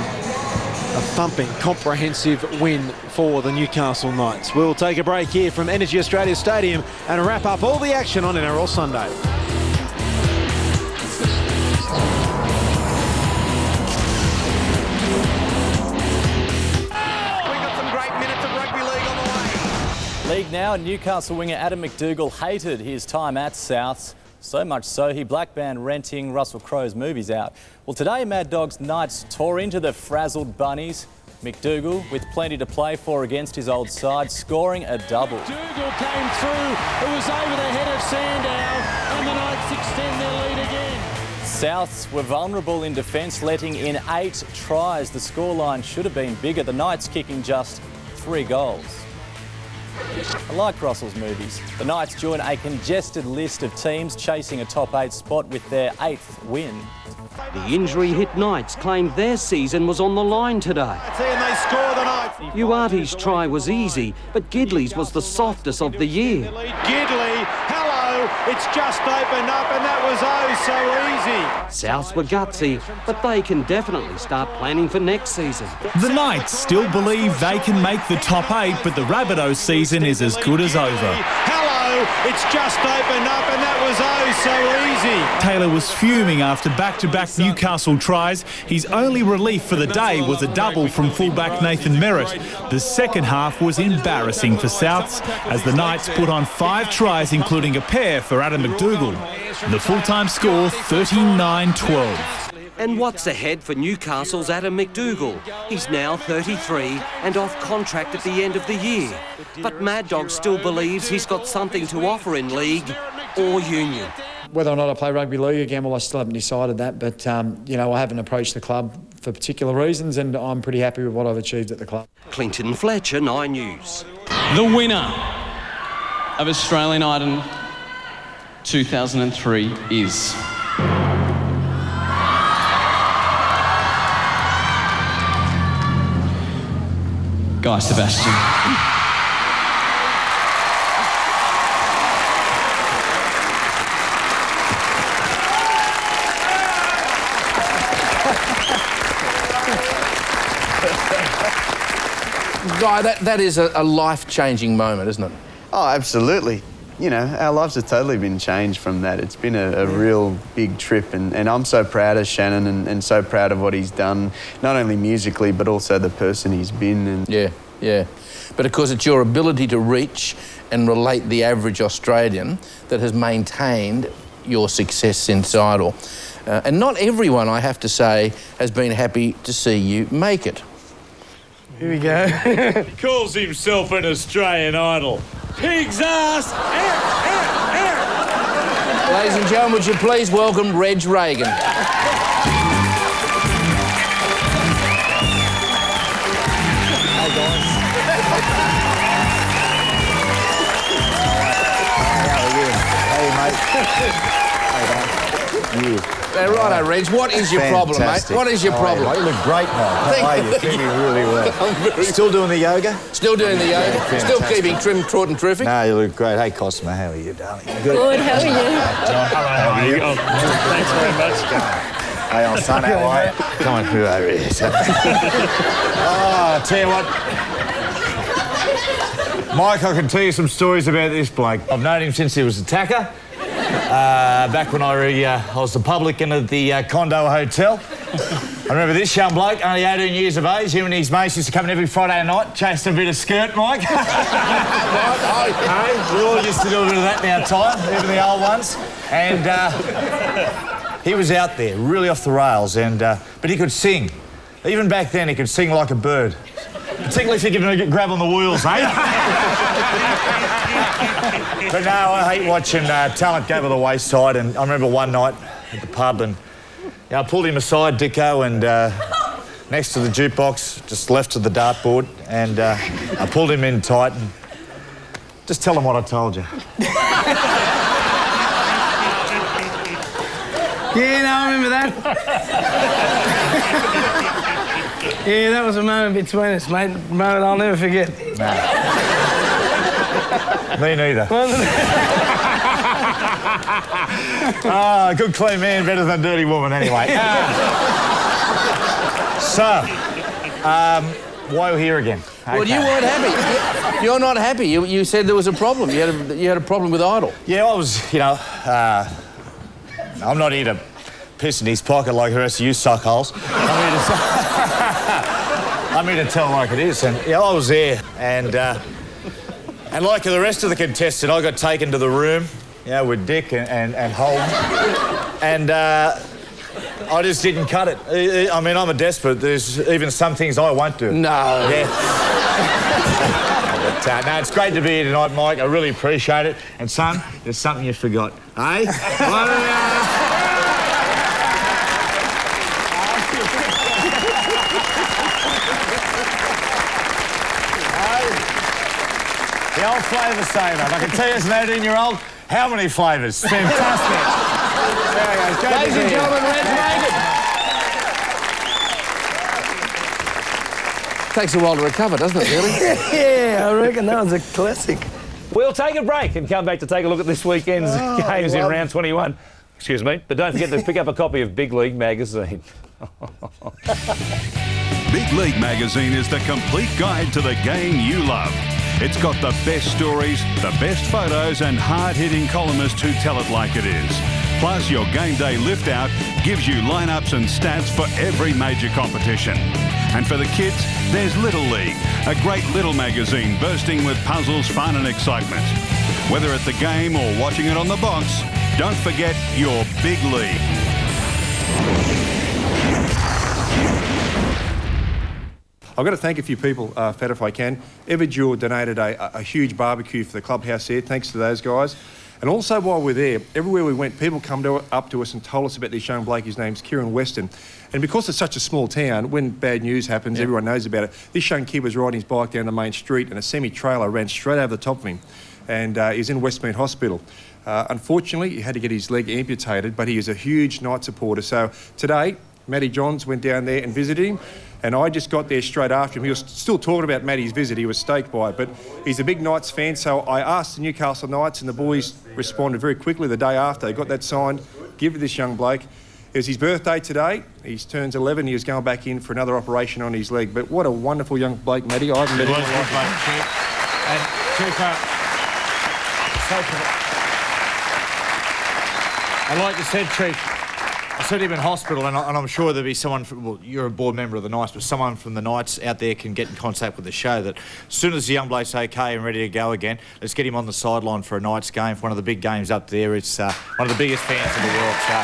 a thumping, comprehensive win for the Newcastle Knights. We'll take a break here from Energy Australia Stadium and wrap up all the action on NRL Sunday. League now, Newcastle winger Adam MacDougall hated his time at Souths. So much so, he black banned renting Russell Crowe's movies out. Well, today, Mad Dog's Knights tore into the frazzled Bunnies. MacDougall, with plenty to play for against his old side, scoring a double. MacDougall came through. It was over the head of Sandow, and the Knights extend their lead again. Souths were vulnerable in defence, letting in 8 tries. The scoreline should have been bigger. The Knights kicking just 3 goals. Like Russell's movies, the Knights join a congested list of teams chasing a top 8 spot with their 8th win. The injury-hit Knights claimed their season was on the line today. Uati's try was easy, but Gidley's was the softest of the year. Gidley, hello, it's just opened up and that was so easy. Souths were gutsy, but they can definitely start planning for next season. The Knights still believe they can make the top 8, but the Rabbitohs season is as good as over. Hello, it's just opened up and that was so easy. Taylor was fuming after back-to-back Newcastle tries. His only relief for the day was a double from fullback Nathan Merritt. The second half was embarrassing for Souths as the Knights put on 5 tries, including a pair for Adam MacDougall. The full-time score, 39-12. And what's ahead for Newcastle's Adam MacDougall? He's now 33 and off contract at the end of the year. But Mad Dog still believes he's got something to offer in league or union. Whether or not I play rugby league again, well, I still haven't decided that. But, you know, I haven't approached the club for particular reasons and I'm pretty happy with what I've achieved at the club. Clinton Fletcher, 9 News. The winner of Australian Idol 2003 is... Guy Sebastian. Guy, that is a life-changing moment, isn't it? Oh, absolutely. You know, our lives have totally been changed from that. It's been a real big trip and I'm so proud of Shannon and so proud of what he's done, not only musically but also the person he's been. And Yeah. But of course it's your ability to reach and relate the average Australian that has maintained your success since Idol. And not everyone, I have to say, has been happy to see you make it. Here we go. He calls himself an Australian Idol. Pig's ass! Ladies and gentlemen, would you please welcome Reg Reagan. Righto, Reg, what is your problem, mate? What is your problem? You look great, mate. How are you? Keeping really well. Still doing the yoga? Still doing the yoga. Yeah, still keeping trim, taut and terrific? No, you look great. Hey, Cosmo, how are you, darling? Good, how are you? How are you? Thanks very much. Hey, old son, how are you? Come on, through over here. Oh, I tell you what. Mike, I can tell you some stories about this bloke. I've known him since he was a tacker. Back when I was the publican at the Condo Hotel. I remember this young bloke, only 18 years of age. Him and his mates used to come in every Friday night, chase a bit of skirt, Mike. We all used to do a bit of that in our time, even the old ones. And he was out there, really off the rails, and but he could sing. Even back then, he could sing like a bird. Particularly if you give him a grab on the wheels, eh? But no, I hate watching talent go to the wayside. And I remember one night at the pub and I pulled him aside, Dicko, and next to the jukebox, just left to the dartboard, and I pulled him in tight and just tell him what I told you. Yeah, no, I remember that. Yeah, that was a moment between us, mate. A moment I'll never forget. No. Me neither. Good clean man, better than dirty woman, anyway. Why are we here again? Well, you weren't happy. You're not happy. You said there was a problem. You had a problem with Idol. Yeah, I was, you know, I'm not here to piss in his pocket like the rest of you suckholes. I'm here to tell him like it is. And, yeah, I was there. And like the rest of the contestant, I got taken to the room, you know, with Dick and Holden. And I just didn't cut it. I mean, I'm a despot. There's even some things I won't do. No. Yeah. But, no, it's great to be here tonight, Mike. I really appreciate it. And, son, there's something you forgot. Eh? The old flavour saver. I can tell you as an 18-year-old, how many flavours? Fantastic. There we go. Ladies and gentlemen, Reagan. Takes a while to recover, doesn't it, really? Yeah, I reckon that was a classic. We'll take a break and come back to take a look at this weekend's games in round 21. Excuse me, but don't forget to pick up a copy of Big League magazine. Big League magazine is the complete guide to the game you love. It's got the best stories, the best photos and hard-hitting columnists who tell it like it is. Plus, your game day lift-out gives you lineups and stats for every major competition. And for the kids, there's Little League, a great little magazine bursting with puzzles, fun and excitement. Whether at the game or watching it on the box, don't forget your Big League. I've got to thank a few people, Fed, if I can. Everdure donated a huge barbecue for the clubhouse there. Thanks to those guys. And also while we're there, everywhere we went, people come up to us and told us about this young bloke. His name's Kieran Weston. And because it's such a small town, when bad news happens, everyone knows about it. This young kid was riding his bike down the main street and a semi-trailer ran straight over the top of him. And he's in Westmead Hospital. Unfortunately, he had to get his leg amputated, but he is a huge Knight supporter. So today, Matty Johns went down there and visited him. And I just got there straight after him. He was still talking about Matty's visit. He was stoked by it. But he's a big Knights fan, so I asked the Newcastle Knights, and the boys responded very quickly the day after. They got that signed, give it to this young bloke. It was his birthday today. He turns 11. He was going back in for another operation on his leg. But what a wonderful young bloke, Matty. I haven't met him. And Chief, like you said, Chief, I said him in hospital, and I'm sure there'll be someone from, well, you're a board member of the Knights, but someone from the Knights out there can get in contact with the show that as soon as the young bloke's okay and ready to go again, let's get him on the sideline for a Knights game, for one of the big games up there. It's one of the biggest fans in the world, so.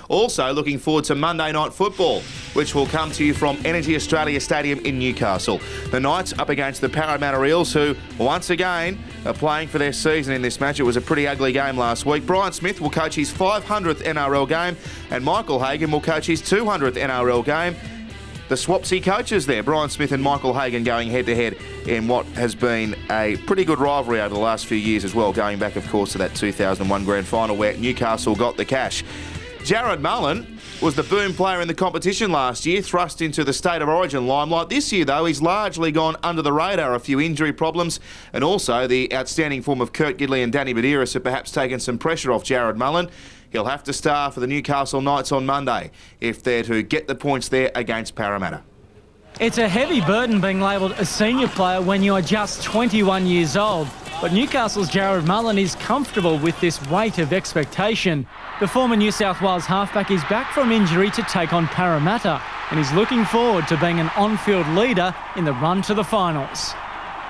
Also looking forward to Monday night football, which will come to you from Energy Australia Stadium in Newcastle. The Knights up against the Parramatta Eels, who once again are playing for their season in this match. It was a pretty ugly game last week. Brian Smith will coach his 500th NRL game, and Michael Hagan will coach his 200th NRL game. The Swapsy coaches there, Brian Smith and Michael Hagan, going head-to-head in what has been a pretty good rivalry over the last few years as well, going back, of course, to that 2001 grand final where Newcastle got the cash. Jarrod Mullen was the boom player in the competition last year, thrust into the State of Origin limelight. This year, though, he's largely gone under the radar. A few injury problems, and also the outstanding form of Kirk, Gidley and Danny Buderus have perhaps taken some pressure off Jarrod Mullen. He'll have to star for the Newcastle Knights on Monday if they're to get the points there against Parramatta. It's a heavy burden being labelled a senior player when you are just 21 years old. But Newcastle's Jarrod Mullen is comfortable with this weight of expectation. The former New South Wales halfback is back from injury to take on Parramatta, and he's looking forward to being an on-field leader in the run to the finals.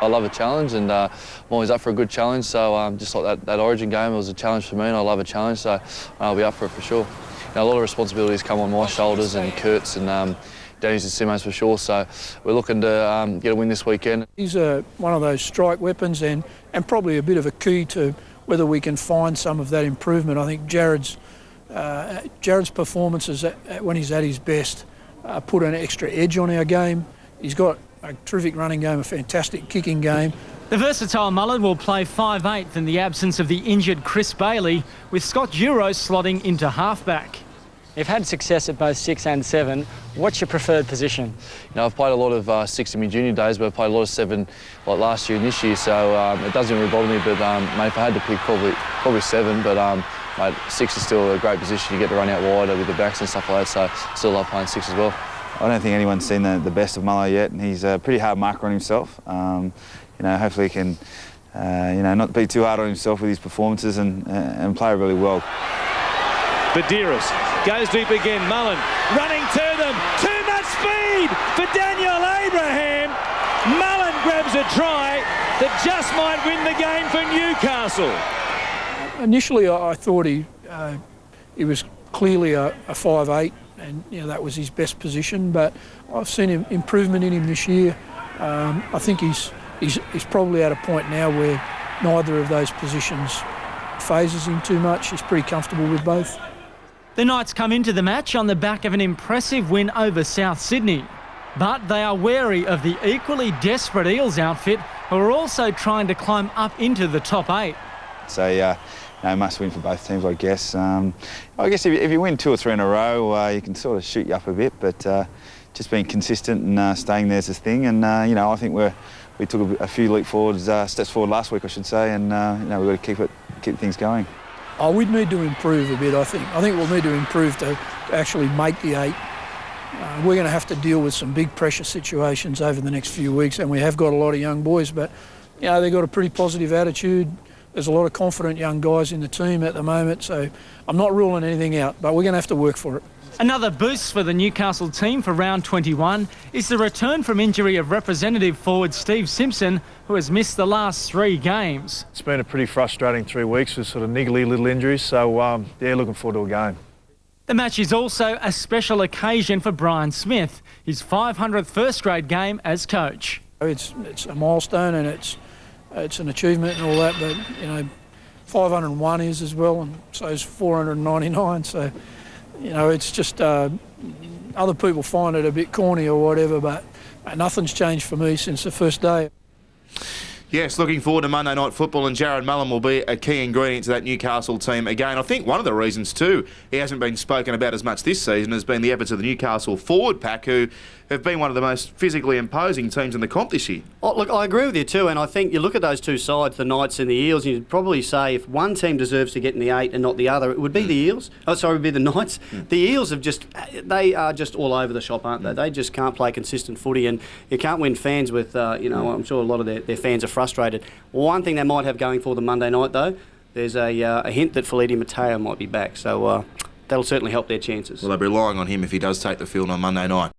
I love a challenge, and I'm always up for a good challenge. So just like that Origin game, it was a challenge for me, and I love a challenge, so I'll be up for it for sure. You know, a lot of responsibilities come on my shoulders and Kurt's and Danny's and Simo's for sure, so we're looking to get a win this weekend. He's one of those strike weapons and probably a bit of a key to whether we can find some of that improvement. I think Jarrod's performances when he's at his best put an extra edge on our game. He's got a terrific running game, a fantastic kicking game. The versatile Mullen will play 5'8" in the absence of the injured Chris Bailey, with Scott Duro slotting into halfback. You've had success at both 6 and 7. What's your preferred position? You know, I've played a lot of 6 in my junior days, but I've played a lot of 7 like last year and this year, so it doesn't really bother me. But mate, if I had to pick, probably 7. But mate, 6 is still a great position. You get to run out wider with the backs and stuff like that. So I still love playing 6 as well. I don't think anyone's seen the best of Mullen yet, and he's a pretty hard marker on himself. You know, hopefully he can, not be too hard on himself with his performances and play really well. Buderus goes deep again. Mullen running to them. Too much speed for Daniel Abraham. Mullen grabs a try that just might win the game for Newcastle. Initially, I thought he was clearly a 5'8", and that was his best position. But I've seen improvement in him this year. I think he's probably at a point now where neither of those positions phases him too much. He's pretty comfortable with both. The Knights come into the match on the back of an impressive win over South Sydney. But they are wary of the equally desperate Eels outfit, who are also trying to climb up into the top 8. So, must win for both teams, I guess. I guess if you win 2 or 3 in a row, you can sort of shoot you up a bit, but just being consistent and staying there's the thing. And, I think we took a few steps forward last week, I should say, and, we've got to keep things going. Oh, we'd need to improve a bit, I think. I think we'll need to improve to actually make the 8. We're going to have to deal with some big pressure situations over the next few weeks, and we have got a lot of young boys, but, they've got a pretty positive attitude. There's a lot of confident young guys in the team at the moment, so I'm not ruling anything out, but we're going to have to work for it. Another boost for the Newcastle team for round 21 is the return from injury of representative forward Steve Simpson, who has missed the last 3 games. It's been a pretty frustrating 3 weeks with sort of niggly little injuries, so looking forward to a game. The match is also a special occasion for Brian Smith, his 500th first-grade game as coach. It's a milestone and it's an achievement and all that, but 501 is as well, and so is 499. So it's just other people find it a bit corny or whatever, but nothing's changed for me since the first day. Yes, looking forward to Monday night football, and Jarrod Mullen will be a key ingredient to that Newcastle team again. I think one of the reasons too he hasn't been spoken about as much this season has been the efforts of the Newcastle forward pack, who have been one of the most physically imposing teams in the comp this year. Oh, look, I agree with you too, and I think you look at those two sides, the Knights and the Eels, and you'd probably say if one team deserves to get in the 8 and not the other, it would be the Eels. Oh, sorry, it would be the Knights. The Eels they are just all over the shop, aren't they? They just can't play consistent footy, and you can't win fans with, I'm sure a lot of their fans are frustrated. One thing they might have going for them Monday night, though, there's a hint that Feleti Mateo might be back, so that'll certainly help their chances. Well, they'll be relying on him if he does take the field on Monday night.